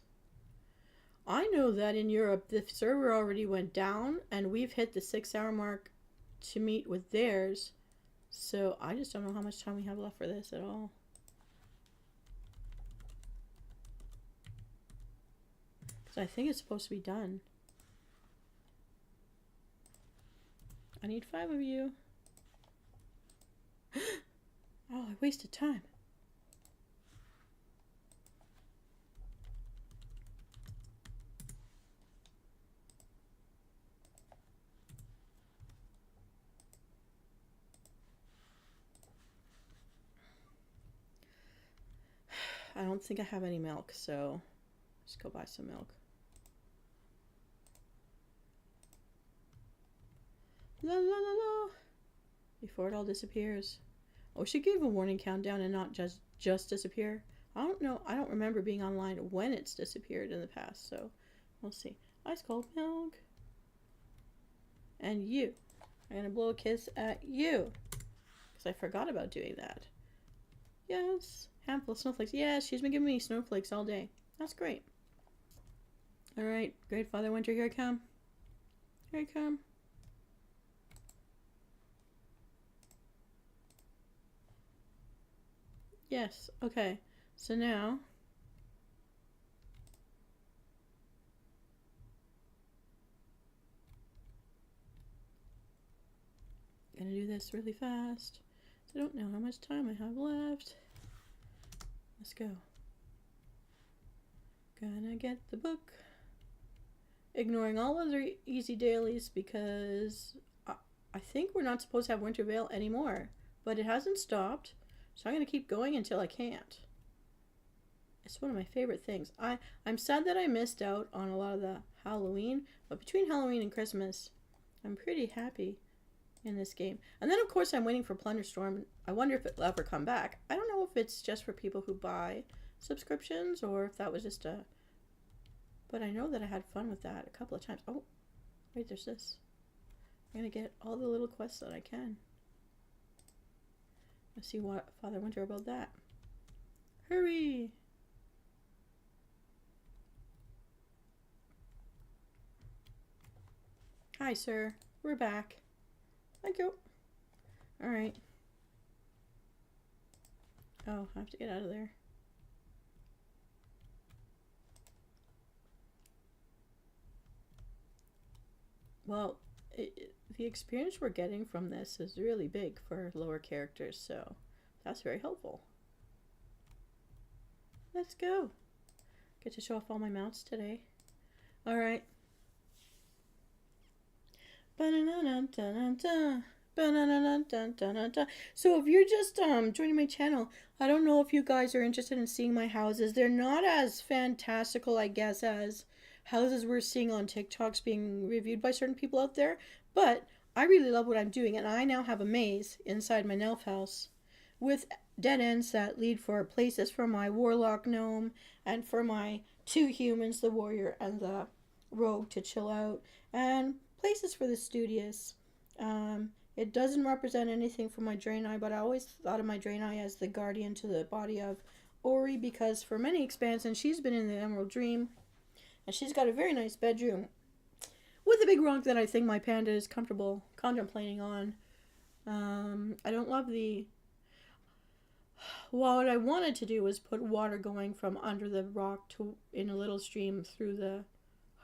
Speaker 1: I know that in Europe the server already went down and we've hit the 6-hour mark to meet with theirs. So I just don't know how much time we have left for this at all. Because I think it's supposed to be done. I need 5 of you. Oh, I wasted time. I don't think I have any milk, so let's go buy some milk. La la la la. Before it all disappears. Oh, she gave a warning countdown and not just disappear. I don't know. I don't remember being online when it's disappeared in the past, so we'll see. Ice cold milk. And you. I'm going to blow a kiss at you. Because I forgot about doing that. Yes. Handful of snowflakes. Yes, she's been giving me snowflakes all day. That's great. Alright. Great Father Winter, here I come. Here I come. Yes. Okay. So now... gonna do this really fast. I don't know how much time I have left. Let's go. Gonna get the book. Ignoring all other easy dailies because I think we're not supposed to have Winter Veil anymore. But it hasn't stopped. So I'm gonna keep going until I can't. It's one of my favorite things. I'm sad that I missed out on a lot of the Halloween. But between Halloween and Christmas, I'm pretty happy in this game. And then of course I'm waiting for Plunderstorm. I wonder if it'll ever come back. I don't know if it's just for people who buy subscriptions or if that was just a... But I know that I had fun with that a couple of times. Oh, wait, there's this. I'm going to get all the little quests that I can. Let's see what Father Winter about that. Hurry! Hi, sir. We're back. Thank you. Alright. Oh, I have to get out of there. Well, the experience we're getting from this is really big for lower characters, so that's very helpful. Let's go. Get to show off all my mounts today. Alright. So if you're just joining my channel, I don't know if you guys are interested in seeing my houses. They're not as fantastical, I guess, as houses we're seeing on TikToks being reviewed by certain people out there. But I really love what I'm doing, and I now have a maze inside my Nelf house with dead ends that lead for places for my warlock gnome and for my 2 humans, the warrior and the rogue, to chill out, and places for the studious. It doesn't represent anything for my Draenei, but I always thought of my Draenei as the guardian to the body of Ori, because for many expansions she's been in the Emerald Dream, and she's got a very nice bedroom with a big rock that I think my panda is comfortable contemplating on. I don't love the... What I wanted to do was put water going from under the rock to in a little stream through the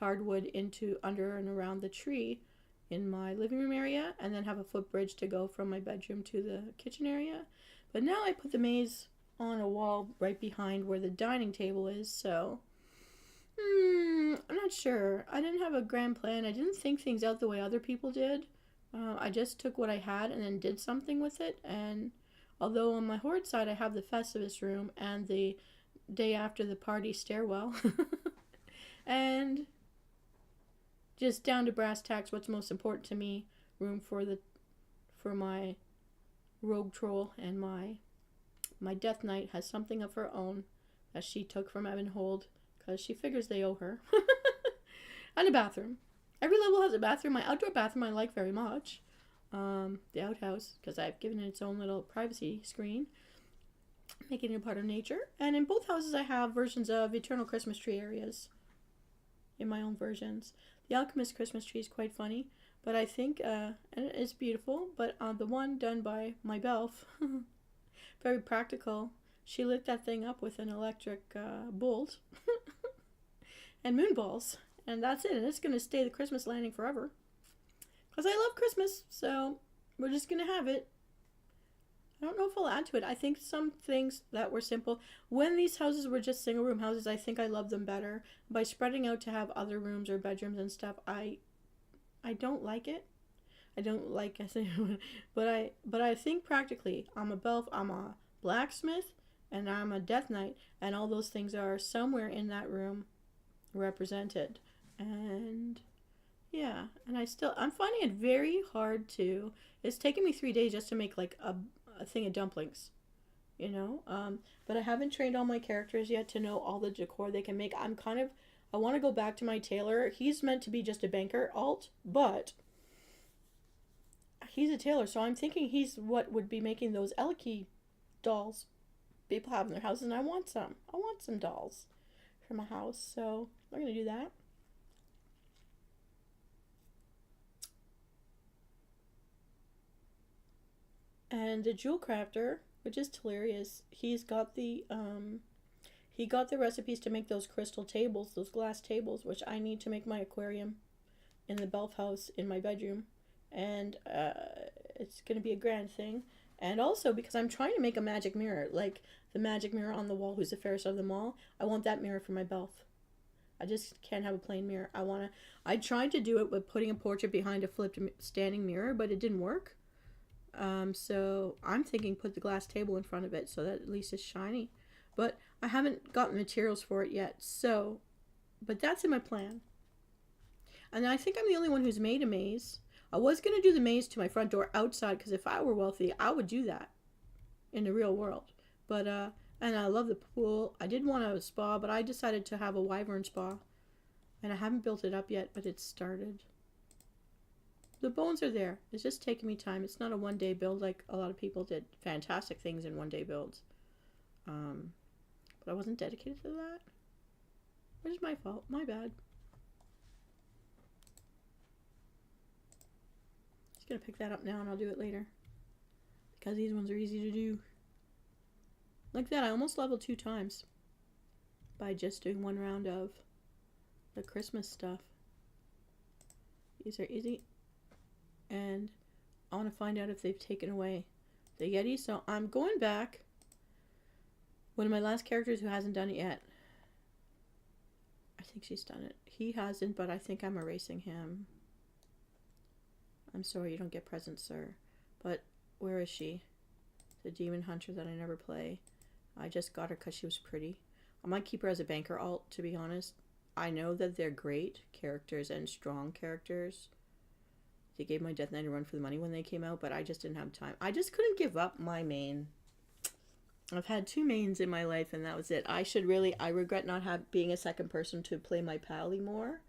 Speaker 1: hardwood into under and around the tree in my living room area, and then have a footbridge to go from my bedroom to the kitchen area. But now I put the maze on a wall right behind where the dining table is, so I'm not sure. I didn't have a grand plan. I didn't think things out the way other people did. I just took what I had and then did something with it. And although on my Horde side I have the Festivus room and the day after the party stairwell and just down to brass tacks, what's most important to me, room for my rogue troll, and my Death Knight has something of her own that she took from Evanhold because she figures they owe her. And a bathroom. Every level has a bathroom. My outdoor bathroom I like very much. The outhouse, because I've given it its own little privacy screen, making it a part of nature. And in both houses I have versions of Eternal Christmas Tree areas in my own versions. The Alchemist Christmas tree is quite funny, but I think, and it's beautiful, but the one done by my Belf, very practical. She lit that thing up with an electric bolt and moon balls, and that's it. And it's going to stay the Christmas landing forever. Because I love Christmas, so we're just going to have it. I don't know if I'll add to it. I think some things that were simple, when these houses were just single room houses, I think I loved them better. By spreading out to have other rooms or bedrooms and stuff, I don't like it. I don't like it, but I think practically I'm a blacksmith and I'm a death knight, and all those things are somewhere in that room represented. And yeah, and I'm finding it very hard to. It's taken me 3 days just to make like a thing of dumplings, you know. But I haven't trained all my characters yet to know all the decor they can make. I want to go back to my tailor. He's meant to be just a banker alt, but he's a tailor, so I'm thinking he's what would be making those Elky dolls people have in their houses, and I want some. I want some dolls for my house, so I'm gonna do that. And the jewel crafter, which is hilarious, he got the recipes to make those crystal tables, those glass tables, which I need to make my aquarium in the Belf house in my bedroom, and it's gonna be a grand thing. And also because I'm trying to make a magic mirror, like the magic mirror on the wall, who's the fairest of them all. I want that mirror for my Belf. I just can't have a plain mirror. I tried to do it with putting a portrait behind a flipped standing mirror, but it didn't work. So I'm thinking put the glass table in front of it so that at least it's shiny. But I haven't gotten materials for it yet. So, but that's in my plan. And I think I'm the only one who's made a maze. I was going to do the maze to my front door outside, because if I were wealthy, I would do that in the real world. But, and I love the pool. I did want a spa, but I decided to have a wyvern spa. And I haven't built it up yet, but it's started. The bones are there. It's just taking me time. It's not a one-day build like a lot of people did fantastic things in one-day builds. But I wasn't dedicated to that. Which is my fault. My bad. Just gonna pick that up now and I'll do it later. Because these ones are easy to do. Like that, I almost leveled 2 times by just doing one round of the Christmas stuff. These are easy. And I want to find out if they've taken away the Yeti. So I'm going back. One of my last characters who hasn't done it yet. I think she's done it. He hasn't, but I think I'm erasing him. I'm sorry you don't get presents, sir. But where is she? The demon hunter that I never play. I just got her because she was pretty. I might keep her as a banker alt, to be honest. I know that they're great characters and strong characters. They gave my Death Knight a run for the money when they came out, but I just didn't have time. I just couldn't give up my main. I've had 2 mains in my life, and that was it. I regret not being a second person to play my pally more.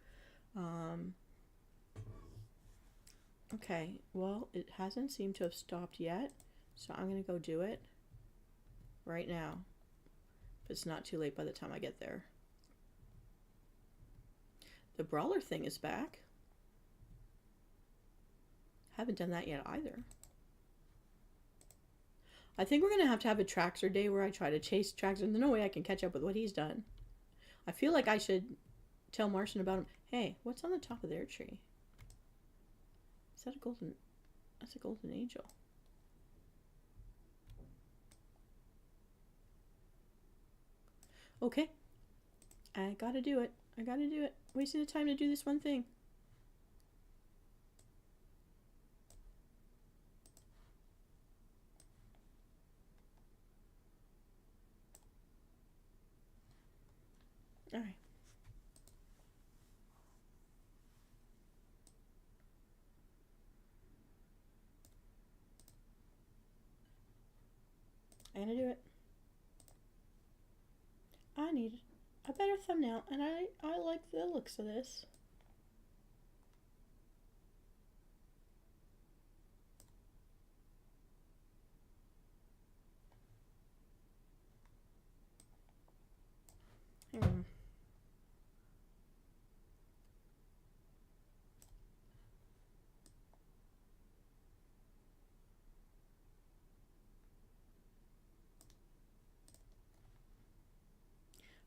Speaker 1: Okay, well, it hasn't seemed to have stopped yet, so I'm going to go do it right now. If it's not too late by the time I get there. The brawler thing is back. Haven't done that yet either. I think we're going to have a Traxxer day where I try to chase Traxxer. There's no way I can catch up with what he's done. I feel like I should tell Martian about him. Hey, what's on the top of their tree? Is that a golden... That's a golden angel. Okay. I gotta do it. I gotta do it. Wasting the time to do this one thing. Alright. I'm gonna do it. I need a better thumbnail, and I like the looks of this.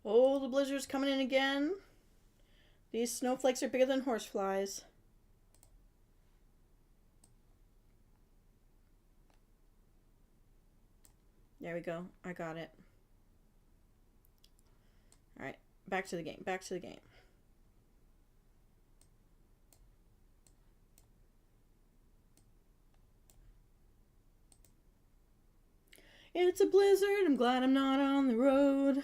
Speaker 1: Oh, the blizzard's coming in again. These snowflakes are bigger than horseflies. There we go. I got it. All right. Back to the game. Back to the game. It's a blizzard. I'm glad I'm not on the road.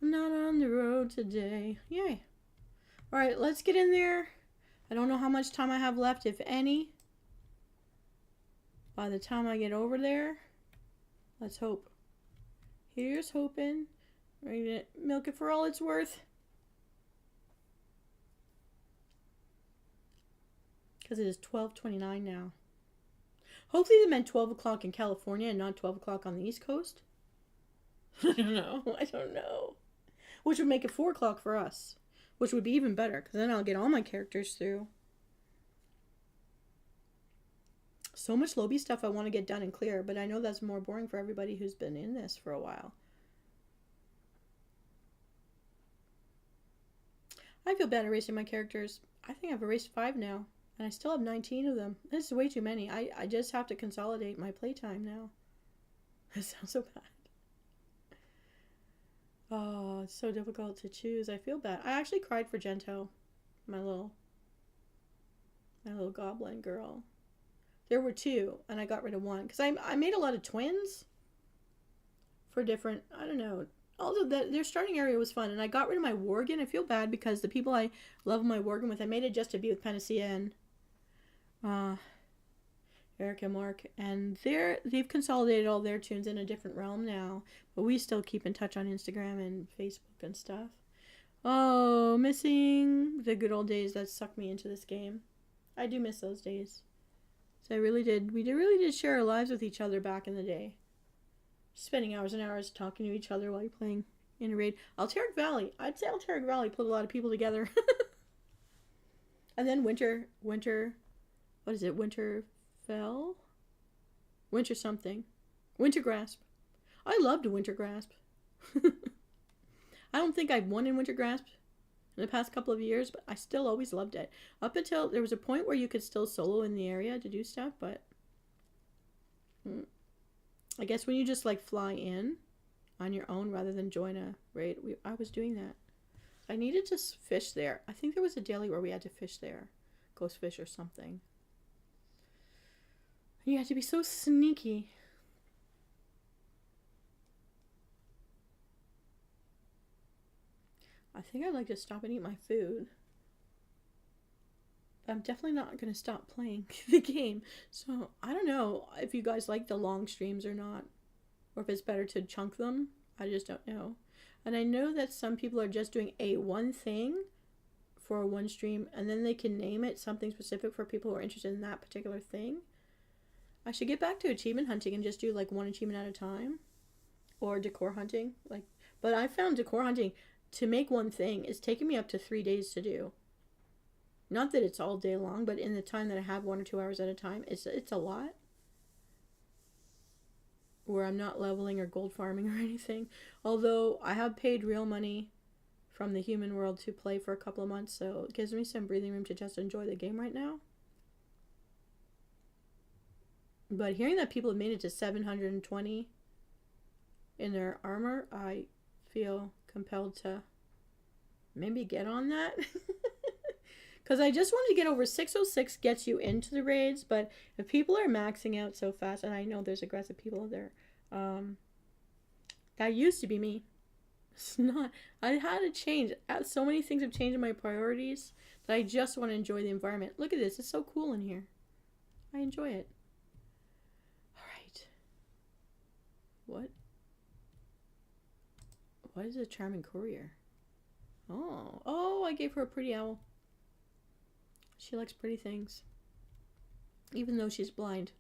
Speaker 1: I'm not on the road today. Yay. All right, let's get in there. I don't know how much time I have left, if any. By the time I get over there, let's hope. Here's hoping. We're gonna milk it for all it's worth. Because it is 12:29 now. Hopefully they meant 12 o'clock in California and not 12 o'clock on the East Coast. I don't know. I don't know. Which would make it 4 o'clock for us. Which would be even better, because then I'll get all my characters through. So much lobby stuff I want to get done and clear, but I know that's more boring for everybody who's been in this for a while. I feel bad erasing my characters. I think I've erased 5 now, and I still have 19 of them. This is way too many. I just have to consolidate my playtime now. That sounds so bad. Oh, it's so difficult to choose. I feel bad. I actually cried for Gento, my little goblin girl. There were 2, and I got rid of 1. Because I made a lot of twins for different, I don't know. Although their starting area was fun, and I got rid of my Worgen. I feel bad because the people I love my Worgen with, I made it just to be with Panacea and Eric and Mark. And they've consolidated all their tunes in a different realm now. But we still keep in touch on Instagram and Facebook and stuff. Oh, missing the good old days that sucked me into this game. I do miss those days. So I really did. We really did share our lives with each other back in the day. Spending hours and hours talking to each other while you're playing in a raid. Alteric Valley. I'd say Alteric Valley put a lot of people together. And then Winter. What is it? Winterfell? Winter something. Winter Grasp. I loved Winter Grasp. I don't think I've won in Winter Grasp in the past couple of years, but I still always loved it. Up until there was a point where you could still solo in the area to do stuff, but I guess when you just like fly in on your own rather than join a raid, I was doing that. I needed to fish there. I think there was a daily where we had to fish there. Ghost fish or something. You had to be so sneaky. I think I'd like to stop and eat my food. I'm definitely not going to stop playing the game. So, I don't know if you guys like the long streams or not. Or if it's better to chunk them. I just don't know. And I know that some people are just doing one thing for one stream. And then they can name it something specific for people who are interested in that particular thing. I should get back to achievement hunting and just do like one achievement at a time. Or decor hunting. But I found decor hunting, to make one thing, is taking me up to 3 days to do. Not that it's all day long, but in the time that I have 1 or 2 hours at a time, it's a lot. Where I'm not leveling or gold farming or anything. Although I have paid real money from the human world to play for a couple of months, so it gives me some breathing room to just enjoy the game right now. But hearing that people have made it to 720 in their armor, I feel compelled to maybe get on that. Because I just wanted to get over 606 gets you into the raids, but if people are maxing out so fast, and I know there's aggressive people there, that used to be me. It's not. I had to change. So many things have changed in my priorities that I just want to enjoy the environment. Look at this. It's so cool in here. I enjoy it. All right. What is a charming courier? Oh, I gave her a pretty owl. She likes pretty things. Even though she's blind.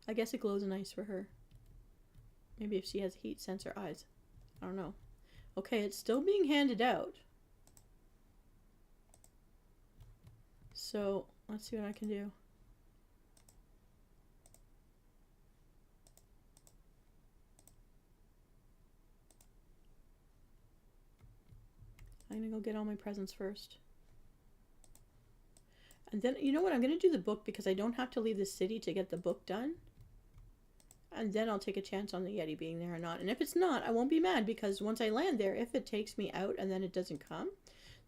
Speaker 1: I guess it glows nice for her. Maybe if she has heat sensor eyes. I don't know. Okay, it's still being handed out. So, let's see what I can do. I'm gonna go get all my presents first. And then, you know what? I'm going to do the book because I don't have to leave the city to get the book done. And then I'll take a chance on the Yeti being there or not. And if it's not, I won't be mad, because once I land there, if it takes me out and then it doesn't come,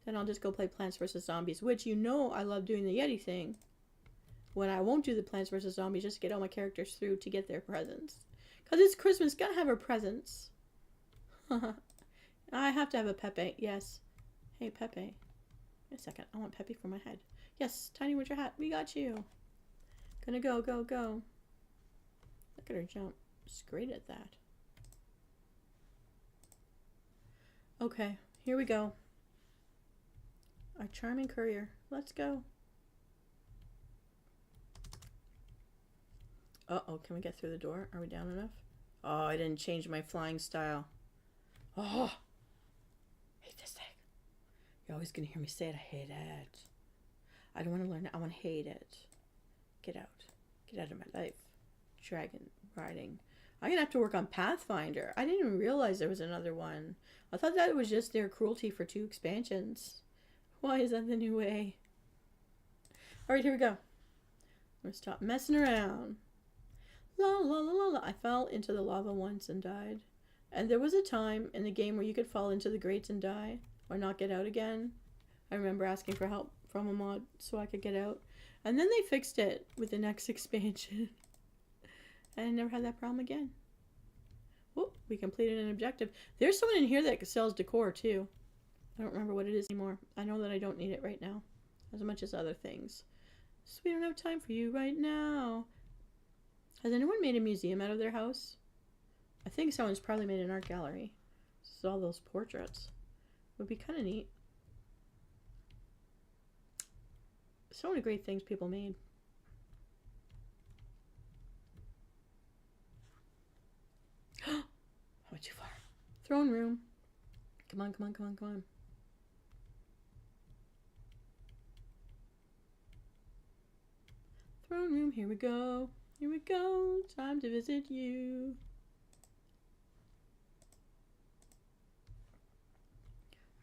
Speaker 1: then I'll just go play Plants vs. Zombies, which you know I love doing the Yeti thing. When I won't do the Plants vs. Zombies, just to get all my characters through to get their presents. Because it's Christmas, gotta have our presents. I have to have a Pepe, yes. Hey, Pepe. Wait a second, I want Pepe for my head. Yes, Tiny Winter Hat, we got you. Gonna go, go, go. Look at her jump. She's great at that. Okay, here we go. Our charming courier. Let's go. Uh-oh, can we get through the door? Are we down enough? Oh, I didn't change my flying style. Oh! I hate this thing. You're always gonna hear me say it. I hate it. I don't want to learn it. I want to hate it. Get out. Get out of my life. Dragon riding. I'm gonna have to work on Pathfinder. I didn't even realize there was another one. I thought that was just their cruelty for 2 expansions. Why is that the new way? Alright, here we go. I'm gonna stop messing around. La la la la la. I fell into the lava once and died. And there was a time in the game where you could fall into the grates and die, or not get out again. I remember asking for help from a mod so I could get out. And then they fixed it with the next expansion. And I never had that problem again. Whoop, we completed an objective. There's someone in here that sells decor too. I don't remember what it is anymore. I know that I don't need it right now, as much as other things. So we don't have time for you right now. Has anyone made a museum out of their house? I think someone's probably made an art gallery. This is all those portraits. It would be kind of neat. So many great things people made. I went too far. Throne room. Come on, come on, come on, come on. Throne room, here we go. Here we go. Time to visit you.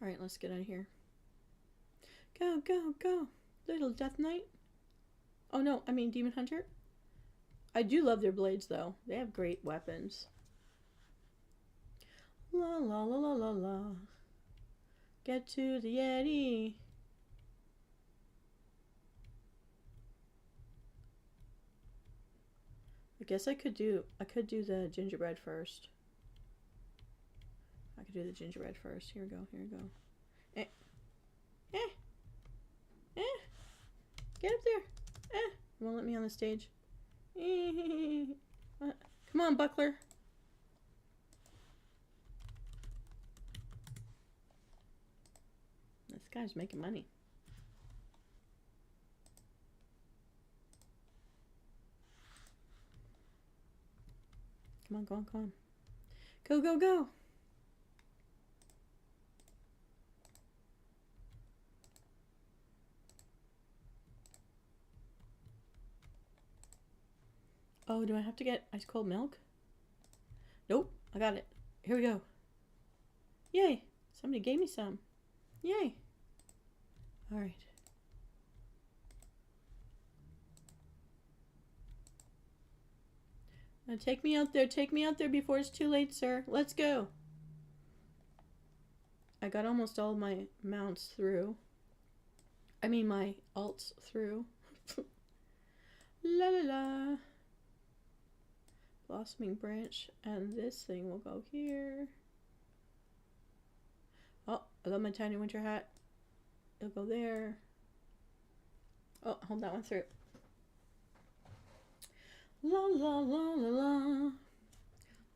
Speaker 1: Alright, let's get out of here. Go, go, go. Little Death Knight. Oh no, I mean Demon Hunter. I do love their blades though. They have great weapons. La la la la la la. Get to the Yeti. I guess I could do the gingerbread first. I could do the gingerbread first. Here we go, here we go. Eh. Eh. Eh. Get up there. Eh. Won't let me on the stage. Eh. Come on, Buckler. This guy's making money. Come on, go on, come on. Go, go, go. Oh, do I have to get ice cold milk? Nope, I got it. Here we go. Yay, somebody gave me some. Yay. All right. Now take me out there before it's too late, sir. Let's go. I got almost all of my mounts through. I mean my alts through. La la la. Blossoming branch, and this thing will go here. Oh, I love my Tiny Winter Hat. It'll go there. Oh, hold that one through. La la la la la.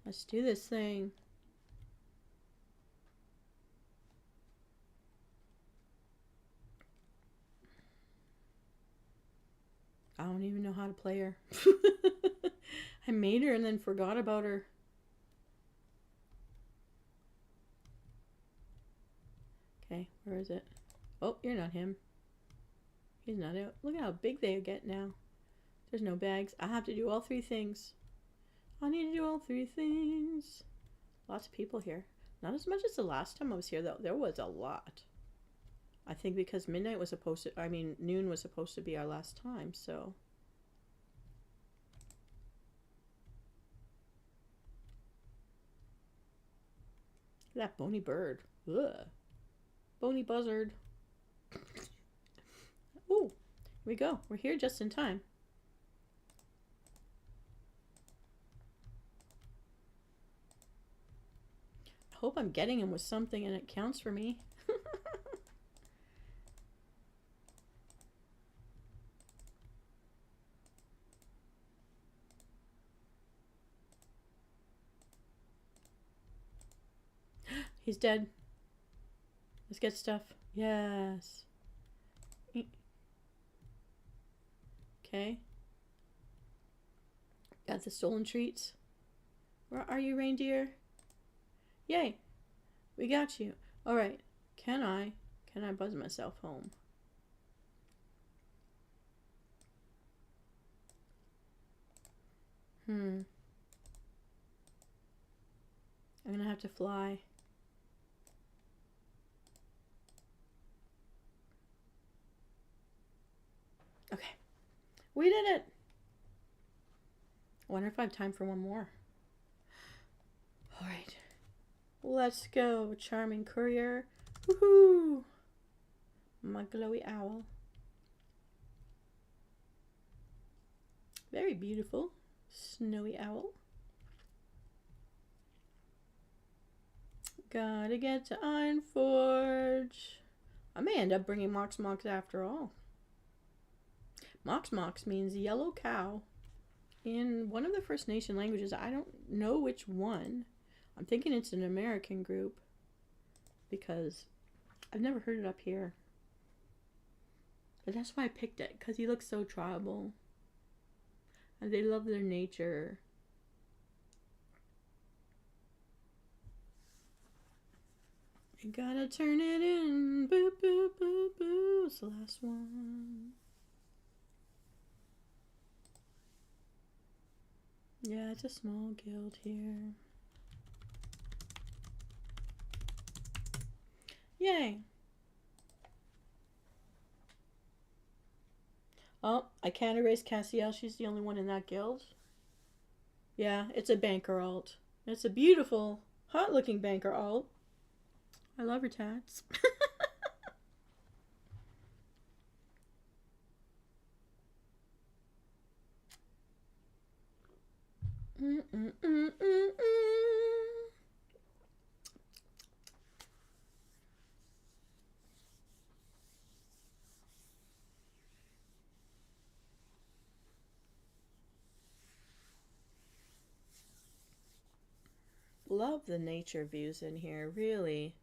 Speaker 1: Let's do this thing. I don't even know how to play her. I made her and then forgot about her. Okay, where is it? Oh, you're not him. He's not out. Look at how big they get now. There's no bags. I have to do all 3 things. I need to do all 3 things. Lots of people here. Not as much as the last time I was here, though. There was a lot. I think because midnight was supposed to, noon was supposed to be our last time, so. That bony bird. Ugh. Bony buzzard. Ooh, here we go. We're here just in time. I hope I'm getting him with something and it counts for me. He's dead. Let's get stuff. Yes. Okay. Got the stolen treats. Where are you, reindeer? Yay. We got you. Alright. Can I buzz myself home? I'm gonna have to fly. Okay. We did it! I wonder if I have time for one more. Alright. Let's go, charming courier. Woohoo! My glowy owl. Very beautiful. Snowy owl. Gotta get to Ironforge. I may end up bringing Mox after all. Mox means yellow cow in one of the First Nation languages. I don't know which one. I'm thinking it's an American group because I've never heard it up here. But that's why I picked it, because he looks so tribal. And they love their nature. You gotta turn it in. Boo, boo, boo, boo. It's the last one. Yeah, it's a small guild here. Yay. Oh, I can't erase Cassiel. She's the only one in that guild. Yeah, it's a banker alt. It's a beautiful, hot-looking banker alt. I love her tats. Love the nature views in here, really.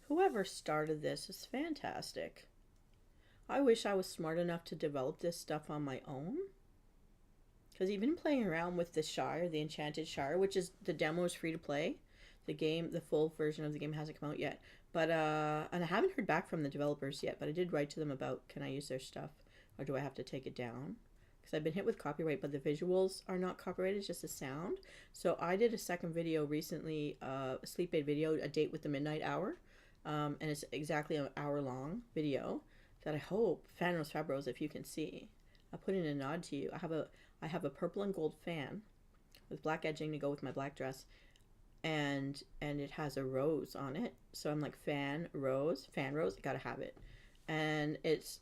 Speaker 1: Whoever started this is fantastic. I wish I was smart enough to develop this stuff on my own. Because even playing around with the Shire, the Enchanted Shire, which is the demo is free to play. The game, the full version of the game hasn't come out yet. But, and I haven't heard back from the developers yet, but I did write to them about, can I use their stuff? Or do I have to take it down? Because I've been hit with copyright, but the visuals are not copyrighted, it's just the sound. So I did a second video recently, a sleep aid video, a date with the midnight hour. And it's exactly an hour-long video that I hope, Fanros Fabros, if you can see. I'll put in a nod to you. I have a purple and gold fan with black edging to go with my black dress. And it has a rose on it. So I'm like, fan rose, I gotta have it. And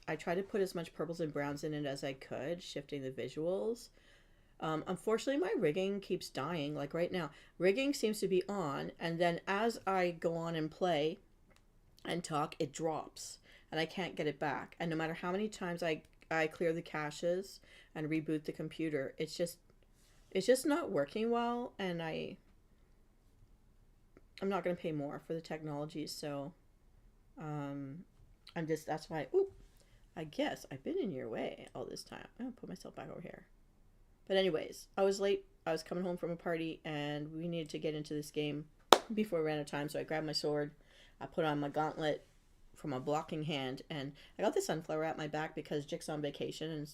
Speaker 1: I try to put as much purples and browns in it as I could, shifting the visuals. Unfortunately, my rigging keeps dying. Like right now, rigging seems to be on, and then as I go on and play and talk, it drops, and I can't get it back. And no matter how many times I clear the caches and reboot the computer, it's just not working well, and I'm not going to pay more for the technology, so that's why, I guess I've been in your way all this time. I'm going to put myself back over here. But anyways, I was late. I was coming home from a party, and we needed to get into this game before I ran out of time, so I grabbed my sword. I put on my gauntlet for my blocking hand, and I got the sunflower at my back because Jick's on vacation, and,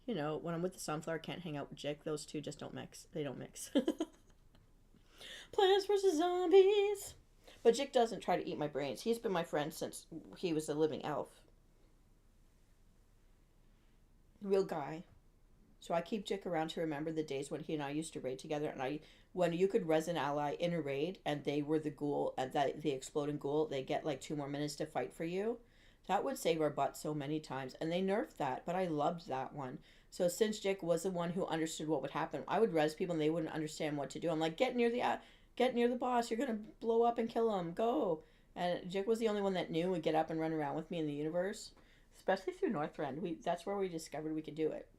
Speaker 1: you know, when I'm with the sunflower, I can't hang out with Jick. Those two just don't mix. They don't mix. Plants vs. Zombies. But Jick doesn't try to eat my brains. He's been my friend since he was a living elf. Real guy. So I keep Jick around to remember the days when he and I used to raid together, and when you could res an ally in a raid and they were the ghoul, and that the exploding ghoul, they get like 2 more minutes to fight for you. That would save our butt so many times, and they nerfed that, but I loved that one. So since Jick was the one who understood what would happen, I would res people and they wouldn't understand what to do. I'm like, get near the boss. You're gonna blow up and kill him. Go. And Jick was the only one that knew would get up and run around with me in the universe, especially through Northrend. That's where we discovered we could do it,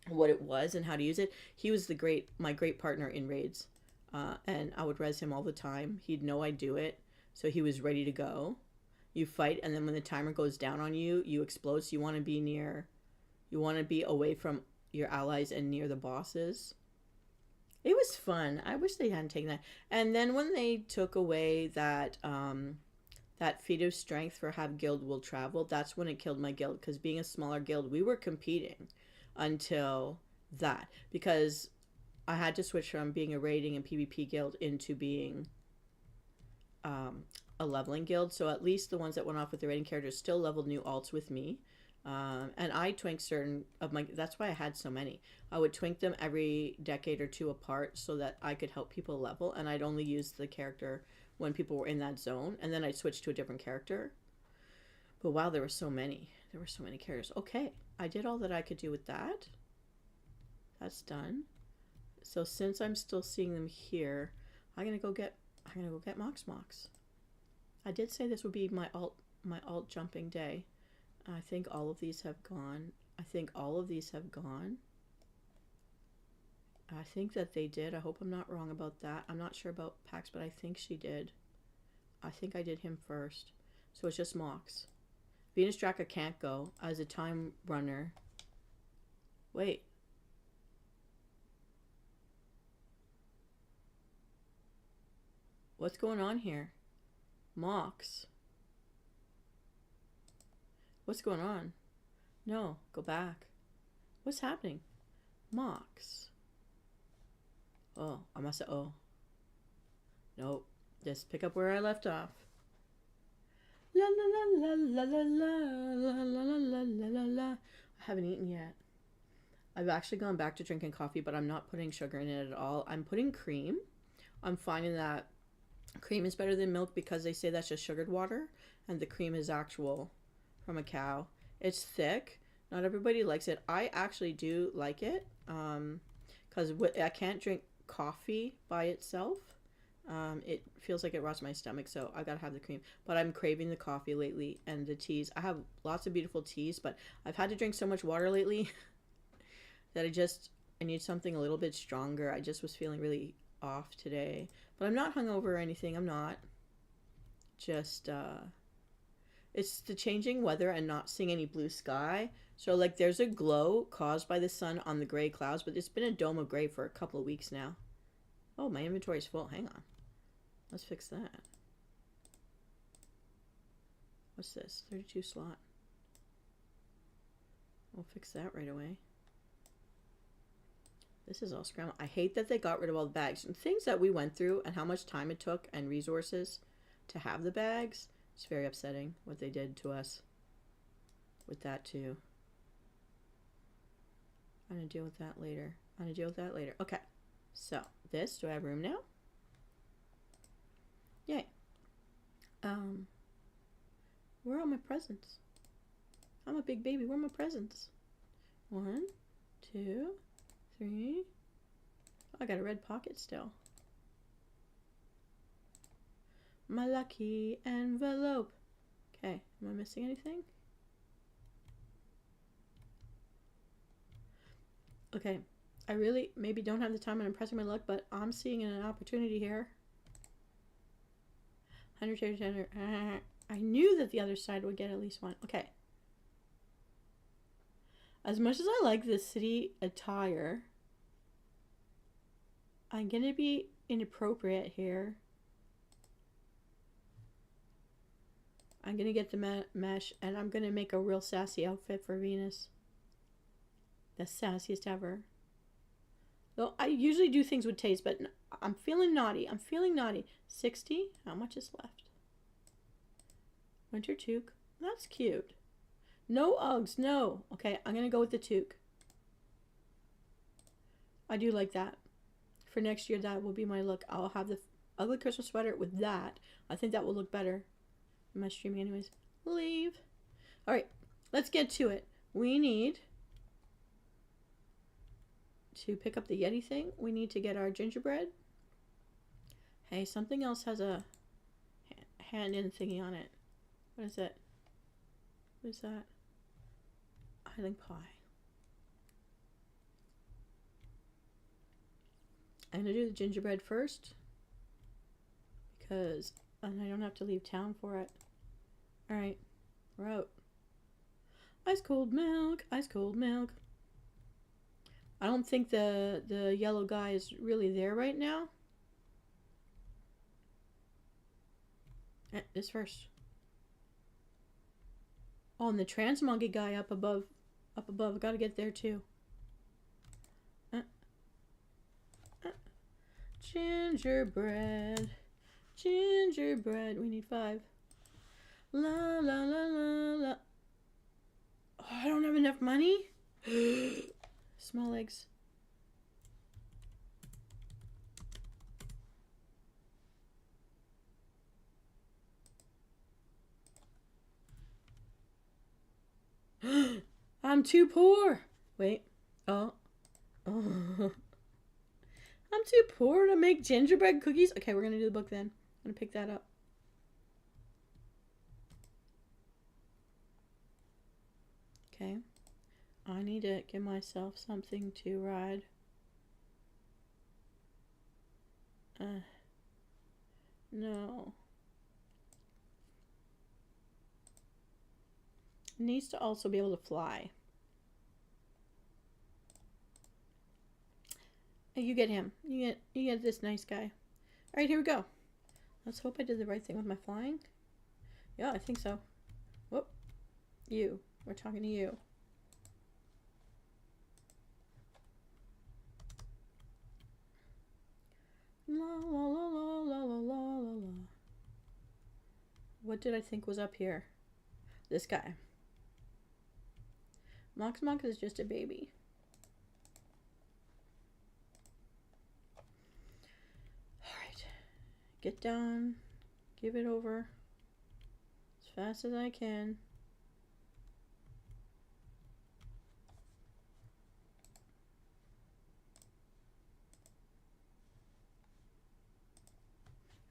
Speaker 1: what it was and how to use it. He was my great partner in raids, and I would res him all the time. He'd know I'd do it, so he was ready to go. You fight, and then when the timer goes down on you, you explode. So you want to be away from your allies and near the bosses. It was fun. I wish they hadn't taken that. And then when they took away that that feat of strength for have guild will travel, that's when it killed my guild, because being a smaller guild, we were competing until that, because I had to switch from being a raiding and PvP guild into being a leveling guild. So at least the ones that went off with the raiding characters still leveled new alts with me. And I twinked certain of my, that's why I had so many. I would twink them every decade or 2 apart so that I could help people level, and I'd only use the character when people were in that zone, and then I'd switch to a different character. But wow, there were so many. There were so many characters. Okay, I did all that I could do with that. That's done. So since I'm still seeing them here, I'm gonna go get Mox. I did say this would be my alt jumping day. I think all of these have gone. I think that they did. I hope I'm not wrong about that. I'm not sure about Pax, but I think she did. I think I did him first. So it's just Mox. Venus Draca can't go as a time runner. Wait. What's going on here? Mox. What's going on? No, go back. What's happening? Mox. Oh, I must have, oh. Nope. Just pick up where I left off. La la la la la la la la la la la la. I haven't eaten yet. I've actually gone back to drinking coffee, but I'm not putting sugar in it at all. I'm putting cream. I'm finding that cream is better than milk because they say that's just sugared water, and the cream is actual from a cow. It's thick. Not everybody likes it. I actually do like it because I can't drink coffee by itself. It feels like it rots my stomach, so I gotta have the cream. But I'm craving the coffee lately and the teas. I have lots of beautiful teas, but I've had to drink so much water lately that I need something a little bit stronger. I just was feeling really off today. But I'm not hungover or anything. I'm not. Just, it's the changing weather and not seeing any blue sky. So, like, there's a glow caused by the sun on the gray clouds, but it's been a dome of gray for a couple of weeks now. Oh, my inventory's full. Hang on. Let's fix that. What's this? 32 slot. We'll fix that right away. This is all scrambled. I hate that they got rid of all the bags. And things that we went through and how much time it took and resources to have the bags. It's very upsetting what they did to us with that too. I'm going to deal with that later. Okay. So, this. Do I have room now? Yay. Where are my presents? I'm a big baby. Where are my presents? 1, 2, 3. Oh, I got a red pocket still. My lucky envelope. Okay, am I missing anything? Okay, I really maybe don't have the time and I'm pressing my luck, but I'm seeing an opportunity here. 100. I knew that the other side would get at least 1. Okay. As much as I like this city attire, I'm going to be inappropriate here. I'm going to get the mesh and I'm going to make a real sassy outfit for Venus. The sassiest ever. Though I usually do things with taste, but I'm feeling naughty. 60? How much is left? Winter toque. That's cute. No Uggs, no. Okay, I'm going to go with the toque. I do like that. For next year, that will be my look. I'll have the ugly Christmas sweater with that. I think that will look better in my streaming anyways. Leave. All right, let's get to it. We need to pick up the Yeti thing. We need to get our gingerbread. Hey, something else has a hand in thingy on it. What is it? What is that? Island pie. I'm gonna do the gingerbread first because I don't have to leave town for it. All right, we're out. Ice cold milk, ice cold milk. I don't think the yellow guy is really there right now. This first. Oh, and the trans monkey guy up above. Got to get there too. Gingerbread, gingerbread. We need 5. La la la la la. Oh, I don't have enough money. Small eggs. I'm too poor. Wait. Oh. I'm too poor to make gingerbread cookies. Okay, we're gonna do the book then. I'm gonna pick that up. Okay. I need to give myself something to ride. No. It needs to also be able to fly. Hey, you get him. You get this nice guy. All right, here we go. Let's hope I did the right thing with my flying. Yeah, I think so. Whoop. You. We're talking to you. La la la la la la la la. What did I think was up here? This guy. Mox is just a baby. Alright. Get down. Give it over. As fast as I can.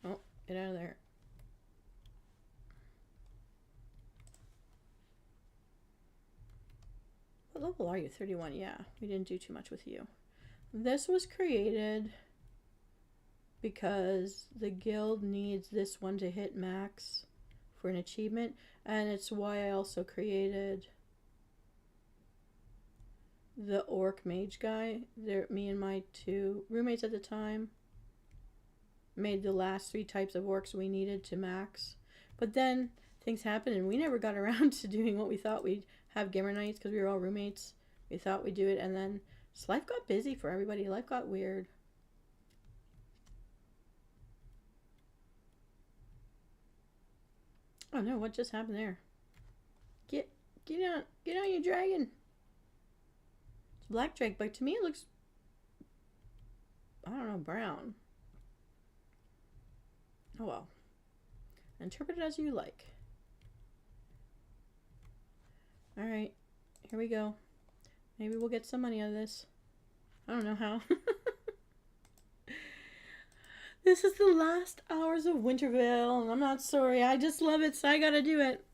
Speaker 1: Oh, get out of there. What level are you? 31. Yeah, we didn't do too much with you. This was created because the guild needs this one to hit max for an achievement, and it's why I also created the orc mage guy. Me and my 2 roommates at the time made the last 3 types of orcs we needed to max, but then things happened and we never got around to doing what we thought we'd have gamer nights because we were all roommates. We thought we'd do it, and then life got busy for everybody. Life got weird. Oh no, what just happened there? Get out, you dragon. It's black drake, but to me it looks, I don't know, brown. Oh well. Interpret it as you like. Alright, here we go. Maybe we'll get some money out of this. I don't know how. This is the last hours of Winterville, and I'm not sorry. I just love it, so I gotta do it.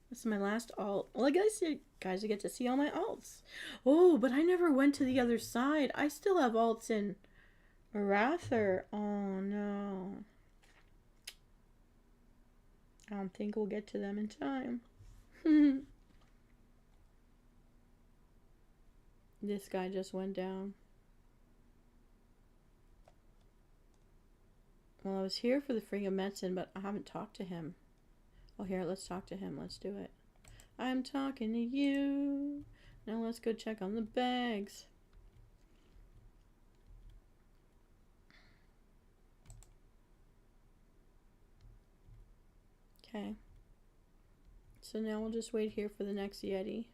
Speaker 1: This is my last alt. Well, I guess you guys get to see all my alts. Oh, but I never went to the other side. I still have alts in Rather. Oh, no. I don't think we'll get to them in time. This guy just went down. Well, I was here for the freaking medicine, but I haven't talked to him. Oh, here, let's talk to him. Let's do it. I'm talking to you. Now let's go check on the bags. Okay. So now we'll just wait here for the next Yeti.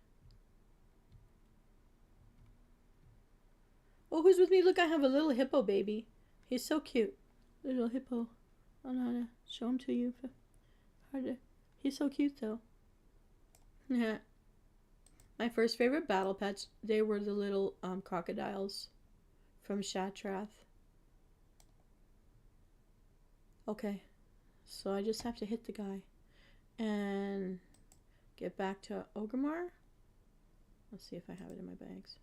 Speaker 1: Oh, who's with me? Look, I have a little hippo baby. He's so cute. Little hippo. I don't know how to show him to you. He's so cute, though. Yeah. My first favorite battle pets, they were the little crocodiles from Shatrath. Okay. So I just have to hit the guy. And get back to Orgrimmar. Let's see if I have it in my bags.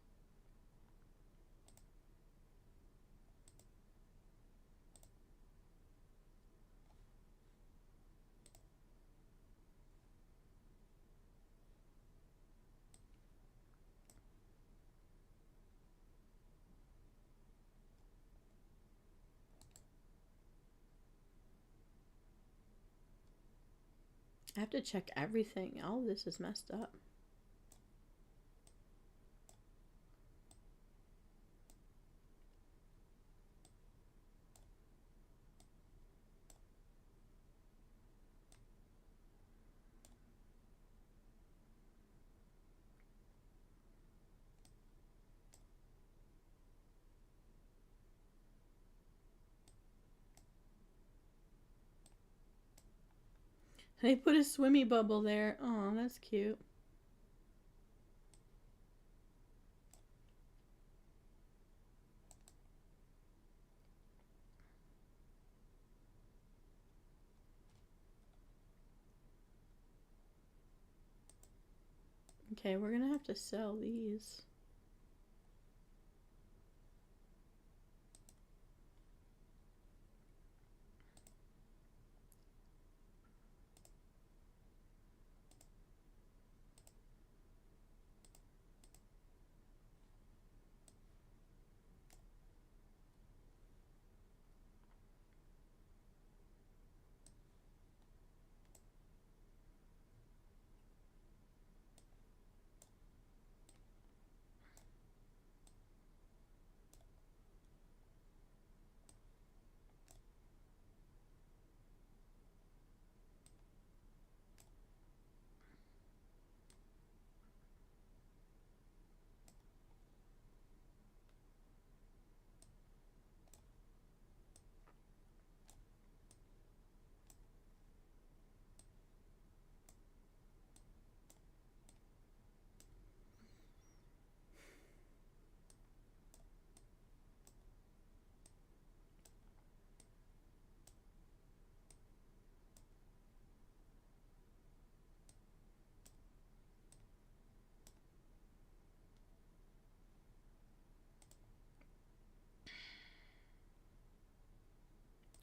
Speaker 1: I have to check everything. All of this is messed up. They put a swimmy bubble there. Oh, that's cute. Okay, we're gonna have to sell these.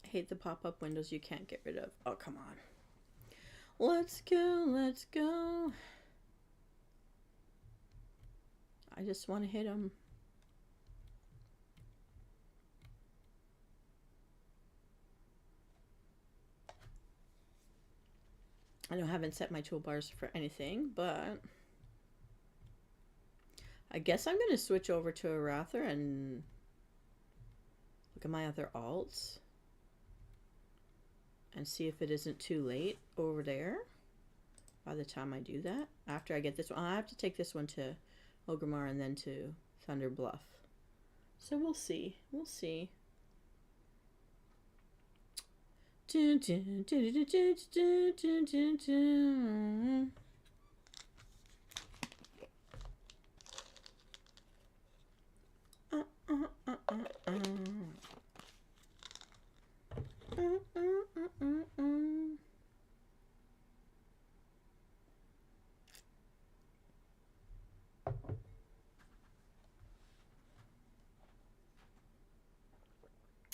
Speaker 1: I hate the pop-up windows you can't get rid of. Oh, come on. Let's go, let's go. I just want to hit him. I know I haven't set my toolbars for anything, but I guess I'm going to switch over to a Rather and look at my other alts and see if it isn't too late over there by the time I do that. After I get this one, I have to take this one to Orgrimmar and then to Thunder Bluff. So we'll see. We'll see.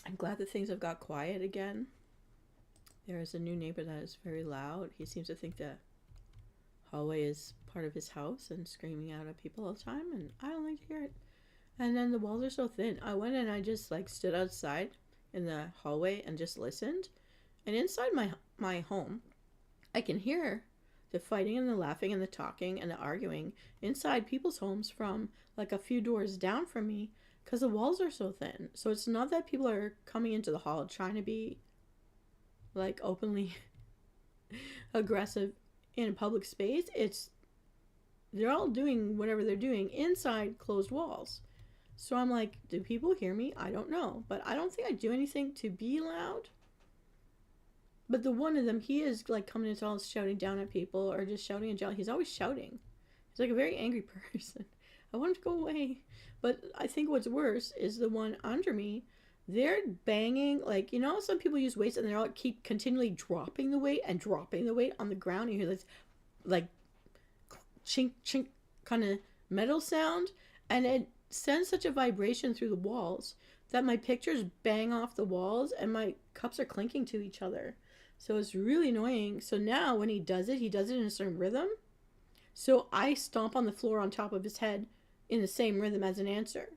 Speaker 1: I'm glad that things have got quiet again. There is a new neighbor that is very loud. He seems to think the hallway is part of his house and screaming out at people all the time, and I don't like to hear it. And then the walls are so thin. I went and I just like stood outside in the hallway and just listened. And inside my home, I can hear the fighting and the laughing and the talking and the arguing inside people's homes from like a few doors down from me because the walls are so thin. So it's not that people are coming into the hall trying to be like openly aggressive in a public space. It's they're all doing whatever they're doing inside closed walls. So I'm like, do people hear me? I don't know. But I don't think I do anything to be loud. But the one of them, he is like coming into all shouting down at people or just shouting and yelling. He's always shouting. He's like a very angry person. I want him to go away. But I think what's worse is the one under me. They're banging, like, you know, some people use weights and they're all keep continually dropping the weight and dropping the weight on the ground. You hear this, like, chink, chink kind of metal sound. And it sends such a vibration through the walls that my pictures bang off the walls and my cups are clinking to each other. So it's really annoying. So now when he does it in a certain rhythm. So I stomp on the floor on top of his head in the same rhythm as an answer.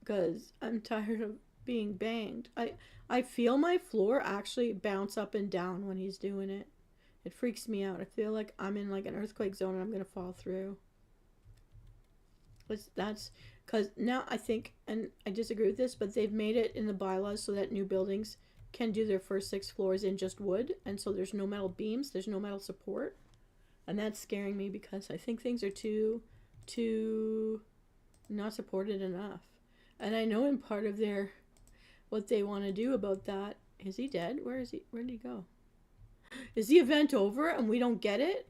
Speaker 1: Because I'm tired of being banged. I feel my floor actually bounce up and down when he's doing it. It freaks me out. I feel like I'm in like an earthquake zone and I'm going to fall through. That's because now I think, and I disagree with this, but they've made it in the bylaws so that new buildings can do their first 6 floors in just wood. And so there's no metal beams. There's no metal support. And that's scaring me because I think things are too not supported enough. And I know in part of their, what they want to do about that, is he dead? Where is he? Where did he go? Is the event over and we don't get it?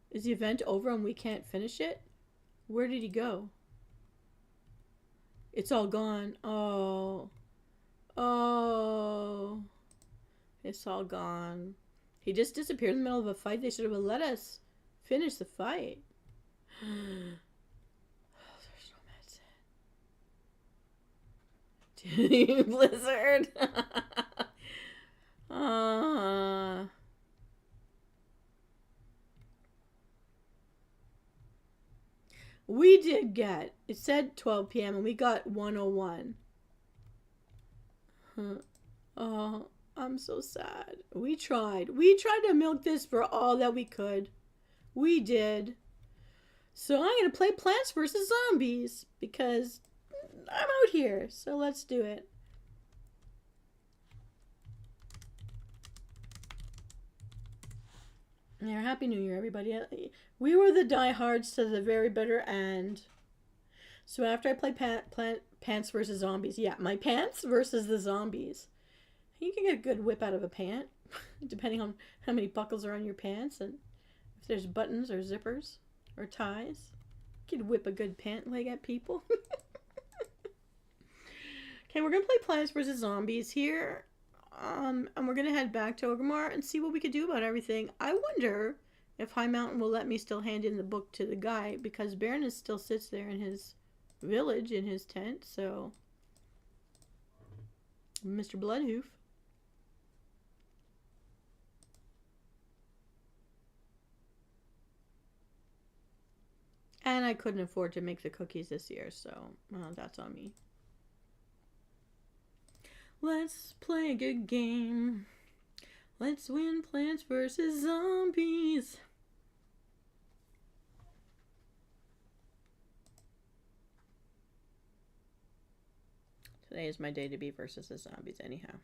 Speaker 1: Is the event over and we can't finish it? Where did he go? It's all gone. Oh. Oh. It's all gone. He just disappeared in the middle of a fight. They should have let us finish the fight. Blizzard. We did get, it said 12 p.m. and we got 1:01. Oh, I'm so sad. We tried to milk this for all that we could. We did. So I'm going to play Plants vs. Zombies because I'm out here. So let's do it. Yeah, Happy New Year, everybody. We were the diehards to the very bitter end. So after I play Pants vs. Zombies, yeah, my pants versus the zombies. You can get a good whip out of a pant, depending on how many buckles are on your pants and if there's buttons or zippers or ties. You can whip a good pant leg at people. Okay, we're going to play Plants vs. Zombies here. And we're going to head back to Orgrimmar and see what we could do about everything. I wonder if High Mountain will let me still hand in the book to the guy because Baroness still sits there in his village, in his tent, so... Mr. Bloodhoof. And I couldn't afford to make the cookies this year, so well, that's on me. Let's play a good game. Let's win Plants vs. Zombies. Today is my day to be versus the zombies anyhow.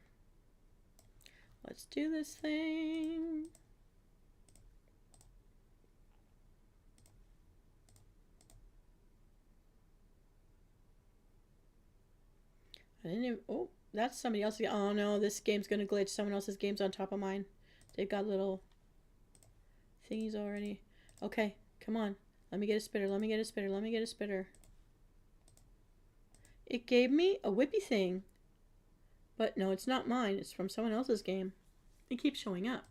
Speaker 1: Let's do this thing. I didn't even, oh, that's somebody else. Oh no, this game's gonna glitch. Someone else's game's on top of mine. They've got little thingies already. Okay, come on. Let me get a spitter. Let me get a spitter. Let me get a spitter. It gave me a whippy thing. But no, it's not mine. It's from someone else's game. It keeps showing up.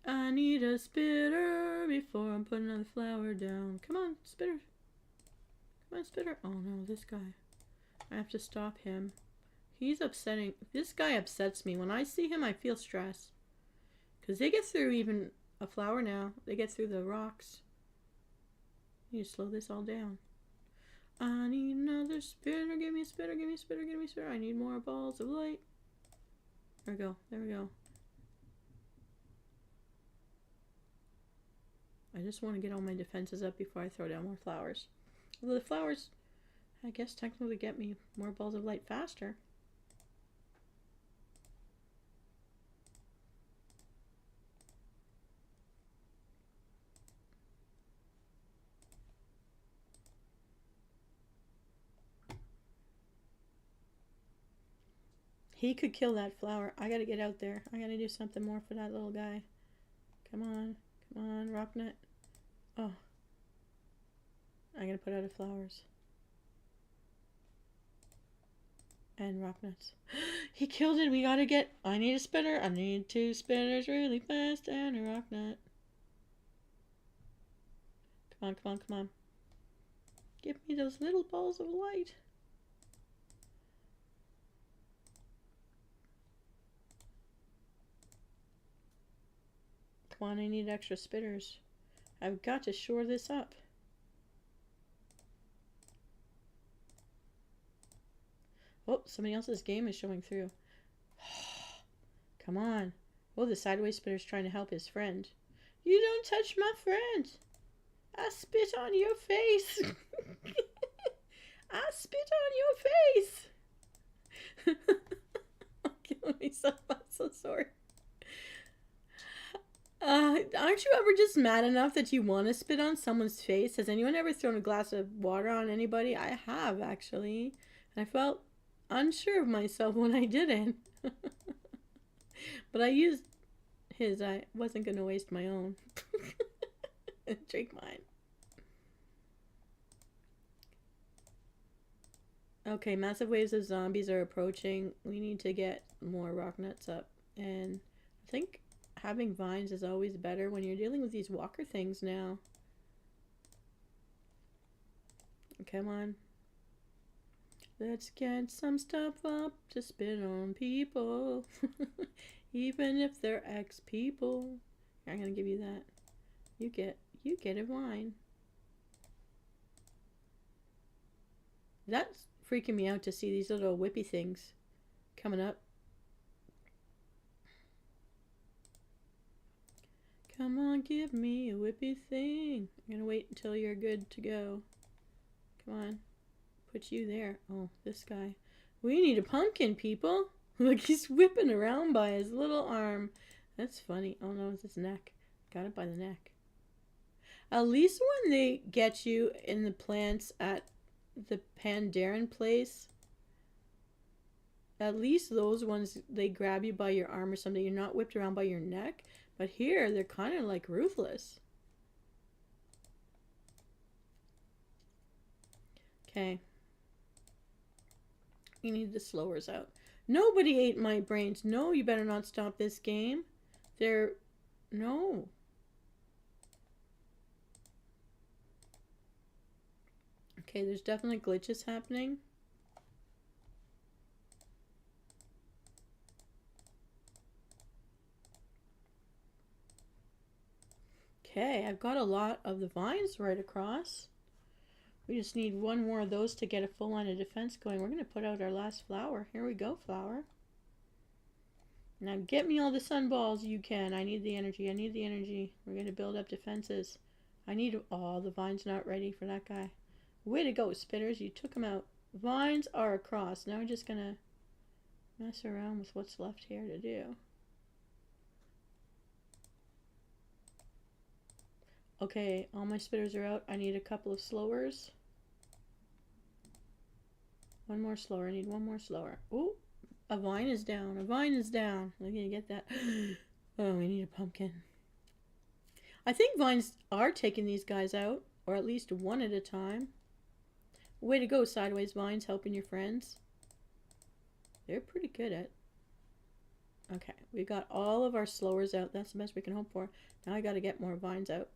Speaker 1: I need a spitter before I'm putting another flower down. Come on, spitter. Come on, spitter. Oh no, this guy. I have to stop him. He's upsetting. This guy upsets me. When I see him, I feel stress. Because they get through even a flower now. They get through the rocks. I need to slow this all down. I need another spitter. Give me a spitter. Give me a spitter. Give me a spitter. I need more balls of light. There we go. There we go. I just want to get all my defenses up before I throw down more flowers. Although the flowers, I guess, technically get me more balls of light faster. He could kill that flower. I gotta get out there. I gotta do something more for that little guy. Come on. Come on, Rocknut. Oh. I gotta put out the flowers. And Rocknuts. He killed it. We gotta get... I need a spinner. I need 2 spinners really fast and a Rocknut. Come on, come on, come on. Give me those little balls of light. Come on, I need extra spinners. I've got to shore this up. Oh, somebody else's game is showing through. Come on. Oh, the sideways spinner's trying to help his friend. You don't touch my friend. I spit on your face. I spit on your face. I'm killing myself. I'm so sorry. Aren't you ever just mad enough that you want to spit on someone's face? Has anyone ever thrown a glass of water on anybody? I have, actually. And I felt unsure of myself when I did it. But I used his. I wasn't going to waste my own. Drink mine. Okay, massive waves of zombies are approaching. We need to get more Rocknuts up. And I think having vines is always better when you're dealing with these walker things now. Come on. Let's get some stuff up to spit on people. Even if they're ex-people. I'm gonna give you that. You get a vine. That's freaking me out to see these little whippy things coming up. Come on, give me a whippy thing. I'm gonna wait until you're good to go. Come on. Put you there. Oh, this guy. We need a pumpkin, people. Look, he's whipping around by his little arm. That's funny. Oh no, it's his neck. Got it by the neck. At least when they get you in the plants at the Pandaren place, at least those ones, they grab you by your arm or something. You're not whipped around by your neck. But here, they're kind of like ruthless. Okay. You need the slowers out. Nobody ate my brains. No, you better not stop this game. No. Okay, there's definitely glitches happening. Okay, I've got a lot of the vines right across. We just need one more of those to get a full line of defense going. We're going to put out our last flower. Here we go, flower. Now get me all the sunballs you can. I need the energy. I need the energy. We're going to build up defenses. I need... Oh, the vine's not ready for that guy. Way to go, spitters. You took him out. Vines are across. Now we're just going to mess around with what's left here to do. Okay, all my spitters are out. I need a couple of slowers. One more slower. I need one more slower. Ooh, a vine is down. A vine is down. We're gonna get that. Oh, we need a pumpkin. I think vines are taking these guys out, or at least one at a time. Way to go, sideways vines, helping your friends. They're pretty good at. Okay, we got all of our slowers out. That's the best we can hope for. Now I got to get more vines out.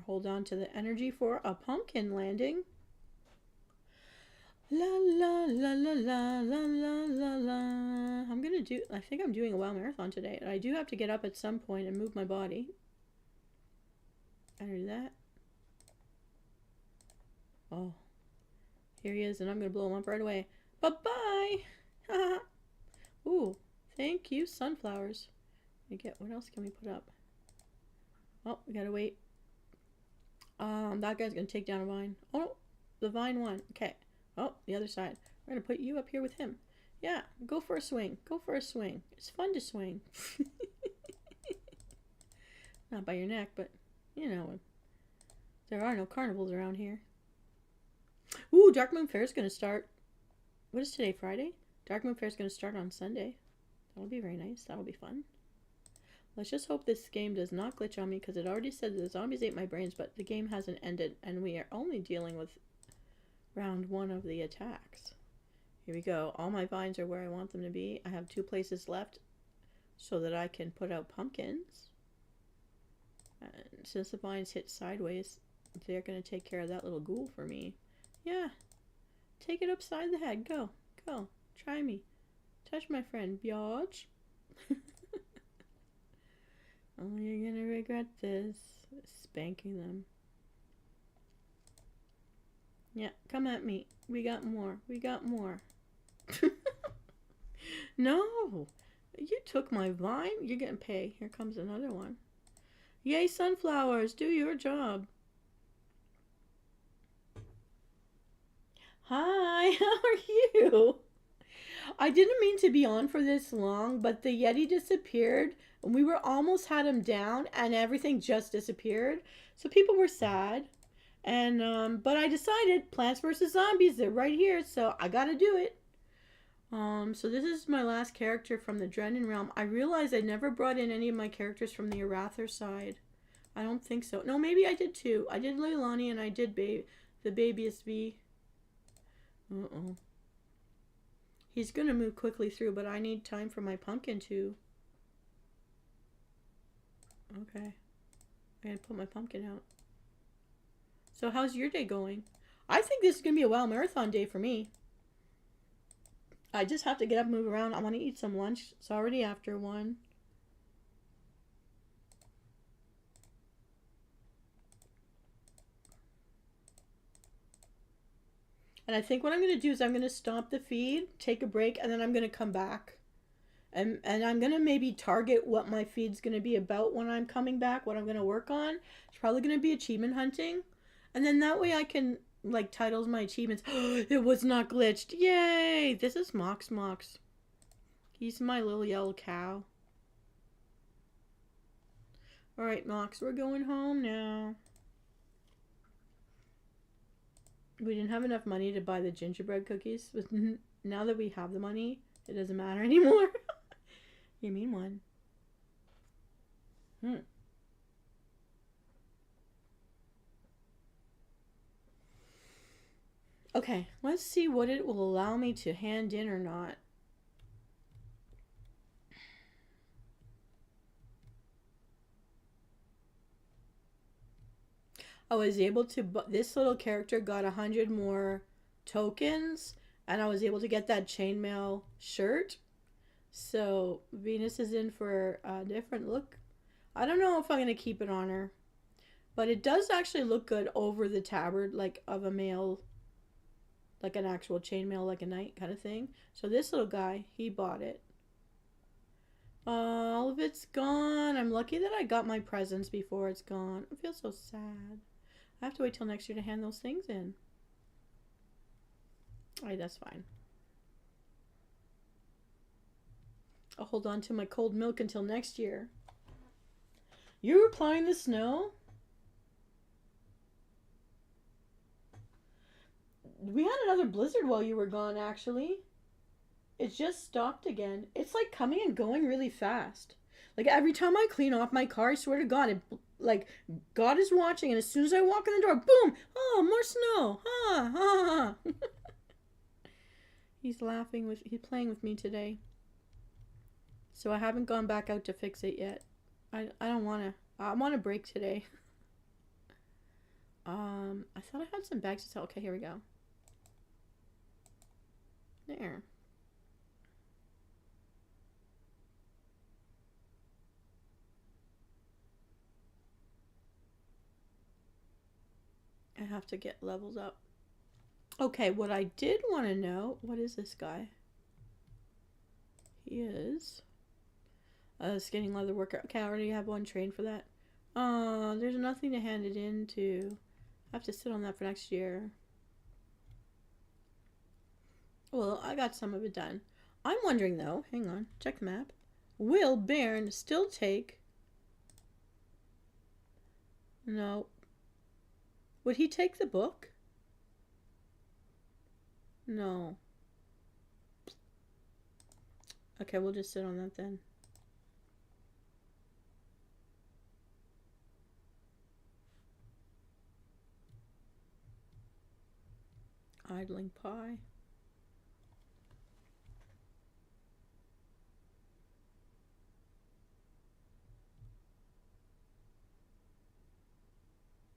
Speaker 1: Hold on to the energy for a pumpkin landing. La la la la la la la la la. I think I'm doing a WoW marathon today. I do have to get up at some point and move my body. I do that. Oh, here he is, and I'm gonna blow him up right away. Bye-bye. Ooh, thank you, sunflowers. What else can we put up? Oh, we gotta wait. That guy's gonna take down a vine. Oh, the vine won. Okay. Oh, the other side. We're gonna put you up here with him. Yeah, go for a swing. Go for a swing. It's fun to swing. Not by your neck, but you know, there are no carnivals around here. Ooh, Dark Moon Fair is gonna start. What is today? Friday? Dark Moon Fair is going to start on Sunday. That'll be very nice. That'll be fun. Let's just hope this game does not glitch on me, because it already said the zombies ate my brains, but the game hasn't ended, and we are only dealing with round 1 of the attacks. Here we go. All my vines are where I want them to be. I have 2 places left so that I can put out pumpkins. And since the vines hit sideways, they're going to take care of that little ghoul for me. Yeah. Take it upside the head. Go. Go. Try me. Touch my friend, biatch. Oh, you're gonna regret this. Spanking them. Yeah, come at me. We got more. We got more. No! You took my vine. You're getting paid. Here comes another one. Yay, sunflowers. Do your job. Hi, how are you? I didn't mean to be on for this long, but the Yeti disappeared. And we were almost had him down, and everything just disappeared. So people were sad. And but I decided Plants vs Zombies, they're right here, so I gotta do it. So this is my last character from the Drennan realm. I realized I never brought in any of my characters from the Arather side. I don't think so. No, maybe I did too. I did Leilani and I did the Babyest V. Uh-oh. He's gonna move quickly through, but I need time for my pumpkin too. Okay. I gotta put my pumpkin out. So how's your day going? I think this is gonna be a wild marathon day for me. I just have to get up and move around. I want to eat some lunch. It's already after 1. And I think what I'm going to do is I'm going to stop the feed, take a break, and then I'm going to come back. And I'm going to maybe target what my feed's going to be about when I'm coming back, what I'm going to work on. It's probably going to be achievement hunting. And then that way I can, like, titles my achievements. It was not glitched. Yay! This is Mox. He's my little yellow cow. Alright, Mox, we're going home now. We didn't have enough money to buy the gingerbread cookies. But now that we have the money, it doesn't matter anymore. You mean one. Okay, let's see what it will allow me to hand in or not. I was able to, this little character got 100 more tokens, and I was able to get that chainmail shirt. So Venus is in for a different look. I don't know if I'm going to keep it on her, but it does actually look good over the tabard, like of a male, like an actual chainmail, like a knight kind of thing. So this little guy, he bought it. All of it's gone. I'm lucky that I got my presents before it's gone. I feel so sad. I have to wait till next year to hand those things in. Alright, that's fine. I'll hold on to my cold milk until next year. You were plowing the snow? We had another blizzard while you were gone, actually. It just stopped again. It's like coming and going really fast. Like every time I clean off my car, I swear to God, like God is watching, and as soon as I walk in the door, boom! Oh, more snow! Ha ha! He's playing with me today. So I haven't gone back out to fix it yet. I don't wanna. I want a break today. I thought I had some bags to sell. Okay, here we go. There. I have to get levels up. Okay, what I did want to know, what is this guy? He is a skinning leather worker. Okay, I already have one trained for that. There's nothing to hand it into. I have to sit on that for next year. Well, I got some of it done. I'm wondering though, hang on, check the map. Will Bairn still take... No. Would he take the book? No. Okay, we'll just sit on that then. Idling pie.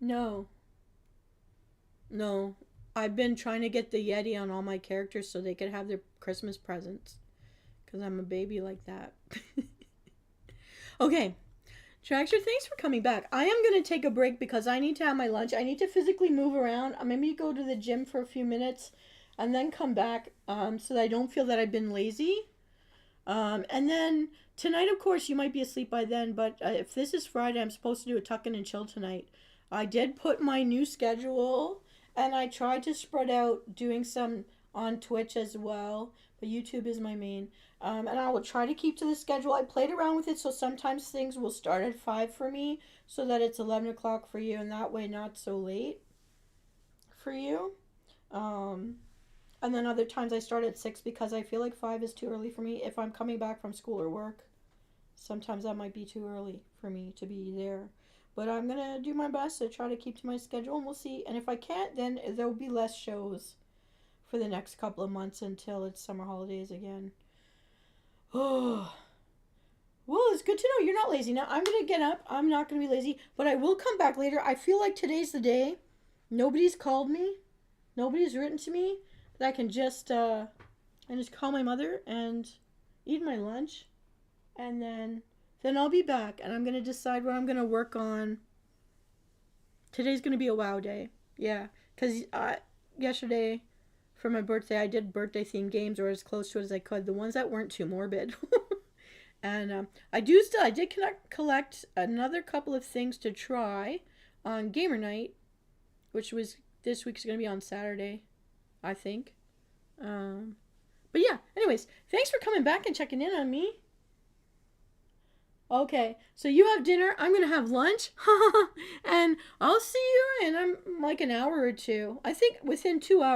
Speaker 1: No. No. I've been trying to get the Yeti on all my characters so they could have their Christmas presents. Because I'm a baby like that. Okay. Traxter, thanks for coming back. I am going to take a break because I need to have my lunch. I need to physically move around. Maybe go to the gym for a few minutes and then come back so that I don't feel that I've been lazy. And then tonight, of course, you might be asleep by then, but if this is Friday, I'm supposed to do a tuck in and chill tonight. I did put my new schedule, and I tried to spread out doing some on Twitch as well, but YouTube is my main. And I will try to keep to the schedule. I played around with it, so sometimes things will start at 5 for me, so that it's 11 o'clock for you, and that way not so late for you. Um, and then other times I start at 6 because I feel like 5 is too early for me if I'm coming back from school or work. Sometimes that might be too early for me to be there. But I'm going to do my best to try to keep to my schedule and we'll see. And if I can't, then there will be less shows for the next couple of months until it's summer holidays again. Oh. Well, it's good to know you're not lazy. Now, I'm going to get up. I'm not going to be lazy. But I will come back later. I feel like today's the day. Nobody's called me. Nobody's written to me. That I can just call my mother and eat my lunch. And then I'll be back. And I'm going to decide what I'm going to work on. Today's going to be a wow day. Yeah. Because yesterday, for my birthday, I did birthday themed games or as close to it as I could. The ones that weren't too morbid. And I did collect another couple of things to try on Gamer Night, which was this week's going to be on Saturday, I think. But yeah, anyways, thanks for coming back and checking in on me. Okay, so you have dinner, I'm going to have lunch, and I'll see you in like an hour or two. I think within 2 hours.